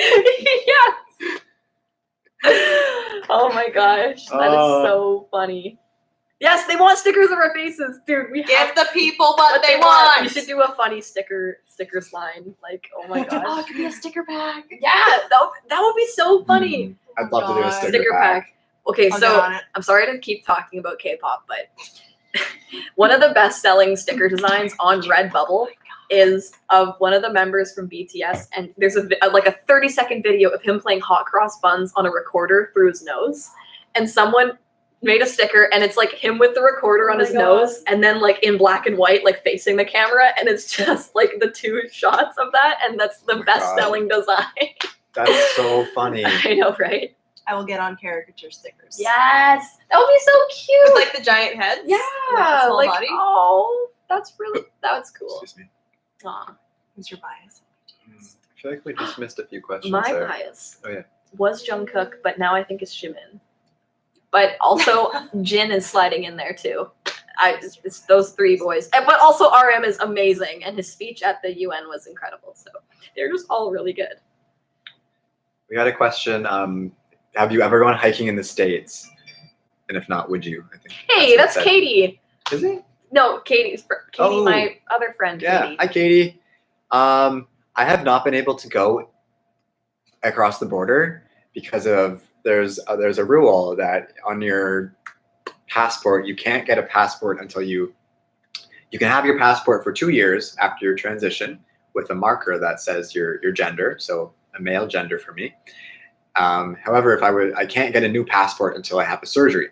Yes. Oh my gosh, that is so funny. Yes, they want stickers of our faces, dude. We Give have the people what they We want. should do a funny sticker sign. Like, oh my Oh, gosh. it could be a sticker bag. Yeah, that would be so funny. I'd love to do a God. sticker pack. Okay, I'll so get on it. I'm sorry to keep talking about K-pop, but one of the best-selling sticker designs on Redbubble is of one of the members from BTS, and there's a 30-second video of him playing hot cross buns on a recorder through his nose, and someone made a sticker, and it's like him with the recorder on my his God. nose, and then like in black and white, like facing the camera, and it's just like the 2 shots of that, and that's the my best-selling design. That's so funny. I know, right? I will get on caricature stickers. Yes, that would be so cute. With like the giant heads. Yeah, With the small like body. oh, that's cool. Excuse me. Aw. Who's your bias? I feel like we just missed a few questions My there. bias Oh, yeah. was Jungkook, but now I think it's Jimin. But also Jin is sliding in there too. It's those 3 boys, but also RM is amazing, and his speech at the UN was incredible. So they're just all really good. We got a question. Have you ever gone hiking in the States? And if not, would you? I think. Hey, what that's it said. Katie. Is it? No, Katie, Oh. my other friend. Yeah. Katie. Hi, Katie. I have not been able to go across the border because of there's a rule that on your passport you can't get a passport until you can have your passport for 2 years after your transition with a marker that says your gender, so a male gender for me. However, I can't get a new passport until I have a surgery.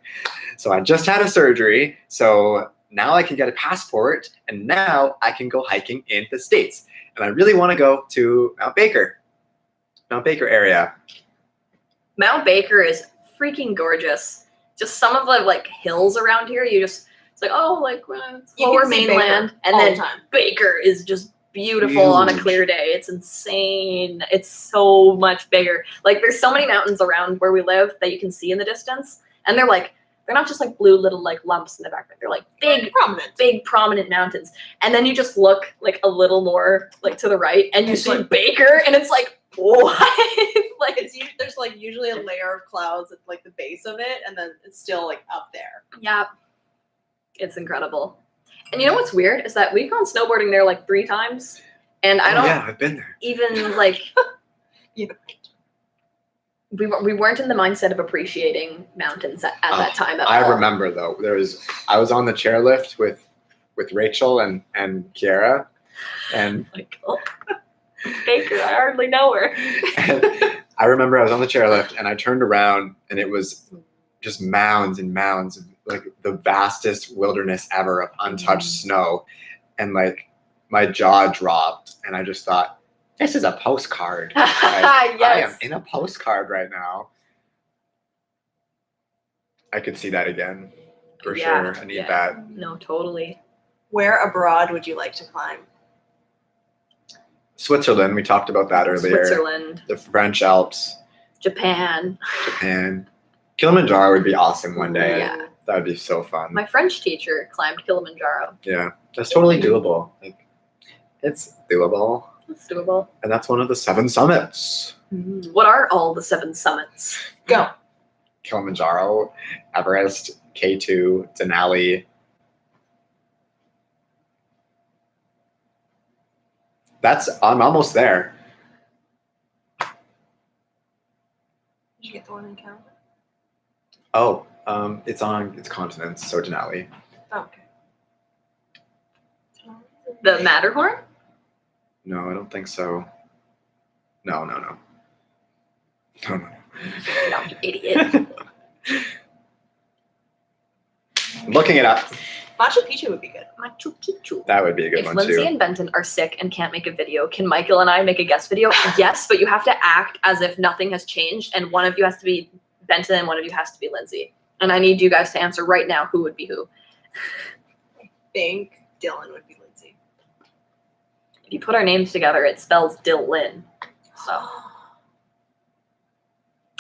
So I just had a surgery. So now I can get a passport, and now I can go hiking in the States. And I really want to go to Mount Baker area. Mount Baker is freaking gorgeous. Just some of the like hills around here, it's like, oh, like it's You lower can see Baker mainland, and all the then time. Baker is just beautiful on a Huge. clear day. It's insane. It's so much bigger. Like there's so many mountains around where we live that you can see in the distance, and they're not just like blue little like lumps in the background. They're like big prominent mountains. And then you just look like a little more like to the right, and you It's see like- Baker, and it's like, what? Like There's like usually a layer of clouds at like the base of it, and then it's still like up there. yeah, it's incredible. And you know what's weird is that we've gone snowboarding there like 3 times, and I don't Yeah, I've been there. even like Yeah. we weren't in the mindset of appreciating mountains at that time at I all. remember though. I was on the chairlift with Rachel and Kiara, and Like, oh, Baker, I hardly know her. I remember I was on the chairlift and I turned around and it was just mounds and mounds of like the vastest wilderness ever of untouched snow, and like my jaw dropped and I just thought, this is a postcard. Like, I am Yes. in a postcard right now. I could see that again for Yeah, sure. I need yeah. that. No, totally. Where abroad would you like to climb? Switzerland, we talked about that earlier. Switzerland, The French Alps, Japan. Japan. Kilimanjaro would be awesome one day. Yeah. That would be so fun. My French teacher climbed Kilimanjaro. Yeah, that's totally doable. Like, it's doable. That's doable. And that's one of the 7 summits. What are all the 7 summits? Go. Kilimanjaro, Everest, K2, Denali. I'm almost there. Did you get the one in Canada? Oh, it's continents, so Denali. Oh, okay. The Matterhorn? No, I don't think so. No. No, you idiot. I'm looking it up. Machu Picchu would be good. Machu Picchu. That would be a good If one Lindsay too. and Benton are sick and can't make a video, can Michael and I make a guest video? Yes, but you have to act as if nothing has changed, and one of you has to be Benton and one of you has to be Lindsay. And I need you guys to answer right now who would be who. I think Dylan would be Lindsay. If you put our names together, it spells Dylan. So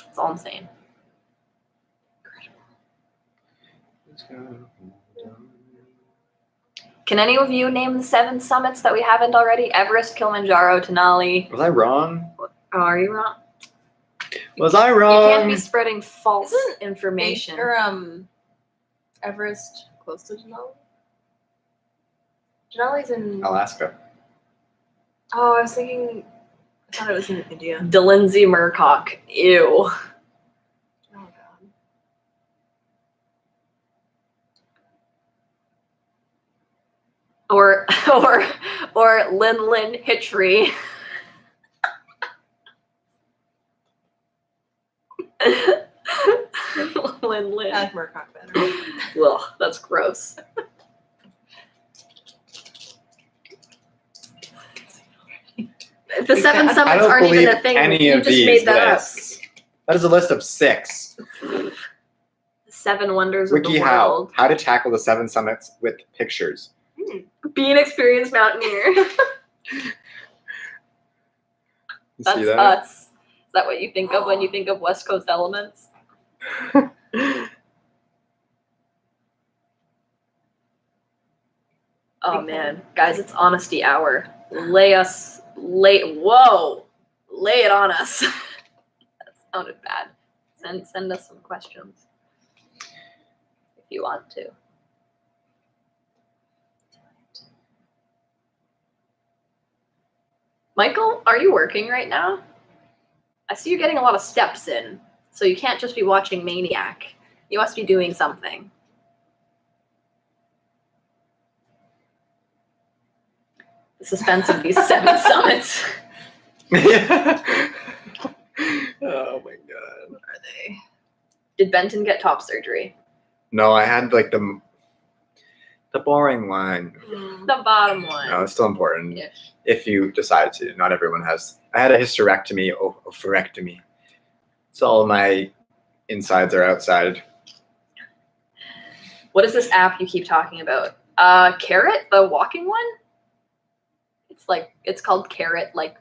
that's all I'm saying. Can any of you name the 7 summits that we haven't already? Everest, Kilimanjaro, Denali. Was I wrong? Oh, are you wrong? Was I You wrong? can't be spreading false Isn't information. Or Everest close to Denali? Denali's in. Alaska. Oh, I was thinking. I thought it was in India. DeLindsay Murcock. Ew. Oh god. Or Lin Hitchery. Lin. I like Murcock better. Ugh, that's gross. The 7 I summits don't aren't even believe a thing. any You of just these made that lists. That is a list of 6. up. 7 wonders of the WikiHow. world. How to tackle the 7 summits with pictures. Be an experienced mountaineer. You That's see that? us. Is that what you think of when you think of West Coast elements? Oh man, guys, it's honesty hour. Lay it on us. That sounded bad. Send us some questions if you want to. Michael, are you working right now? I see you're getting a lot of steps in, so you can't just be watching Maniac. You must be doing something. The suspense of these 7 summits. Oh my god. Are they? Did Benton get top surgery? No, I had like the The boring one. The bottom one. No, it's still important. Ish. If you decide to. Not everyone has. I had a hysterectomy, oophorectomy. So all my insides are outside. What is this app you keep talking about? Carrot, the walking one? It's called Carrot, like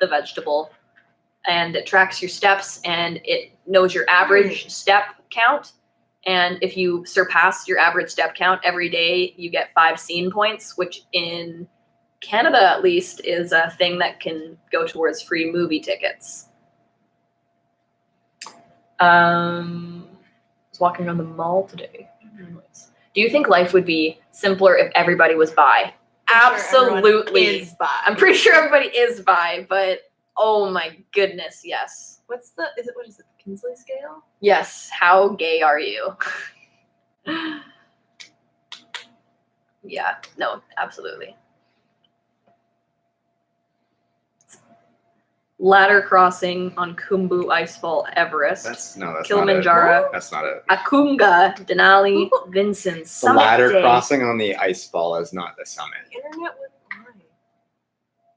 the vegetable. And it tracks your steps and it knows your average step count. And if you surpass your average step count every day, you get 5 scene points, which in Canada at least is a thing that can go towards free movie tickets. I was walking around the mall today. Do you think life would be simpler if everybody was bi? Absolutely. Is bi. I'm pretty sure everybody is bi, but oh my goodness, yes. What is it, the Kinsley scale? Yes, how gay are you? Yeah, no, absolutely. Ladder crossing on Khumbu Icefall Everest. That's not Kilimanjaro. it. That's not it. Akunga, Denali, Vincent, The Summit ladder Day. crossing on the ice fall is not the summit. Internet wouldn't lie.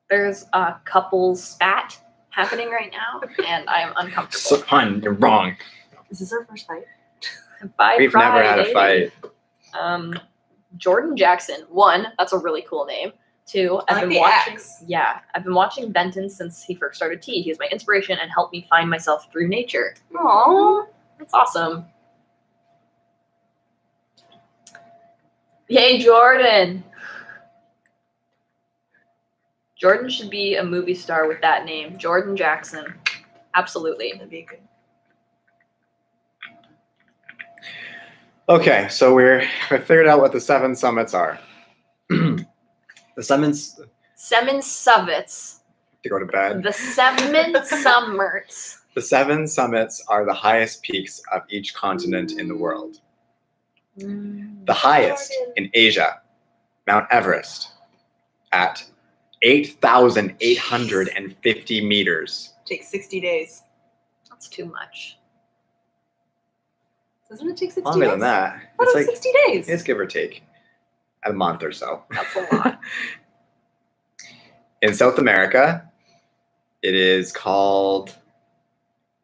There's a couple spat happening right now, and I'm uncomfortable. So, hun, you're wrong. Is this our first fight? Bye, We've never had a Friday. fight. Jordan Jackson. 1, that's a really cool name. 2, I I've like been the watching. X. Yeah, I've been watching Benton since he first started tea. He's my inspiration and helped me find myself through nature. Aww, that's awesome. Yay, Jordan. Jordan should be a movie star with that name. Jordan Jackson. Absolutely. That'd be good. Okay, so we figured out what the 7 summits are. The summits Seven Summits. to go to bed. The 7 Summers. The 7 summits are the highest peaks of each continent in the world. The highest in Asia, Mount Everest, at 8,850 meters. Takes 60 days. That's too much. Doesn't it take 60 Longer days? than that. What It's is like 60 days? it's give or take a month or so. That's a lot. In South America, it is called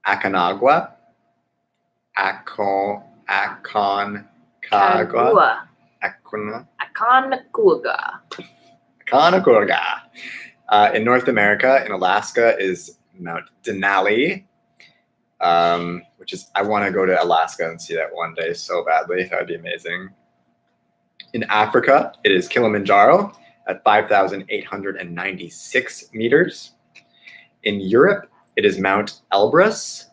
Aconcagua. Aconcagua. Kagua. Aconcagua. Aconcagua. In North America, in Alaska, is Mount Denali, which is, I want to go to Alaska and see that one day so badly. That would be amazing. In Africa, it is Kilimanjaro at 5,896 meters. In Europe, it is Mount Elbrus.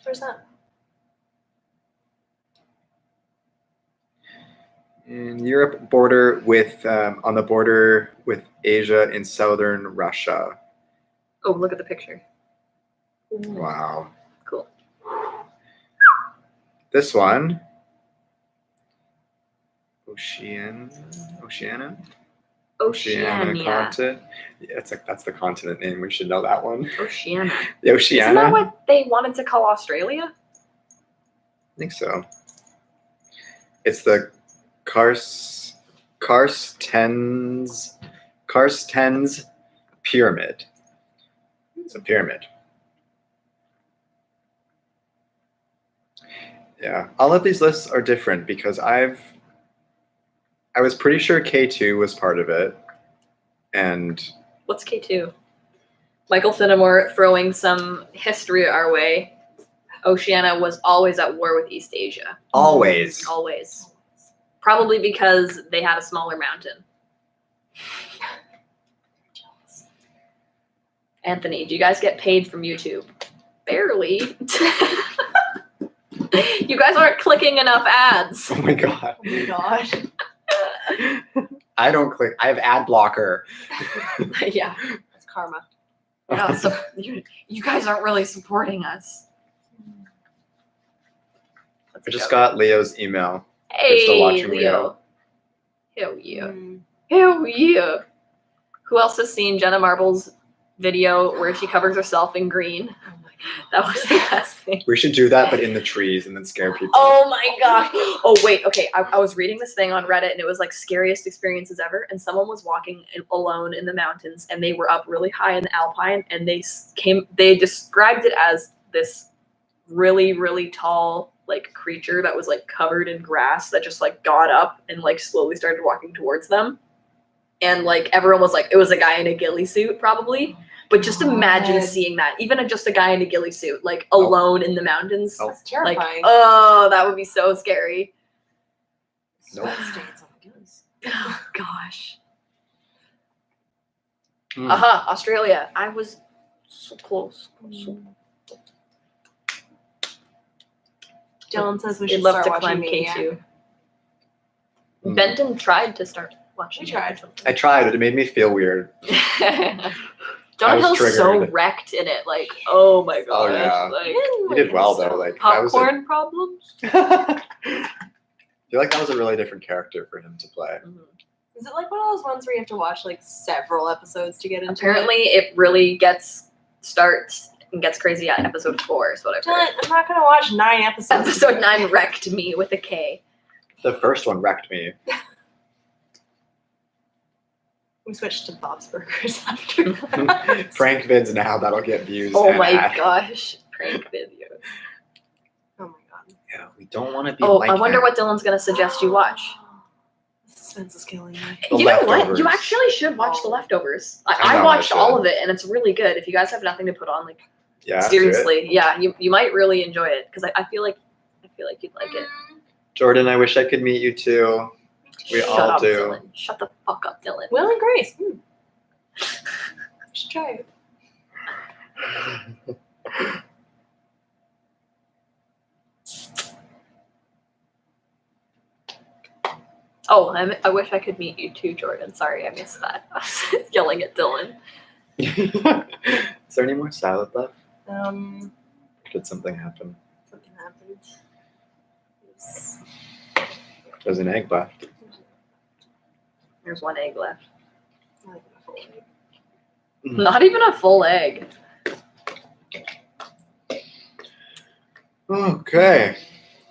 Where's that? In Europe, border with on the border with Asia in southern Russia. Oh, look at the picture. Wow. Cool. This one, Oceania Oceania. continent. Yeah, that's the continent name. We should know that one. Oceania. The Oceania. Isn't that what they wanted to call Australia? I think so. It's the Karstens pyramid. It's a pyramid. Yeah, all of these lists are different because I was pretty sure K2 was part of it, and What's K2? Michael Finnemore throwing some history our way. Oceania was always at war with East Asia. always. Always. Probably because they had a smaller mountain. Anthony, do you guys get paid from YouTube? Barely. You guys aren't clicking enough ads. Oh my god. Oh my gosh. I don't click. I have ad blocker. Yeah. That's karma. No, so you guys aren't really supporting us. That's I a just joke. got Leo's email. Hey, still watching Leo. Hell yeah. Mm. Hell yeah. Who else has seen Jenna Marble's video where she covers herself in green? Oh my That was the best thing. We should do that, but in the trees and then scare people. Oh my gosh. Oh wait, okay. I was reading this thing on Reddit and it was like scariest experiences ever. And someone was walking alone in the mountains and they were up really high in the Alpine and they described it as this really, really tall like creature that was like covered in grass that just like got up and like slowly started walking towards them. And like everyone was like, it was a guy in a ghillie suit probably. But just imagine seeing that, even just a guy in a ghillie suit, like alone in the mountains. That's terrifying. Like, oh, that would be so scary. Sweat stains on the gills. Oh gosh. Mm. Australia. I was so close. Dylan says we We'd should love start to watching climb Maniac. K2. Mm. Benton tried to start watching. We tried. I tried, but it made me feel weird. Jonah Hill's so triggered. wrecked in it. Like, oh my gosh. Oh, yeah. Like, He did well though. Like that was popcorn problems? I feel like that was a really different character for him to play. Is it like one of those ones where you have to watch like several episodes to get into Apparently, it really starts and gets crazy at episode 4 is what I've Dylan, heard. I'm not gonna watch 9 episodes. Episode 9 wrecked me with a K. The first one wrecked me. We switched to Bob's Burgers after. Prank vids now, that'll get views. Oh and my ad. gosh. Prank video. Oh my god. Yeah, we don't want to be Oh, like I wonder that. what Dylan's going to suggest you watch. Suspense is killing me. The You know what? Leftovers. You actually should watch The Oh. Leftovers. I I know, I watched all should. of it, and it's really good. If you guys have nothing to put on, like Yeah, do it. seriously, yeah, you might really enjoy it because I feel like you'd like it. Jordan, I wish I could meet you too. We Shut all up, do. Dylan. Shut the fuck up, Dylan. Will and Grace. Should try it. Oh, I wish I could meet you too, Jordan. Sorry, I missed that. I was yelling at Dylan. Is there any more salad left? Did something happen? Something happened. Yes. There's an egg left. There's 1 egg left. Not even a full egg. Not even a full egg. Okay.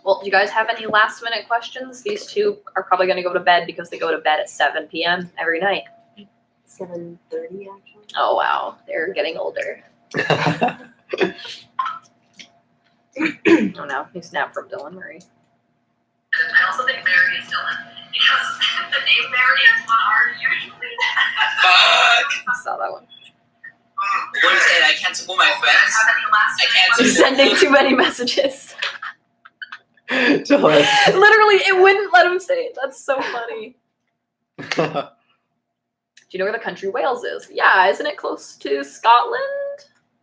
Well, do you guys have any last minute questions? These two are probably going to go to bed because they go to bed at 7 p.m. every night. 7:30 actually. Oh, wow. They're getting older. Oh, no. He snapped from Dylan Murray. I also think Mary is Dylan because the name Mary is one R usually. Fuck! I saw that one. What is it? I can't support my friends. Have any last I can't You're support sending too many messages. Dylan. Literally, it wouldn't let him say it. That's so funny. Do you know where the country Wales is? Yeah, isn't it close to Scotland?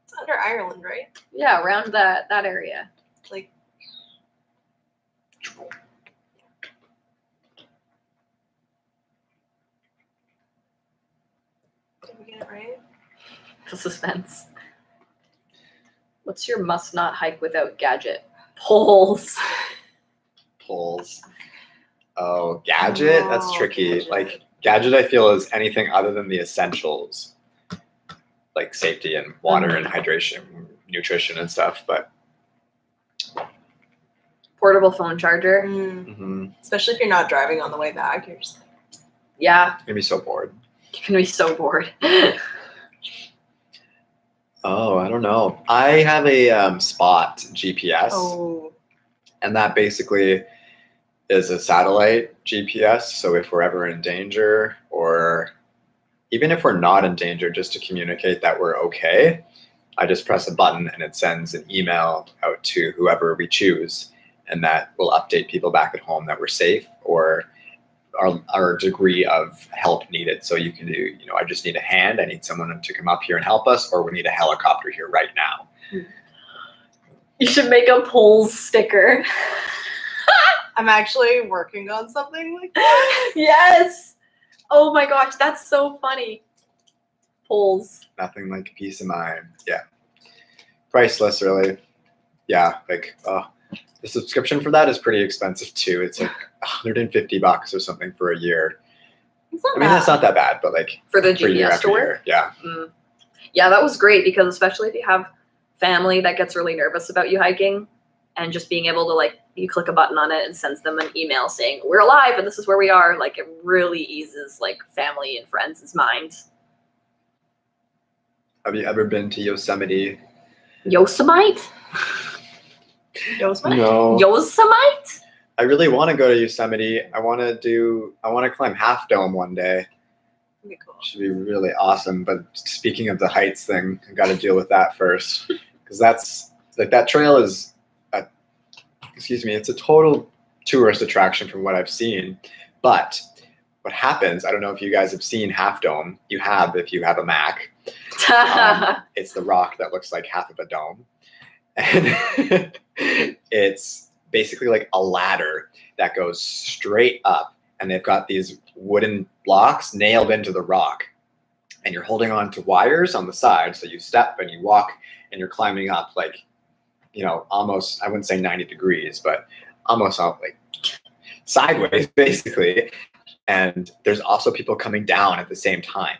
It's under Ireland, right? Yeah, around that area. Like. Did we get it right? The suspense. What's your must not hike without gadget? Poles. Poles. Oh, gadget? That's Oh, tricky. gadget. Like, gadget, I feel, is anything other than the essentials, like safety and water and hydration, nutrition and stuff. But Portable phone charger. mhm, Especially if you're not driving on the way back, you're just like, Yeah, I'm gonna be so bored. you're gonna be so bored. Oh, I don't know. I have a Spot GPS, oh, and that basically is a satellite GPS. So if we're ever in danger, or even if we're not in danger, just to communicate that we're okay, I just press a button and it sends an email out to whoever we choose, and that will update people back at home that we're safe or our degree of help needed. So you can do, I just need a hand, I need someone to come up here and help us, or we need a helicopter here right now. You should make a poles sticker. I'm actually working on something like that. Yes. Oh my gosh, that's so funny. Poles. Nothing like peace of mind. Yeah. Priceless, really. Yeah, like the subscription for that is pretty expensive too. It's like $150 or something for a year. It's not I mean, bad. that's not that bad, but like For the for year GPS after to work? year. Yeah. Yeah, that was great because especially if you have family that gets really nervous about you hiking, and just being able to like, you click a button on it and sends them an email saying we're alive and this is where we are, like it really eases like family and friends' minds. Have you ever been to Yosemite? Yosemite? Yosemite? No. Yosemite? I really want to go to Yosemite. I want to climb Half Dome one day. That'd be cool. Should be really awesome. But speaking of the heights thing, I got to deal with that first, because that's like that trail is, it's a total tourist attraction from what I've seen. But what happens? I don't know if you guys have seen Half Dome. You have if you have a Mac. It's the rock that looks like half of a dome, and it's basically like a ladder that goes straight up, and they've got these wooden blocks nailed into the rock, and you're holding on to wires on the side, so you step and you walk and you're climbing up like, almost, I wouldn't say 90 degrees, but almost like sideways basically, and there's also people coming down at the same time,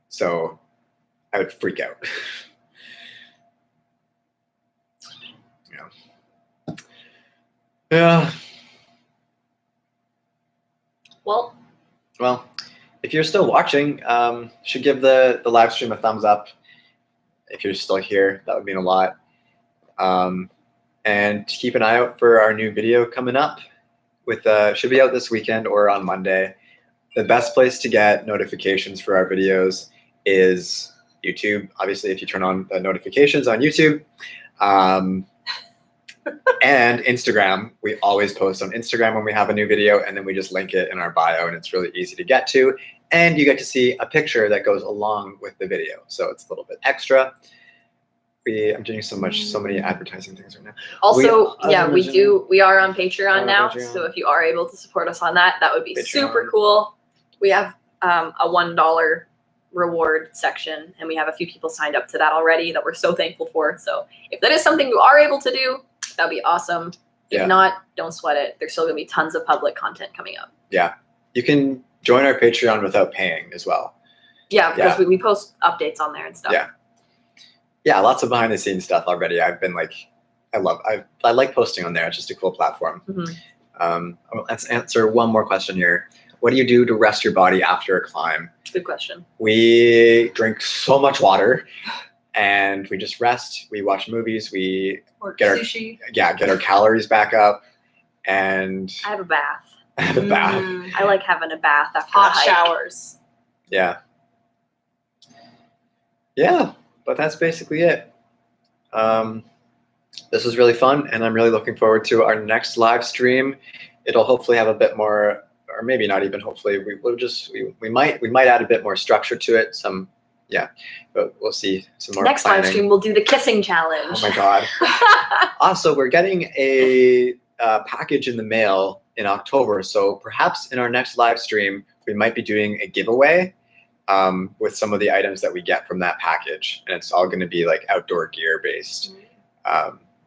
so I would freak out. Yeah. Well, if you're still watching, you should give the live stream a thumbs up. If you're still here, that would mean a lot. And keep an eye out for our new video coming up. Should be out this weekend or on Monday. The best place to get notifications for our videos is YouTube. Obviously, if you turn on the notifications on YouTube. And Instagram. We always post on Instagram when we have a new video, and then we just link it in our bio, and it's really easy to get to. And you get to see a picture that goes along with the video, so it's a little bit extra. I'm doing so many advertising things right now. also, We we are on Patreon on now, Patreon. so if you are able to support us on that would be Patreon. super cool. We have a $1 reward section, and we have a few people signed up to that already that we're so thankful for. So if that is something you are able to do, that'd be awesome. If Yeah. not, don't sweat it. There's still gonna be tons of public content coming up. Yeah, you can join our Patreon without paying as well. Yeah, because we post updates on there and stuff. Yeah, lots of behind the scenes stuff already. I've been like, I like posting on there. It's just a cool platform. Mhm. Let's answer one more question here. What do you do to rest your body after a climb? Good question. We drink so much water, and we just rest. We watch movies. We Or Get our- sushi. get our calories back up, and I have a bath. have a bath. I like having a bath after Hot a hike. showers. Yeah, but that's basically it. This was really fun, and I'm really looking forward to our next live stream. It'll hopefully have a bit more, or maybe not even hopefully, we might add a bit more structure to it. But we'll see some more Next planning. live stream, we'll do the kissing challenge. Oh my god. Also, we're getting a package in the mail in October, so perhaps in our next live stream, we might be doing a giveaway with some of the items that we get from that package, and it's all going to be like outdoor gear based.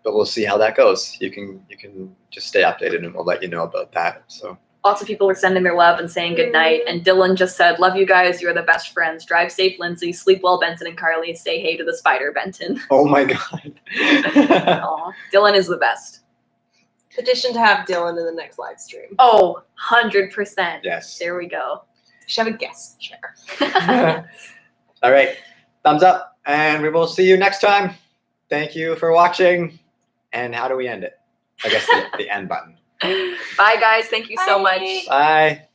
But we'll see how that goes. You can just stay updated, and we'll let you know about that. So Lots of people were sending their love and saying good night. And Dylan just said, "Love you guys. You're the best friends. Drive safe, Lindsay. Sleep well, Benton and Carly. Say hey to the spider, Benton." oh my god. Aw, Dylan is the best. Petition to have Dylan in the next live stream. Oh, 100%. Yes. There we go. Should have a guest chair. All right. Thumbs up, and we will see you next time. Thank you for watching. And how do we end it? I guess the end button. Bye, guys. Thank you so much. Bye. Bye.